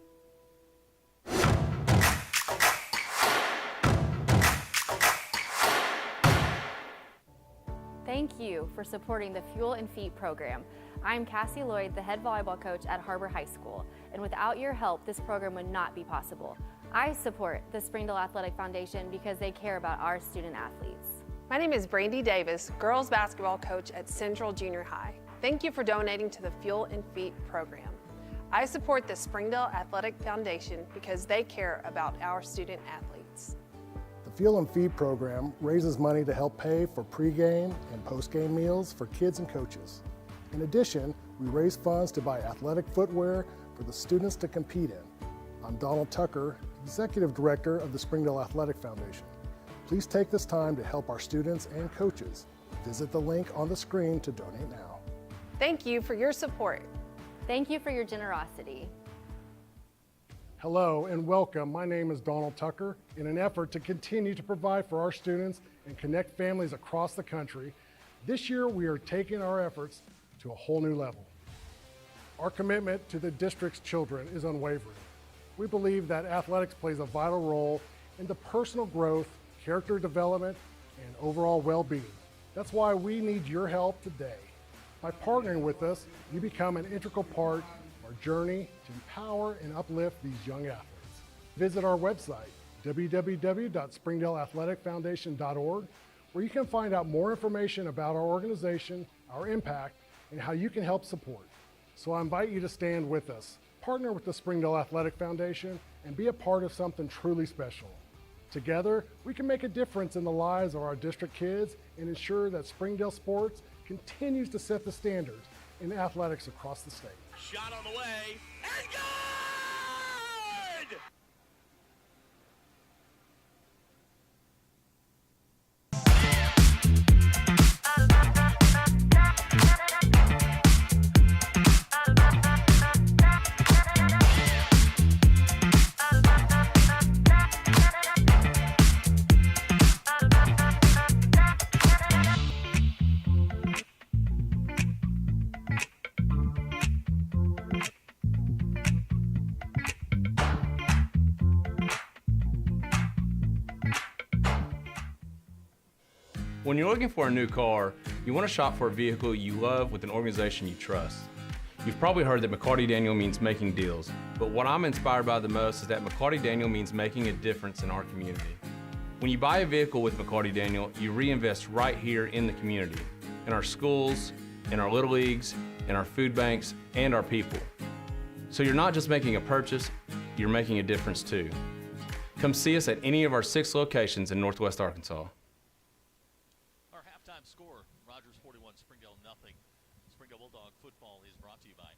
Speaker 22: Thank you for supporting the Fuel and Feet program. I'm Cassie Lloyd, the head volleyball coach at Harbor High School. and without your help, this program would not be possible. I support the Springdale Athletic Foundation because they care about our student athletes.
Speaker 3: My name is Brandy Davis, girls basketball coach at Central Junior High. Thank you for donating to the Fuel and Feet program. I support the Springdale Athletic Foundation because they care about our student athletes.
Speaker 1: The Fuel and Feed program raises money to help pay for pregame and postgame meals for kids and coaches. In addition, we raise funds to buy athletic footwear for the students to compete in. I'm Donald Tucker, Executive Director of the Springdale Athletic Foundation. Please take this time to help our students and coaches. Visit the link on the screen to donate now.
Speaker 3: Thank you for your support.
Speaker 22: Thank you for your generosity.
Speaker 1: Hello and welcome. My name is Donald Tucker. In an effort to continue to provide for our students and connect families across the country, this year we are taking our efforts to a whole new level. Our commitment to the district's children is unwavering. We believe that athletics plays a vital role in the personal growth, character development, and overall well-being. That's why we need your help today. By partnering with us, you become an integral part of our journey to empower and uplift these young athletes. Visit our website, www.springdaleathleticfoundation.org, where you can find out more information about our organization, our impact, and how you can help support. So I invite you to stand with us, partner with the Springdale Athletic Foundation, and be a part of something truly special. Together, we can make a difference in the lives of our district kids and ensure that Springdale sports continues to set the standards in athletics across the state.
Speaker 2: Shot on the way, and good!
Speaker 7: When you're looking for a new car, you want to shop for a vehicle you love with an organization you trust. You've probably heard that McCarty Daniel means making deals, but what I'm inspired by the most is that McCarty Daniel means making a difference in our community. When you buy a vehicle with McCarty Daniel, you reinvest right here in the community, in our schools, in our little leagues, in our food banks, and our people. So you're not just making a purchase, you're making a difference too. Come see us at any of our 6 locations in Northwest Arkansas.
Speaker 2: Score, Rogers 41, Springdale nothing. Springdale Bulldog football is brought to you by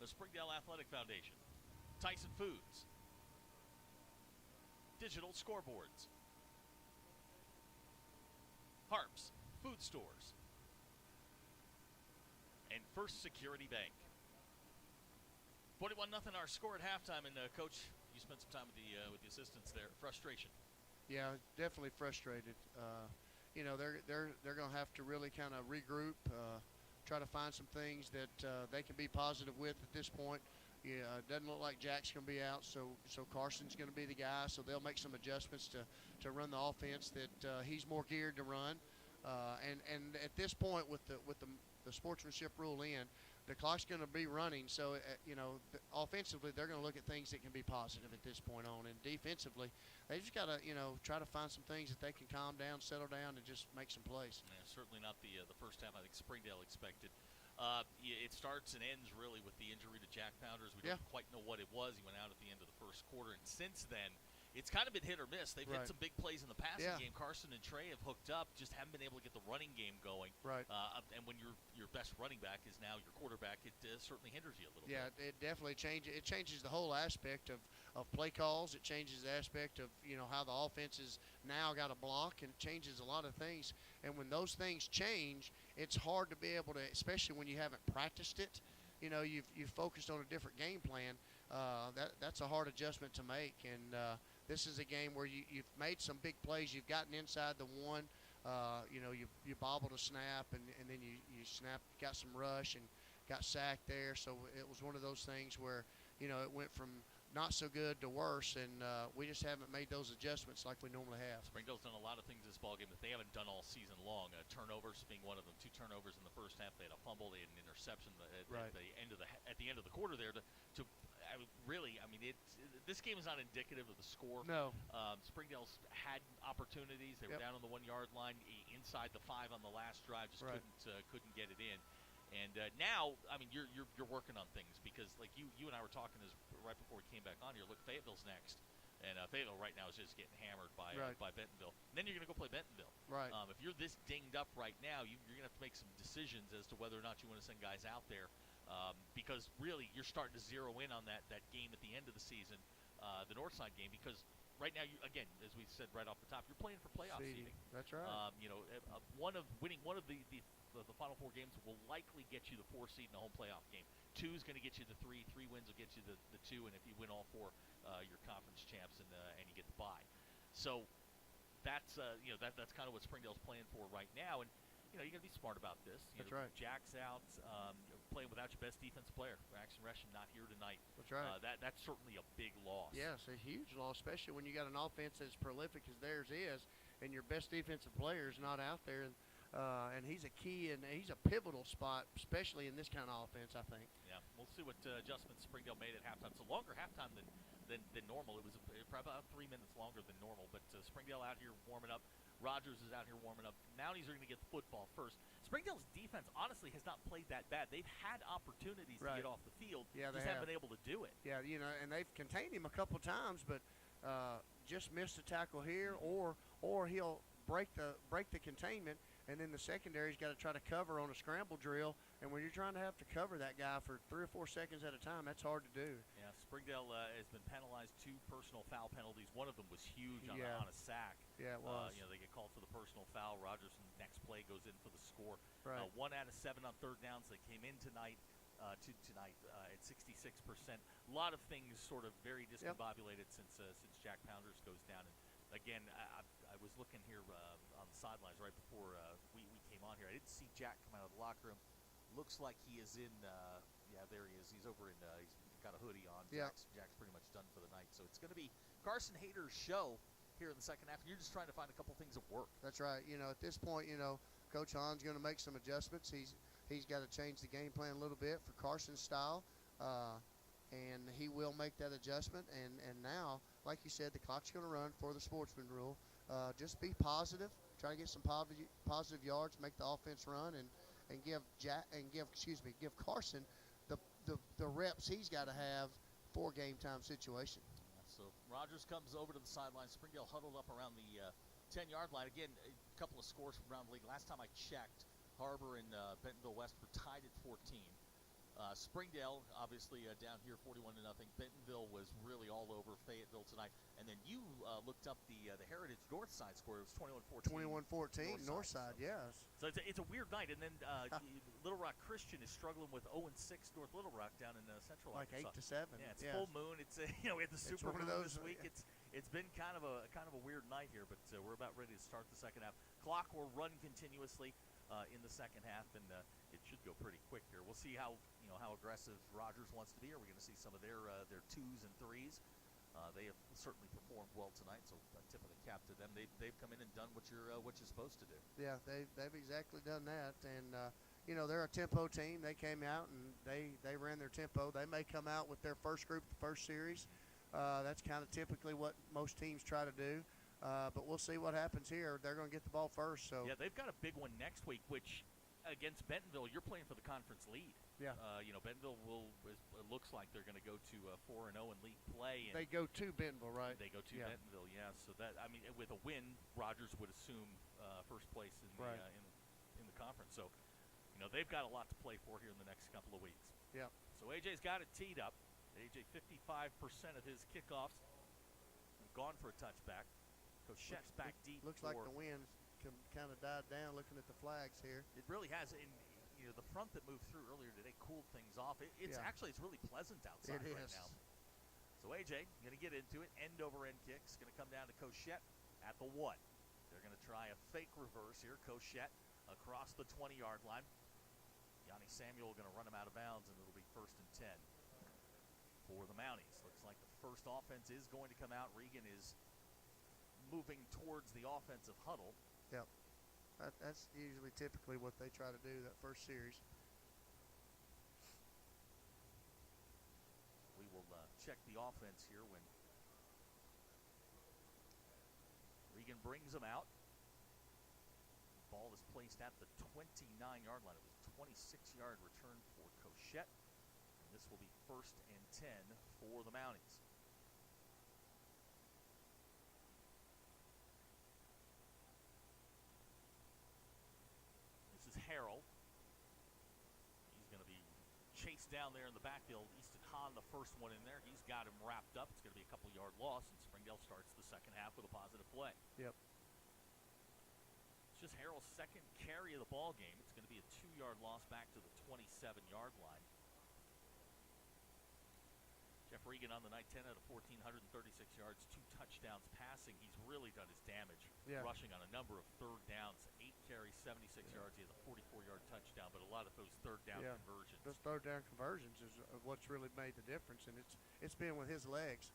Speaker 2: the Springdale Athletic Foundation, Tyson Foods, Digital Scoreboards, Harps Food Stores, and First Security Bank. 41-0 our score at halftime, and Coach, you spent some time with the assistants there. Frustration.
Speaker 9: Yeah, definitely frustrated. You know, they're going to have to really kind of regroup, try to find some things that they can be positive with at this point. Yeah, it doesn't look like Jack's going to be out, so Carson's going to be the guy. So they'll make some adjustments to run the offense that he's more geared to run. And at this point, with the sportsmanship rule in, the clock's going to be running, so you know, offensively they're going to look at things that can be positive at this point on, and defensively they just got to, you know, try to find some things that they can calm down, settle down, and just make some plays.
Speaker 2: Yeah, certainly not the first half I think Springdale expected. It starts and ends really with the injury to Jack Pounders. We don't quite know what it was. He went out at the end of the first quarter, and since then it's kind of been hit or miss. They've hit some big plays in the passing game. Carson and Trey have hooked up, just haven't been able to get the running game going.
Speaker 9: Right.
Speaker 2: And when your best running back is now your quarterback, it certainly hinders you a little bit.
Speaker 9: Yeah, it definitely changes. It changes the whole aspect of play calls. It changes the aspect of, you know, how the offense is now got a block, and it changes a lot of things. And when those things change, it's hard to be able to, especially when you haven't practiced it. You know, you've focused on a different game plan. That's a hard adjustment to make, and this is a game where you've made some big plays. You've gotten inside the one. You know, you bobbled a snap, and then you got some rush and got sacked there. So it was one of those things where, you know, it went from not so good to worse, and we just haven't made those adjustments like we normally have.
Speaker 2: Springdale's done a lot of things this ballgame that they haven't done all season long. Turnovers being one of them. 2 turnovers in the first half. They had a fumble. They had an interception at the end of the quarter there. This game is not indicative of the score.
Speaker 9: No.
Speaker 2: Springdale's had opportunities. They were down on the 1-yard line, inside the 5 on the last drive. Just couldn't get it in. And now, you're working on things because, like you and I were talking right before we came back on here. Look, Fayetteville's next, and Fayetteville right now is just getting hammered by Bentonville. And then you're going to go play Bentonville.
Speaker 9: Right.
Speaker 2: If you're this dinged up right now, you're going to have to make some decisions as to whether or not you want to send guys out there, because really you're starting to zero in on that game at the end of the season, the Northside game, because right now, again, as we said right off the top, you're playing for playoff seeding.
Speaker 9: That's right.
Speaker 2: Winning one of the Final Four games will likely get you the 4 seed in the home playoff game. 2 is going to get you the 3. 3 wins will get you the 2, and if you win all 4, you're conference champs and you get the bye. So that's that's kind of what Springdale's playing for right now, and you got to be smart about this.
Speaker 9: That's right.
Speaker 2: Jack's out, playing without your best defense player. Braxton Resham not here tonight.
Speaker 9: That's right.
Speaker 2: That's certainly a big loss.
Speaker 9: Yes, a huge loss, especially when you got an offense as prolific as theirs is, and your best defensive player is not out there. And he's a key, and he's a pivotal spot, especially in this kind of offense, I think.
Speaker 2: Yeah, we'll see what adjustments Springdale made at halftime. It's a longer halftime than normal. It was probably about 3 minutes longer than normal, but Springdale out here warming up. Rogers is out here warming up. Mounties are going to get the football first. Springdale's defense, honestly, has not played that bad. They've had opportunities to get off the field.
Speaker 9: Yeah,
Speaker 2: just haven't been able to do it.
Speaker 9: Yeah, and they've contained him a couple of times, but just missed a tackle here, or he'll break the containment, and then the secondary's got to try to cover on a scramble drill. And when you're trying to have to cover that guy for 3 or 4 seconds at a time, that's hard to do.
Speaker 2: Yeah, Springdale has been penalized 2 personal foul penalties. One of them was huge on a sack.
Speaker 9: Yeah, it was.
Speaker 2: They get called for the personal foul. Rogers, next play, goes in for the score.
Speaker 9: Right.
Speaker 2: 1 out of 7 on 3rd downs. They came in tonight at 66%. A lot of things sort of very discombobulated since Jack Pounders goes down. And again, I was looking here on the sidelines right before we came on here. I didn't see Jack come out of the locker room. Looks like he is in. There he is. He's over in. He's got a hoodie on.
Speaker 9: Yeah.
Speaker 2: Jack's pretty much done for the night. So it's going to be Carson Hader's show here in the second half. You're just trying to find a couple things that work.
Speaker 9: That's right. At this point, Coach Hahn's going to make some adjustments. He's got to change the game plan a little bit for Carson's style, and he will make that adjustment. And now, like you said, the clock's going to run for the sportsman rule. Just be positive. Try to get some positive yards, make the offense run, and give Carson the reps he's got to have for game time situation.
Speaker 2: So Rogers comes over to the sideline. Springdale huddled up around the 10-yard line. Again, a couple of scores from around the league. Last time I checked, Harbor and Bentonville West were tied at 14. Springdale, obviously, down here 41-0. Bentonville was really all over Fayetteville tonight. And then you looked up the Heritage Northside score. It was 21-14.
Speaker 9: 21-14, Northside, yes.
Speaker 2: So it's a weird night. And then Little Rock Christian is struggling with 0-6 North Little Rock down in Central
Speaker 9: Arkansas.
Speaker 2: Like 8-7. Yeah, it's full moon. It's we had the super moon this week. It's been kind of a weird night here, but we're about ready to start the second half. Clock will run continuously in the second half, and it should go pretty quick here. We'll see how aggressive Rogers wants to be. Are we going to see some of their 2s and 3s? They have certainly performed well tonight, so a tip of the cap to them. They've come in and done what you're supposed to do.
Speaker 9: Yeah, they've exactly done that, and they're a tempo team. They came out and they ran their tempo. They may come out with their first group, the first series. That's kind of typically what most teams try to do. But we'll see what happens here. They're going to get the ball first. So
Speaker 2: yeah, they've got a big one next week, which against Bentonville, you're playing for the conference lead.
Speaker 9: Yeah.
Speaker 2: Bentonville it looks like they're going to go to 4-0 in league play. And
Speaker 9: they go to Bentonville, right?
Speaker 2: They go to Bentonville, yeah. So that with a win, Rogers would assume first place in the conference. So they've got a lot to play for here in the next couple of weeks.
Speaker 9: Yeah.
Speaker 2: So AJ's got it teed up. AJ 55% of his kickoffs gone for a touchback. Cochette's back deep.
Speaker 9: Looks like the wind kind of died down. Looking at the flags here,
Speaker 2: it really has. And the front that moved through earlier today cooled things off. It's really pleasant outside right now. So AJ going to get into it. End over end kicks going to come down to Cochette at the 1. They're going to try a fake reverse here. Cochette across the 20-yard line. Yanni Samuel going to run him out of bounds, and it'll be 1st and 10 for the Mounties. Looks like the first offense is going to come out. Regan is moving towards the offensive huddle.
Speaker 9: Yep. That's usually typically what they try to do that first series.
Speaker 2: We will check the offense here when Regan brings them out. The ball is placed at the 29-yard line. It was a 26-yard return for Cochette. And this will be 1st and 10 for the Mounties. This is Harrell. He's going to be chased down there in the backfield. Easton Hahn, the first one in there. He's got him wrapped up. It's going to be a couple-yard loss, and Springdale starts the second half with a positive play.
Speaker 9: Yep.
Speaker 2: It's just Harrell's second carry of the ball game. It's going to be a 2-yard loss back to the 27-yard line. Jeff Regan on the night, 10 out of 14, 136 yards, 2 touchdowns passing. He's really done his damage rushing on a number of third downs. 8 carries, 76 yards. He has a 44-yard touchdown, but a lot of those third down conversions.
Speaker 9: Those third down conversions is what's really made the difference, and it's been with his legs.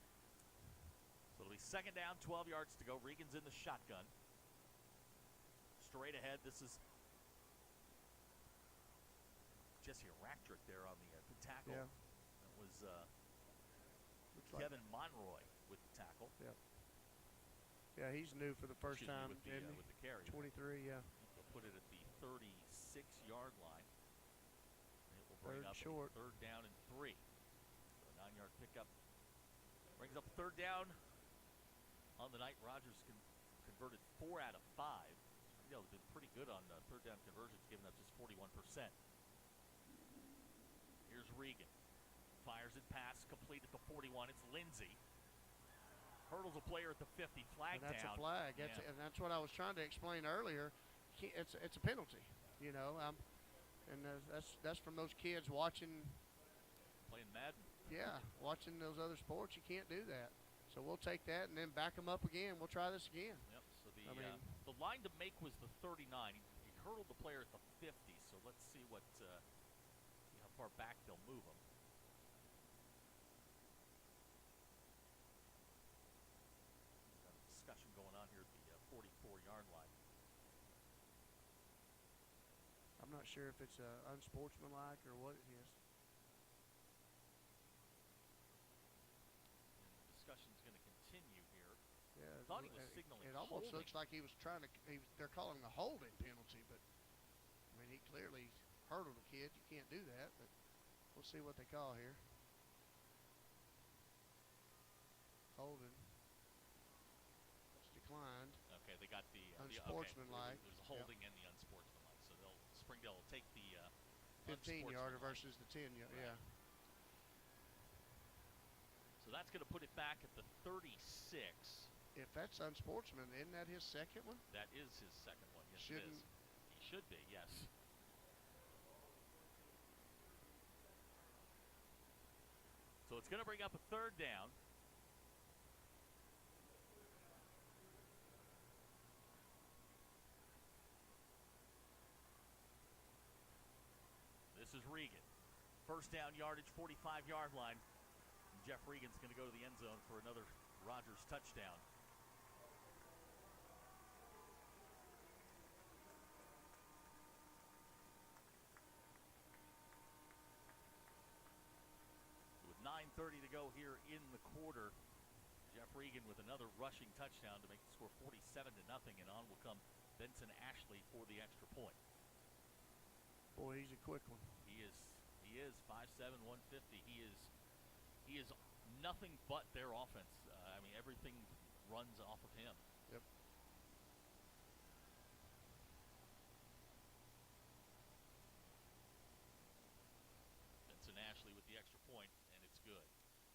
Speaker 2: So it'll be second down, 12 yards to go. Regan's in the shotgun. Straight ahead, this is Jesse Racktrick there on the tackle.
Speaker 9: Yeah.
Speaker 2: That was Kevin Monroy with the tackle.
Speaker 9: Yeah. Yeah, he's new for the first time
Speaker 2: with the carry.
Speaker 9: 23, yeah.
Speaker 2: They'll put it at the 36-yard line. It will bring up
Speaker 9: short.
Speaker 2: Third down and 3. So a 9-yard pickup brings up third down on the night. Rogers converted 4 out of 5. Springdale has been pretty good on third down conversions, giving up just 41%. Here's Regan. Fires it pass, complete at the 41. It's Lindsey. Hurdles a player at the 50. Flag
Speaker 9: and that's
Speaker 2: down.
Speaker 9: A flag. And that's what I was trying to explain earlier. It's a penalty, you know. And that's from those kids watching.
Speaker 2: Playing Madden.
Speaker 9: Yeah, watching those other sports. You can't do that. So we'll take that and then back them up again. We'll try this again.
Speaker 2: Yep. So the line to make was the 39. He hurdled the player at the 50. So let's see see how far back they'll move him. Discussion going on here at the 44-yard line.
Speaker 9: I'm not sure if it's unsportsmanlike or what it is.
Speaker 2: And the discussion's going to continue here.
Speaker 9: Yeah,
Speaker 2: I thought he was signaling.
Speaker 9: It almost
Speaker 2: holding.
Speaker 9: looks like he was trying to. They're calling a holding penalty, but I mean he clearly hurdled a kid. You can't do that, but we'll see what they call here. Holding. Declined.
Speaker 2: Okay, they got the
Speaker 9: unsportsmanlike.
Speaker 2: There's a holding and the unsportsmanlike. So Springdale will take the
Speaker 9: 15-yarder versus the 10-yard.
Speaker 2: Right.
Speaker 9: Yeah.
Speaker 2: So that's going to put it back at the 36.
Speaker 9: If that's unsportsman, isn't that his second one?
Speaker 2: That is his second one. Yes,
Speaker 9: Shouldn't.
Speaker 2: it is. He should be. Yes. So it's going to bring up a third down. This is Regan. First down yardage, 45-yard line. And Jeff Regan's going to go to the end zone for another Rogers touchdown. With 9:30 to go here in the quarter, Jeff Regan with another rushing touchdown to make the score 47-0, and on will come Benson Ashley for the extra point.
Speaker 9: Boy, he's a quick one.
Speaker 2: He is 5'7", 150. He is nothing but their offense. I mean, everything runs off of him.
Speaker 9: Yep.
Speaker 2: Benson Ashley with the extra point, and it's good.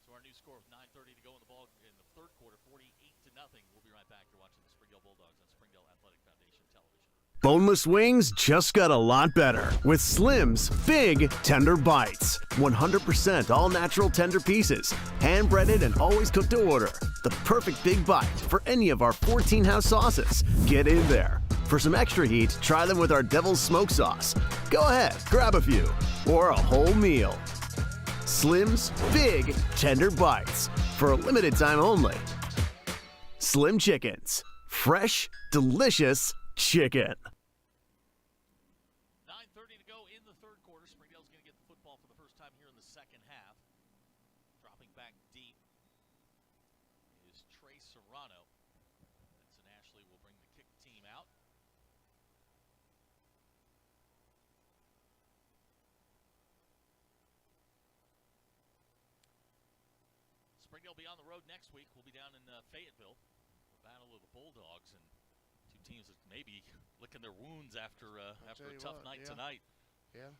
Speaker 2: So our new score with 9:30 to go in the ball in the third quarter, 48-0. We'll be right back. You're watching the Springdale Bulldogs on Springdale Athletic Foundation Television.
Speaker 6: Boneless wings just got a lot better with Slim's Big Tender Bites. 100% all natural tender pieces, hand breaded and always cooked to order. The perfect big bite for any of our 14 house sauces. Get in there. For some extra heat, try them with our Devil's Smoke Sauce. Go ahead, grab a few or a whole meal. Slim's Big Tender Bites. For a limited time only. Slim Chickens. Fresh, delicious chicken.
Speaker 2: 9:30 to go in the third quarter. Springdale's going to get the football for the first time here in the second half. Dropping back deep is Trey Serrano. Benson Ashley will bring the kick team out. Springdale will be on the road next week. We'll be down in Fayetteville. The Battle of the Bulldogs, and two teams that may be licking their wounds after a tough night tonight.
Speaker 9: Yeah.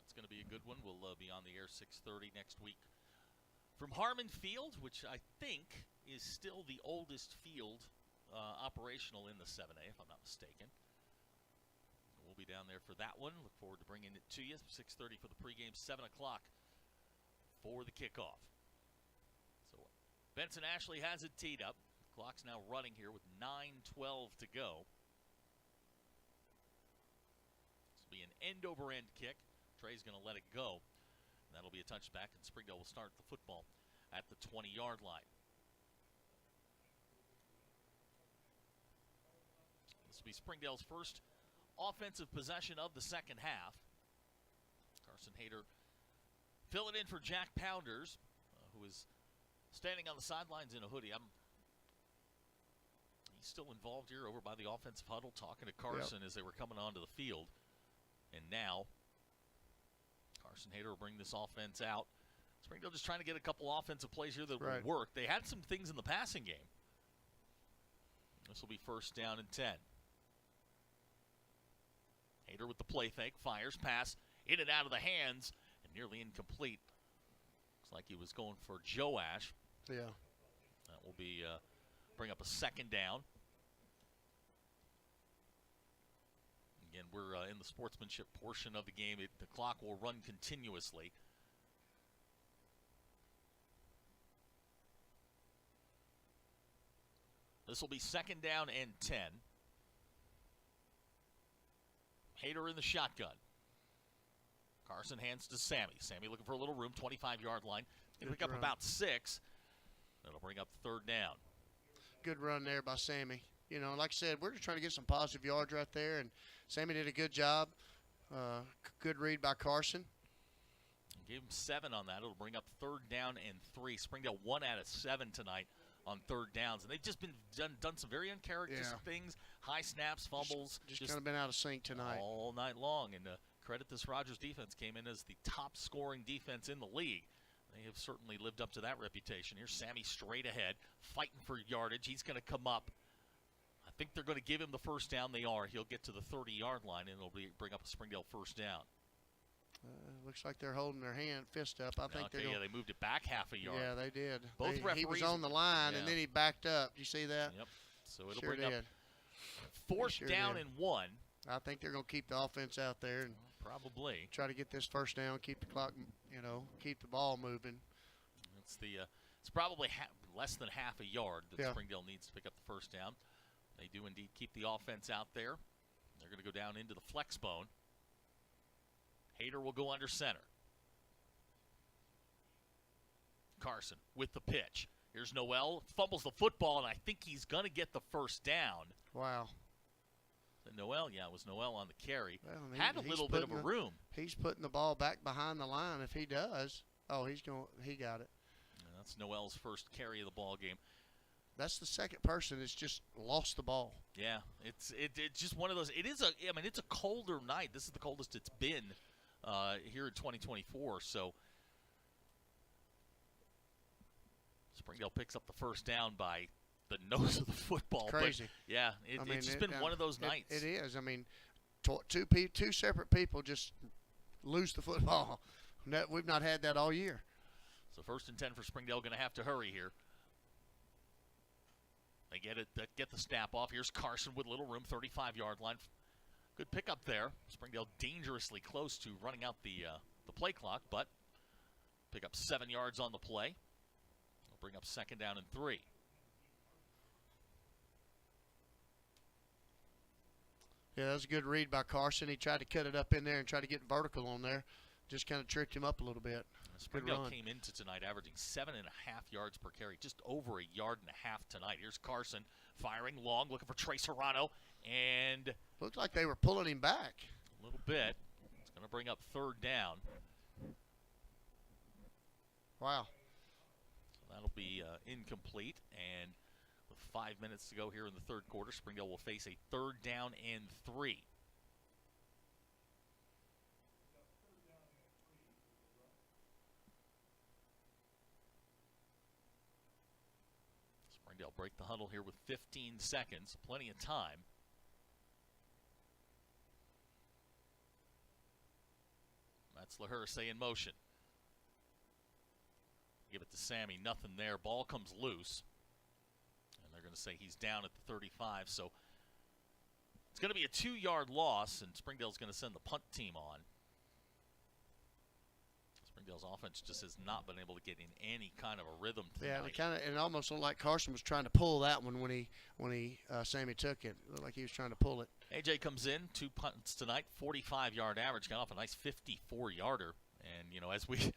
Speaker 2: It's going to be a good one. We'll be on the air 6:30 next week from Harmon Field, which I think is still the oldest field operational in the 7A, if I'm not mistaken. We'll be down there for that one. Look forward to bringing it to you. 6:30 for the pregame, 7 o'clock for the kickoff. So Benson Ashley has it teed up. The clock's now running here with 9:12 to go. This will be an end-over-end kick. Trey's going to let it go. And that'll be a touchback, and Springdale will start the football at the 20-yard line. This will be Springdale's first offensive possession of the second half. Carson Hayter filling in for Jack Pounders, who is standing on the sidelines in a hoodie. He's still involved here over by the offensive huddle, talking to Carson as they were coming onto the field. And now Carson Hayter will bring this offense out. Springdale just trying to get a couple offensive plays here that will work. They had some things in the passing game. This will be first down and 10. Hayter with the play fake, fires, pass, in and out of the hands, and nearly incomplete. Looks like he was going for Joash.
Speaker 9: Yeah.
Speaker 2: That will be bring up a second down. Again, we're in the sportsmanship portion of the game. The clock will run continuously. This will be second down and 10. Hayter in the shotgun. Carson hands to Sammy. Sammy looking for a little room, 25-yard line. He'll pick up about 6. That'll bring up third down.
Speaker 9: Good run there by Sammy. You know, like I said, we're just trying to get some positive yards right there, and Sammy did a good job. Good read by Carson.
Speaker 2: Gave him 7 on that. It'll bring up third down and 3. Springdale 1 out of 7 tonight on third downs, and they've just been done some very uncharacteristic things. High snaps, fumbles.
Speaker 9: Just kind of been out of sync tonight.
Speaker 2: All night long, and credit this Rogers defense, came in as the top-scoring defense in the league. They have certainly lived up to that reputation. Here's Sammy straight ahead, fighting for yardage. He's going to come up. I think they're going to give him the first down. They are. He'll get to the 30-yard line, and it'll bring up a Springdale first down.
Speaker 9: Looks like they're holding their fist up. I think they're
Speaker 2: they moved it back half a yard.
Speaker 9: Yeah, they did.
Speaker 2: Both referees.
Speaker 9: He was on the line, and then he backed up. You see that?
Speaker 2: Yep. So it'll bring up fourth down and 1.
Speaker 9: I think they're going to keep the offense out there and
Speaker 2: probably
Speaker 9: try to get this first down, keep the clock, keep the ball moving.
Speaker 2: It's it's probably less than half a yard that Springdale needs to pick up the first down. They do indeed keep the offense out there. They're going to go down into the flex bone. Hayter will go under center. Carson with the pitch. Here's Noel. Fumbles the football, and I think he's going to get the first down.
Speaker 9: Wow.
Speaker 2: Noel, it was Noel on the carry.
Speaker 9: Well,
Speaker 2: had a little bit of a room.
Speaker 9: He's putting the ball back behind the line if he does. Oh, he got it.
Speaker 2: And that's Noel's first carry of the ball game.
Speaker 9: That's the second person that's just lost the ball.
Speaker 2: Yeah, it's just one of those. It's a colder night. This is the coldest it's been here in 2024. So Springdale picks up the first down by the nose of the football.
Speaker 9: Crazy.
Speaker 2: But yeah, it's just been one of those nights.
Speaker 9: It is. I mean, two separate people just lose the football. We've not had that all year.
Speaker 2: So first and 10 for Springdale. Going to have to hurry here. They get the snap off. Here's Carson with little room, 35-yard line. Good pickup there. Springdale dangerously close to running out the play clock, but pick up 7 yards on the play. They'll bring up second down and 3.
Speaker 9: Yeah, that was a good read by Carson. He tried to cut it up in there and try to get vertical on there. Just kind of tricked him up a little bit.
Speaker 2: Springdale
Speaker 9: run.
Speaker 2: came into tonight averaging 7.5 yards per carry, just over 1.5 yards tonight. Here's Carson firing long, looking for Trey Serrano, and
Speaker 9: looked like they were pulling him back
Speaker 2: a little bit. It's going to bring up third down.
Speaker 9: Wow.
Speaker 2: So that'll be incomplete, and with 5 minutes to go here in the third quarter, Springdale will face a 3rd down and 3. Springdale break the huddle here with 15 seconds, plenty of time. That's LaHurse in motion. Give it to Sammy, nothing there. Ball comes loose. And they're going to say he's down at the 35. So it's going to be a 2-yard loss, and Springdale's going to send the punt team on. Springdale's offense just has not been able to get in any kind of a rhythm tonight.
Speaker 9: Yeah, it almost looked like Carson was trying to pull that one when Sammy took it. It looked like he was trying to pull it.
Speaker 2: AJ comes in, 2 punts tonight, 45-yard average, got off a nice 54-yarder. And, you know, as we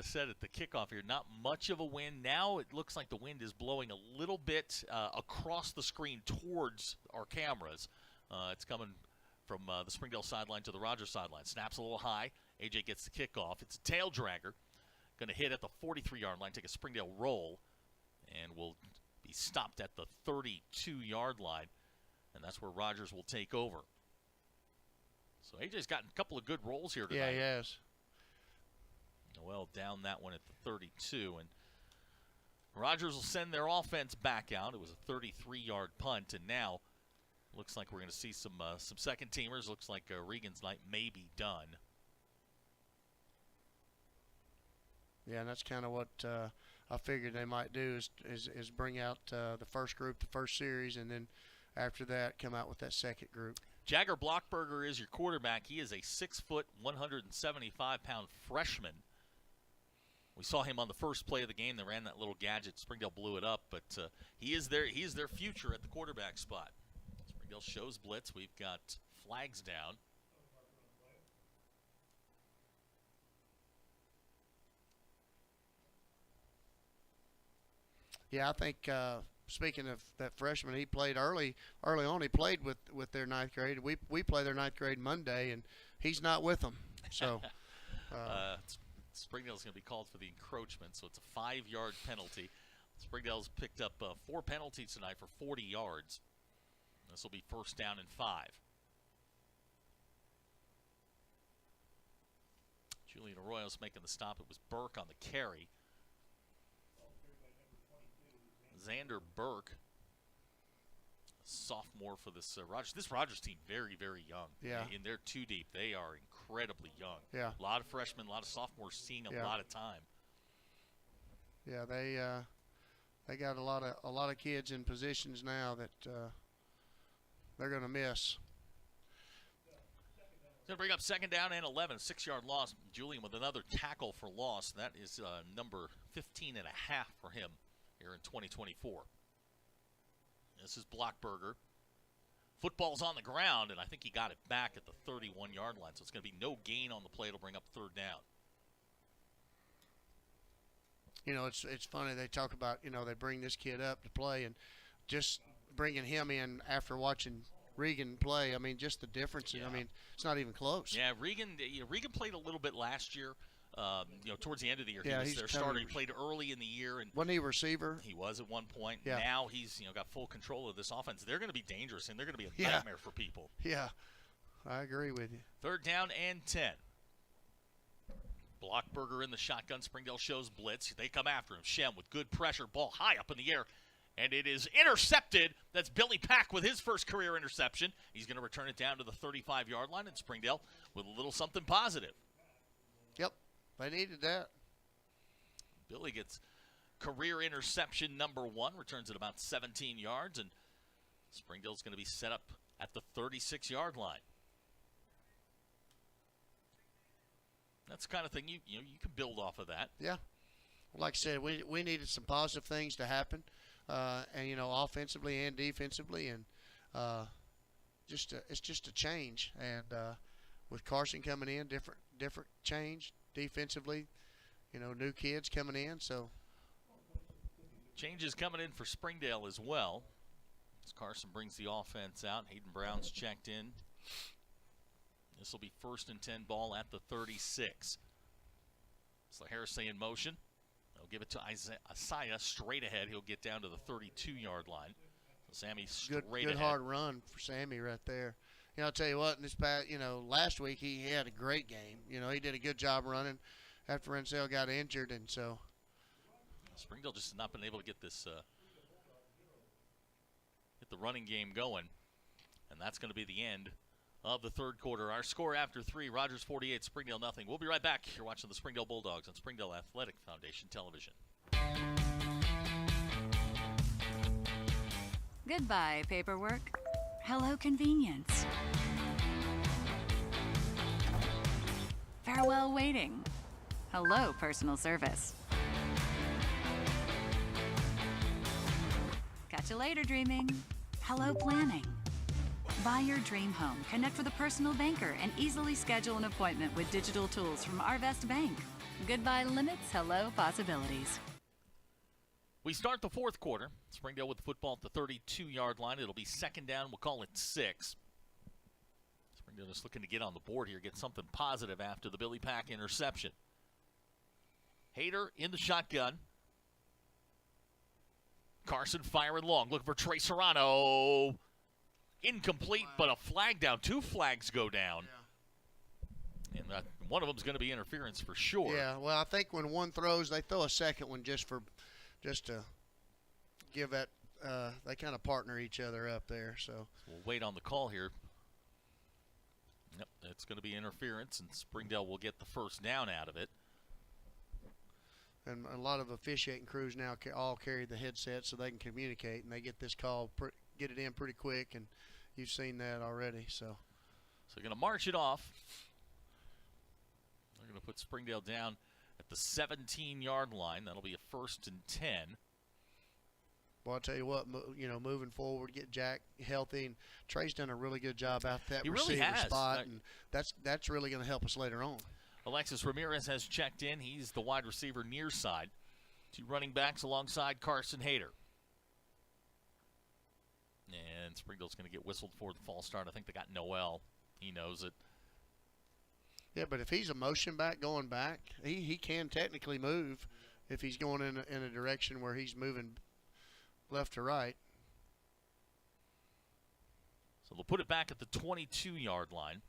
Speaker 2: said at the kickoff here, not much of a wind. Now it looks like the wind is blowing a little bit across the screen towards our cameras. It's coming from the Springdale sideline to the Rogers sideline. Snaps a little high. AJ gets the kickoff. It's a tail dragger. Going to hit at the 43-yard line, take a Springdale roll, and will be stopped at the 32-yard line. And that's where Rogers will take over. So AJ's gotten a couple of good rolls here tonight.
Speaker 9: Yeah, he has.
Speaker 2: Noel down that one at the 32. And Rogers will send their offense back out. It was a 33-yard punt, and now looks like we're going to see some second teamers. Looks like Regan's night may be done.
Speaker 9: Yeah, and that's kind of what I figured they might do is bring out the first group, the first series, and then after that come out with that second group.
Speaker 2: Jagger Blockberger is your quarterback. He is a 6-foot, 175-pound freshman. We saw him on the first play of the game. They ran that little gadget. Springdale blew it up, but he is their future at the quarterback spot. Springdale shows blitz. We've got flags down.
Speaker 9: Yeah, I think speaking of that freshman, he played early on. He played with their 9th grade. We play their 9th grade Monday, and he's not with them. So
Speaker 2: Springdale's going to be called for the encroachment, so it's a 5-yard penalty. Springdale's picked up 4 penalties tonight for 40 yards. This will be 1st down and 5. Julian Arroyo's making the stop. It was Burke on the carry. Xander Burke, sophomore for this Rogers. This Rogers team very, very young.
Speaker 9: Yeah.
Speaker 2: And they're too deep. They are incredibly young.
Speaker 9: Yeah.
Speaker 2: A lot of freshmen, a lot of sophomores seeing a lot of time.
Speaker 9: Yeah, they got a lot of kids in positions now that they're going to miss.
Speaker 2: Going to bring up 2nd down and 11, 6-yard loss. Julian with another tackle for loss. That is number 15 and a half for him here in 2024. This is Blockberger. Football's on the ground, and I think he got it back at the 31-yard line, so it's going to be no gain on the play. It'll bring up 3rd down.
Speaker 9: You know, it's funny. They talk about, you know, they bring this kid up to play, and just bringing him in after watching Regan play, I mean, just the difference.
Speaker 2: Yeah.
Speaker 9: I mean, it's not even close.
Speaker 2: Yeah, Regan played a little bit last year. Towards the end of the year, he was their starter. He played early in the year, and
Speaker 9: wasn't he a receiver?
Speaker 2: He was at one point.
Speaker 9: Yeah.
Speaker 2: Now he's got full control of this offense. They're going to be dangerous, and they're going to be a nightmare for people.
Speaker 9: Yeah, I agree with you.
Speaker 2: 3rd down and 10. Blockberger in the shotgun. Springdale shows blitz. They come after him. Shem with good pressure. Ball high up in the air, and it is intercepted. That's Billy Pack with his first career interception. He's going to return it down to the 35-yard line, and Springdale with a little something positive.
Speaker 9: Yep. They needed that.
Speaker 2: Billy gets career interception number 1, returns it about 17 yards, and Springdale's going to be set up at the 36-yard line. That's the kind of thing you can build off of that.
Speaker 9: Yeah. Like I said, we needed some positive things to happen, and offensively and defensively, and it's just a change. And with Carson coming in, different change. Defensively, new kids coming in. So
Speaker 2: changes coming in for Springdale as well. As Carson brings the offense out, Hayden Brown's checked in. This will be 1st and 10, ball at the 36. Harrison in motion. They'll give it to Isaiah straight ahead. He'll get down to the 32-yard line. So Sammy straight ahead.
Speaker 9: Good hard run for Sammy right there. I'll tell you what, in this past, last week he had a great game. He did a good job running after Renzel got injured, and so
Speaker 2: Springdale just has not been able to get this get the running game going, and that's going to be the end of the third quarter. Our score after 3, Rogers 48, Springdale nothing. We'll be right back. You're watching the Springdale Bulldogs on Springdale Athletic Foundation Television.
Speaker 4: Goodbye, paperwork. Hello, convenience. Farewell, waiting. Hello, personal service. Catch you later, dreaming. Hello, planning. Buy your dream home. Connect with a personal banker and easily schedule an appointment with digital tools from Arvest Bank. Goodbye limits, hello possibilities.
Speaker 2: We start the fourth quarter. Springdale with the football at the 32-yard line. It'll be 2nd down. We'll call it 6. Springdale just looking to get on the board here, get something positive after the Billy Pack interception. Hayter in the shotgun. Carson firing long, looking for Trey Serrano. Incomplete, but a flag down. 2 flags go down. Yeah. And one of them is going to be interference for sure.
Speaker 9: Yeah, well, I think when one throws, they throw a second one just to give that. They kind of partner each other up there. So
Speaker 2: we'll wait on the call here. Yep, it's going to be interference, and Springdale will get the first down out of it.
Speaker 9: And a lot of officiating crews now all carry the headset so they can communicate, and they get this call, get it in pretty quick, and you've seen that already. So
Speaker 2: they're going to march it off. They're going to put Springdale down at the 17-yard line. That'll be a 1st and 10.
Speaker 9: Well, I'll tell you what, moving forward, get Jack healthy, and Trey's done a really good job out that receiver spot, and that's really going to help us later on.
Speaker 2: Alexis Ramirez has checked in. He's the wide receiver near side. 2 running backs alongside Carson Hayter. And Springdale's going to get whistled for the false start. I think they got Noel. He knows it.
Speaker 9: Yeah, but if he's a motion back going back, he can technically move if he's going in a direction where he's moving left to right.
Speaker 2: So they'll put it back at the 22-yard line.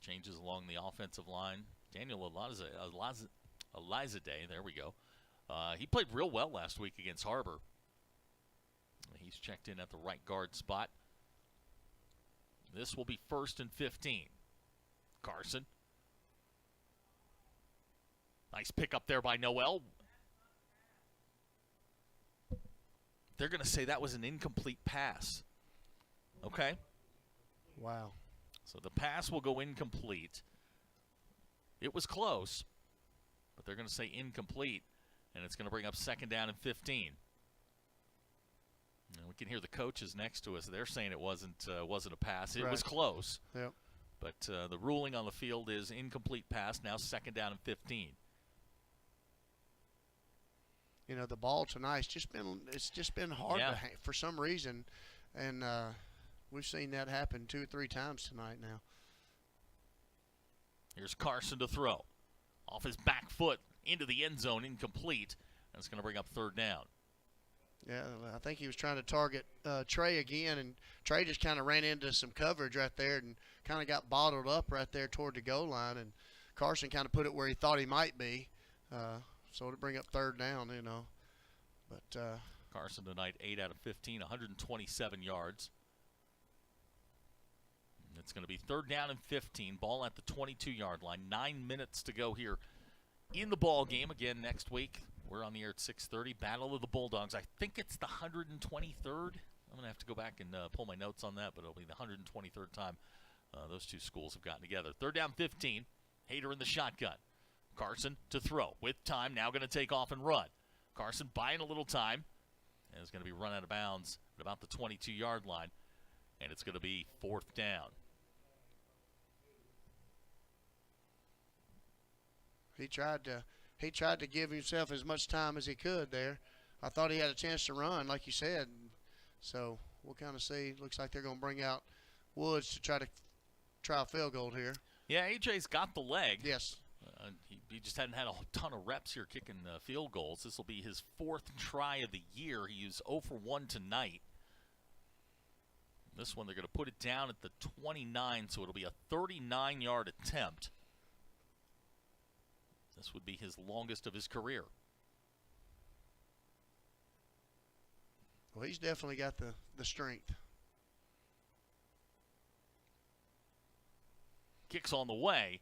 Speaker 2: Changes along the offensive line. Daniel Elizadeh, there we go. He played real well last week against Harbor. He's checked in at the right guard spot. This will be 1st and 15. Carson. Nice pick up there by Noel. They're going to say that was an incomplete pass. Okay.
Speaker 9: Wow.
Speaker 2: So the pass will go incomplete. It was close, but they're going to say incomplete, and it's going to bring up 2nd down and 15. And we can hear the coaches next to us. They're saying it wasn't a pass. It was close.
Speaker 9: Yep.
Speaker 2: But the ruling on the field is incomplete pass. Now 2nd down and 15.
Speaker 9: The ball tonight it's just been hard to hang for some reason, and we've seen that happen 2 or 3 times tonight now.
Speaker 2: Here's Carson to throw. Off his back foot into the end zone, incomplete. And it's going to bring up 3rd down.
Speaker 9: Yeah, I think he was trying to target Trey again, and Trey just kind of ran into some coverage right there and kind of got bottled up right there toward the goal line, and Carson kind of put it where he thought he might be, so to bring up 3rd down, But
Speaker 2: Carson tonight, 8 out of 15, 127 yards. It's going to be 3rd down and 15, ball at the 22-yard line. 9 minutes to go here in the ball game. Again, next week, we're on the air at 6:30. Battle of the Bulldogs. I think it's the 123rd. I'm going to have to go back and pull my notes on that, but it'll be the 123rd time those 2 schools have gotten together. 3rd down, 15. Hayter in the shotgun. Carson to throw with time. Now going to take off and run. Carson buying a little time, and is going to be run out of bounds at about the 22-yard line, and it's going to be 4th down.
Speaker 9: He tried to give himself as much time as he could there. I thought he had a chance to run, like you said. So we'll kind of see. Looks like they're going to bring out Woods to try a field goal here.
Speaker 2: Yeah, AJ's got the leg.
Speaker 9: Yes.
Speaker 2: He just hadn't had a ton of reps here kicking field goals. This will be his 4th try of the year. He used 0 for 1 tonight. This one, they're going to put it down at the 29, so it'll be a 39-yard attempt. This would be his longest of his career.
Speaker 9: Well, he's definitely got the strength.
Speaker 2: Kicks on the way.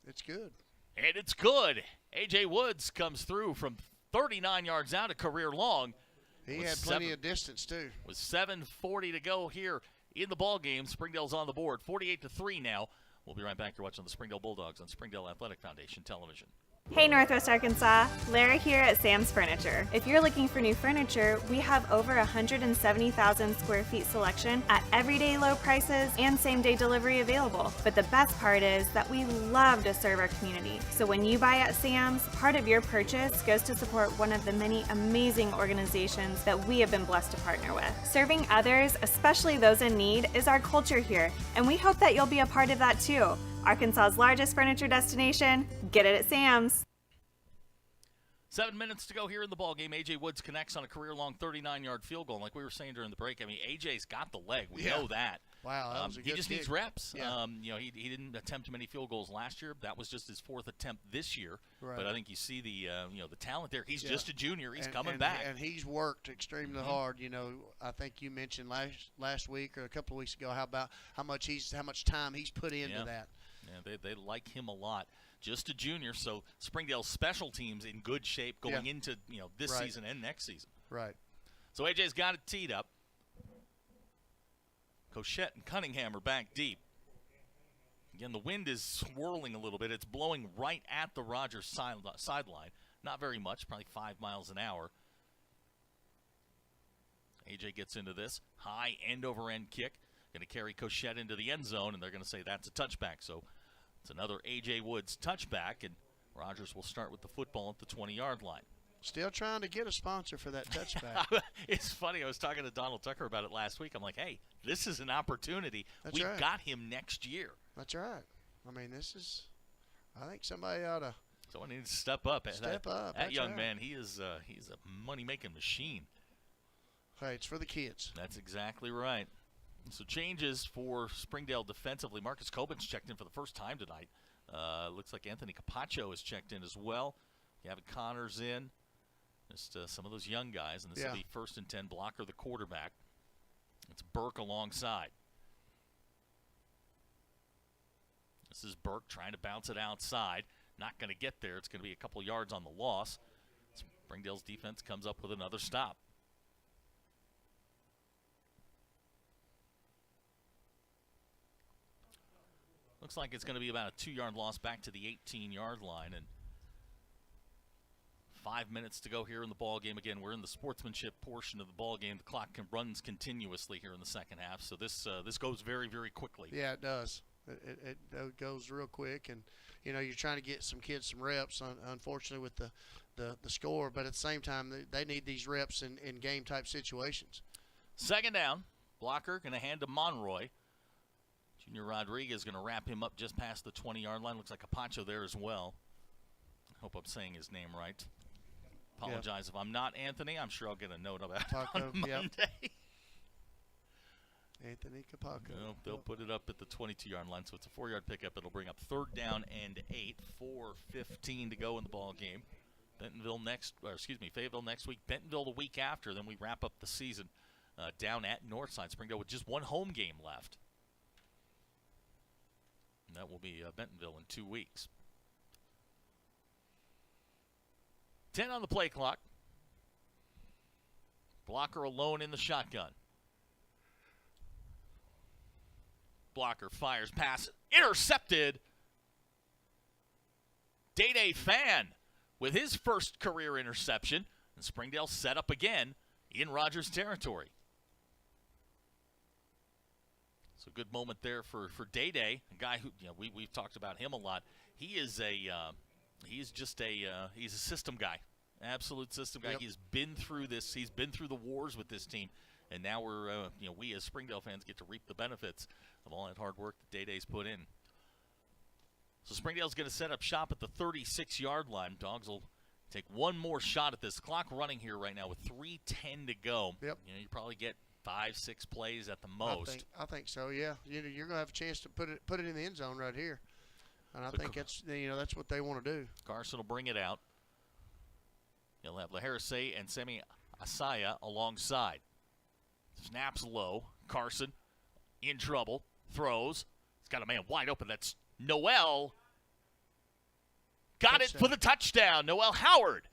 Speaker 9: It's good.
Speaker 2: And it's good. A.J. Woods comes through from 39 yards out, a career long.
Speaker 9: He had plenty of distance, too.
Speaker 2: With 7:40 to go here in the ball game. Springdale's on the board, 48-3 now. We'll be right back. You're watching the Springdale Bulldogs on Springdale Athletic Foundation Television.
Speaker 5: Hey Northwest Arkansas, Lara here at Sam's Furniture. If you're looking for new furniture, we have over 170,000 square feet selection at everyday low prices and same-day delivery available. But the best part is that we love to serve our community. So when you buy at Sam's, part of your purchase goes to support one of the many amazing organizations that we have been blessed to partner with. Serving others, especially those in need, is our culture here, and we hope that you'll be a part of that too. Arkansas's largest furniture destination, get it at Sam's.
Speaker 2: 7 minutes to go here in the ballgame. A.J. Woods connects on a career-long 39-yard field goal. And like we were saying during the break, I mean, A.J.'s got the leg. We know that.
Speaker 9: Wow, that was a good
Speaker 2: he just
Speaker 9: kick.
Speaker 2: needs reps.
Speaker 9: Yeah.
Speaker 2: He didn't attempt many field goals last year. That was just his 4th attempt this year.
Speaker 9: Right.
Speaker 2: But I think you see the talent there. He's just a junior. He's coming back.
Speaker 9: And he's worked extremely hard. You know, I think you mentioned last week or a couple of weeks ago how much time he's put into that.
Speaker 2: Yeah, they like him a lot. Just a junior, so Springdale's special teams in good shape going into this season and next season.
Speaker 9: Right.
Speaker 2: So AJ's got it teed up. Cochette and Cunningham are back deep. Again, the wind is swirling a little bit. It's blowing right at the Rogers sideline. Not very much, probably 5 miles an hour. AJ gets into this high end-over-end kick. Going to carry Cochette into the end zone, and they're going to say that's a touchback. So it's another A.J. Woods touchback, and Rogers will start with the football at the 20-yard line.
Speaker 9: Still trying to get a sponsor for that touchback.
Speaker 2: It's funny. I was talking to Donald Tucker about it last week. I'm like, hey, this is an opportunity.
Speaker 9: That's
Speaker 2: We've
Speaker 9: right.
Speaker 2: money him next year.
Speaker 9: That's right. I mean, I think somebody ought to.
Speaker 2: Someone needs to step up. That young
Speaker 9: right.
Speaker 2: man, he's a money-making machine.
Speaker 9: Hey, it's for the kids.
Speaker 2: That's exactly right. So changes for Springdale defensively. Marcus Coben's checked in for the first time tonight. Looks like Anthony Capaccio is checked in as well. Gavin Connor's in. Just some of those young guys, and this will be 1st and 10. Blocker, the quarterback. It's Burke alongside. This is Burke trying to bounce it outside. Not going to get there. It's going to be a couple yards on the loss. Springdale's defense comes up with another stop. Looks like it's going to be about a 2-yard loss back to the 18-yard line, and 5 minutes to go here in the ball game. Again, we're in the sportsmanship portion of the ball game. The clock runs continuously here in the second half, so this goes very, very quickly.
Speaker 9: Yeah, it does. It goes real quick, and you're trying to get some kids some reps. Unfortunately, with the score, but at the same time, they need these reps in game type situations.
Speaker 2: Second down, blocker going to hand to Monroy. Junior Rodriguez going to wrap him up just past the 20-yard line. Looks like Capaccio there as well. I hope I'm saying his name right. Apologize if I'm not, Anthony. I'm sure I'll get a note about it on Monday.
Speaker 9: Anthony Capaccio.
Speaker 2: No, they'll put it up at the 22-yard line, so it's a 4-yard pickup. It'll bring up 3rd down and 8. 4:15 to go in the ball game. Fayetteville next week. Bentonville the week after. Then we wrap up the season down at Northside. Springdale with just one home game left. And that will be Bentonville in 2 weeks. 10 on the play clock. Blocker alone in the shotgun. Blocker fires, pass, intercepted. Day-Day Fan with his first career interception. And Springdale set up again in Rogers territory. So good moment there for Day-Day, a guy who we've talked about him a lot. He's a system guy, absolute system guy.
Speaker 9: Yep.
Speaker 2: He's been through this. He's been through the wars with this team, and now we as Springdale fans get to reap the benefits of all that hard work that Day-Day's put in. So Springdale's going to set up shop at the 36-yard line. Dogs will take one more shot at this. Clock running here right now with 3:10 to go.
Speaker 9: Yep.
Speaker 2: You probably get 5-6 plays at the most.
Speaker 9: I think so. Yeah. You're going to have a chance to put it in the end zone right here, and I think that's what they want to do.
Speaker 2: Carson will bring it out. He'll have Laharase and Semi Asaya alongside. Snaps low. Carson in trouble. Throws. He's got a man wide open. That's Noel. Got it for the touchdown. Noel Howard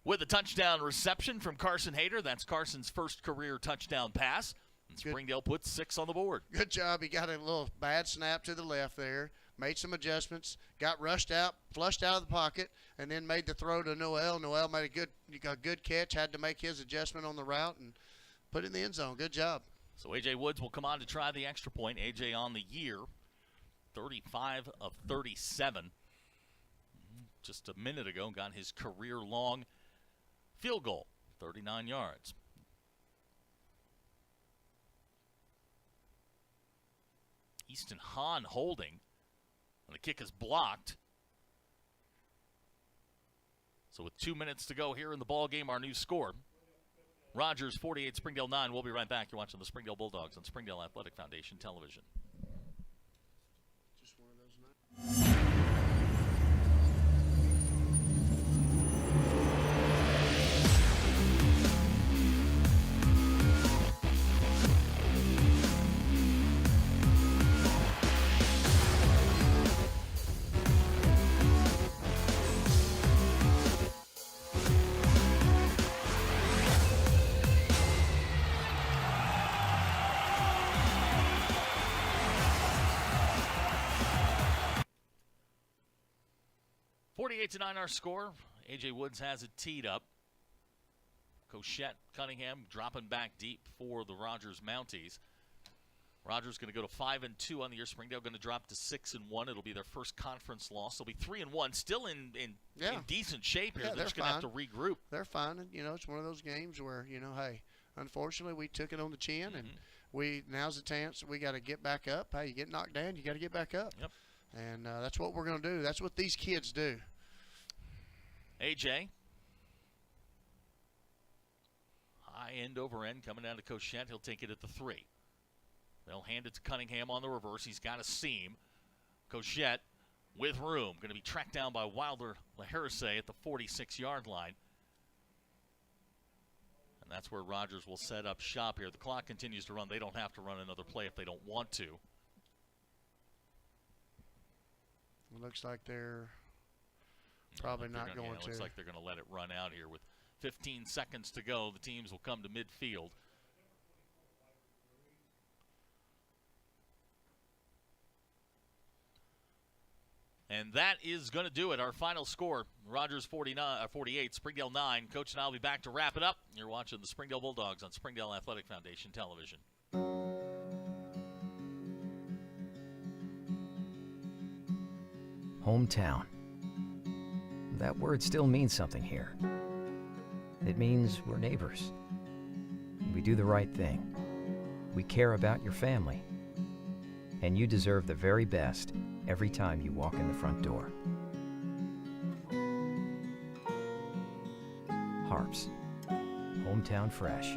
Speaker 2: with a touchdown reception from Carson Hayter. That's Carson's first career touchdown pass. And Springdale puts 6 on the board.
Speaker 9: Good job. He got a little bad snap to the left there. Made some adjustments. Got rushed out, flushed out of the pocket, and then made the throw to Noel. Noel made a good catch. Had to make his adjustment on the route and put it in the end zone. Good job.
Speaker 2: So A.J. Woods will come on to try the extra point. A.J. on the year, 35 of 37. Just a minute ago, got his career-long field goal, 39 yards. Easton Hahn holding, and the kick is blocked. So with 2 minutes to go here in the ball game, our new score, Rogers 48, Springdale 9. We'll be right back. You're watching the Springdale Bulldogs on Springdale Athletic Foundation Television.
Speaker 9: Just one of those nights.
Speaker 2: 48-9 our score. A.J. Woods has it teed up. Cochette Cunningham dropping back deep for the Rogers Mounties. Rogers going to go to 5-2 on the year. Springdale going to drop to 6-1. It'll be their first conference loss. They'll be 3-1, still in decent shape here. They're just going to have to regroup.
Speaker 9: They're fine. And, it's one of those games where, hey, unfortunately we took it on the chin, and now's the chance. We got to get back up. Hey, you get knocked down, you got to get back up.
Speaker 2: Yep.
Speaker 9: And that's what we're going to do. That's what these kids do.
Speaker 2: A.J. high end over end coming down to Cochette. He'll take it at the 3. They'll hand it to Cunningham on the reverse. He's got a seam. Cochette with room. Going to be tracked down by Wilder Laharase at the 46-yard line. And that's where Rogers will set up shop here. The clock continues to run. They don't have to run another play if they don't want to.
Speaker 9: It looks like they're probably not going to.
Speaker 2: It looks like they're going to let it run out here with 15 seconds to go. The teams will come to midfield. And that is going to do it. Our final score, Rogers 48, Springdale 9. Coach and I will be back to wrap it up. You're watching the Springdale Bulldogs on Springdale Athletic Foundation Television.
Speaker 8: Hometown. That word still means something here. It means we're neighbors. We do the right thing. We care about your family. And you deserve the very best every time you walk in the front door. Harps. Hometown fresh.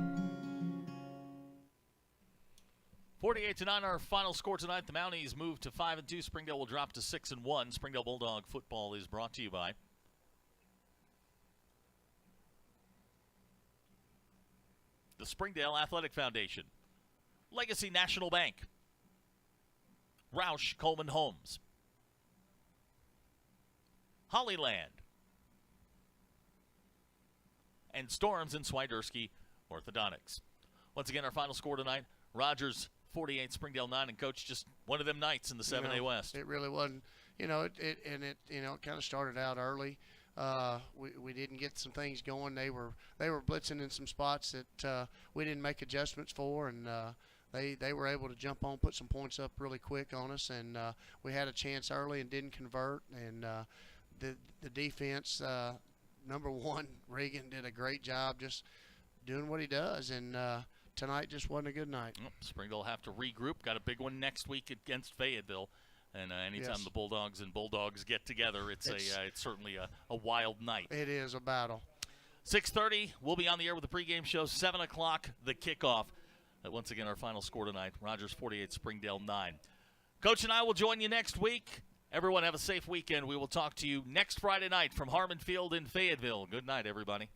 Speaker 2: 48-9 our final score tonight. The Mounties move to 5-2. Springdale will drop to 6-1. Springdale Bulldog football is brought to you by the Springdale Athletic Foundation, Legacy National Bank, Roush Coleman Homes, Hollyland, and Storms and Swiderski Orthodontics. Once again, our final score tonight, Rogers 48, Springdale 9, and Coach, just one of them nights in the 7A West.
Speaker 9: It really wasn't. It kind of started out early. We didn't get some things going. They were blitzing in some spots that we didn't make adjustments for, and they were able to jump on, put some points up really quick on us, and we had a chance early and didn't convert. And the defense, number one, Regan did a great job just doing what he does, and tonight just wasn't a good night.
Speaker 2: Springdale will have to regroup. Got a big one next week against Fayetteville. And anytime
Speaker 9: Yes.
Speaker 2: the Bulldogs get together, it's certainly a wild night.
Speaker 9: It is a battle.
Speaker 2: 6:30, we'll be on the air with the pregame show. 7 o'clock, the kickoff. Once again, our final score tonight, Rogers 48, Springdale 9. Coach and I will join you next week. Everyone have a safe weekend. We will talk to you next Friday night from Harmon Field in Fayetteville. Good night, everybody.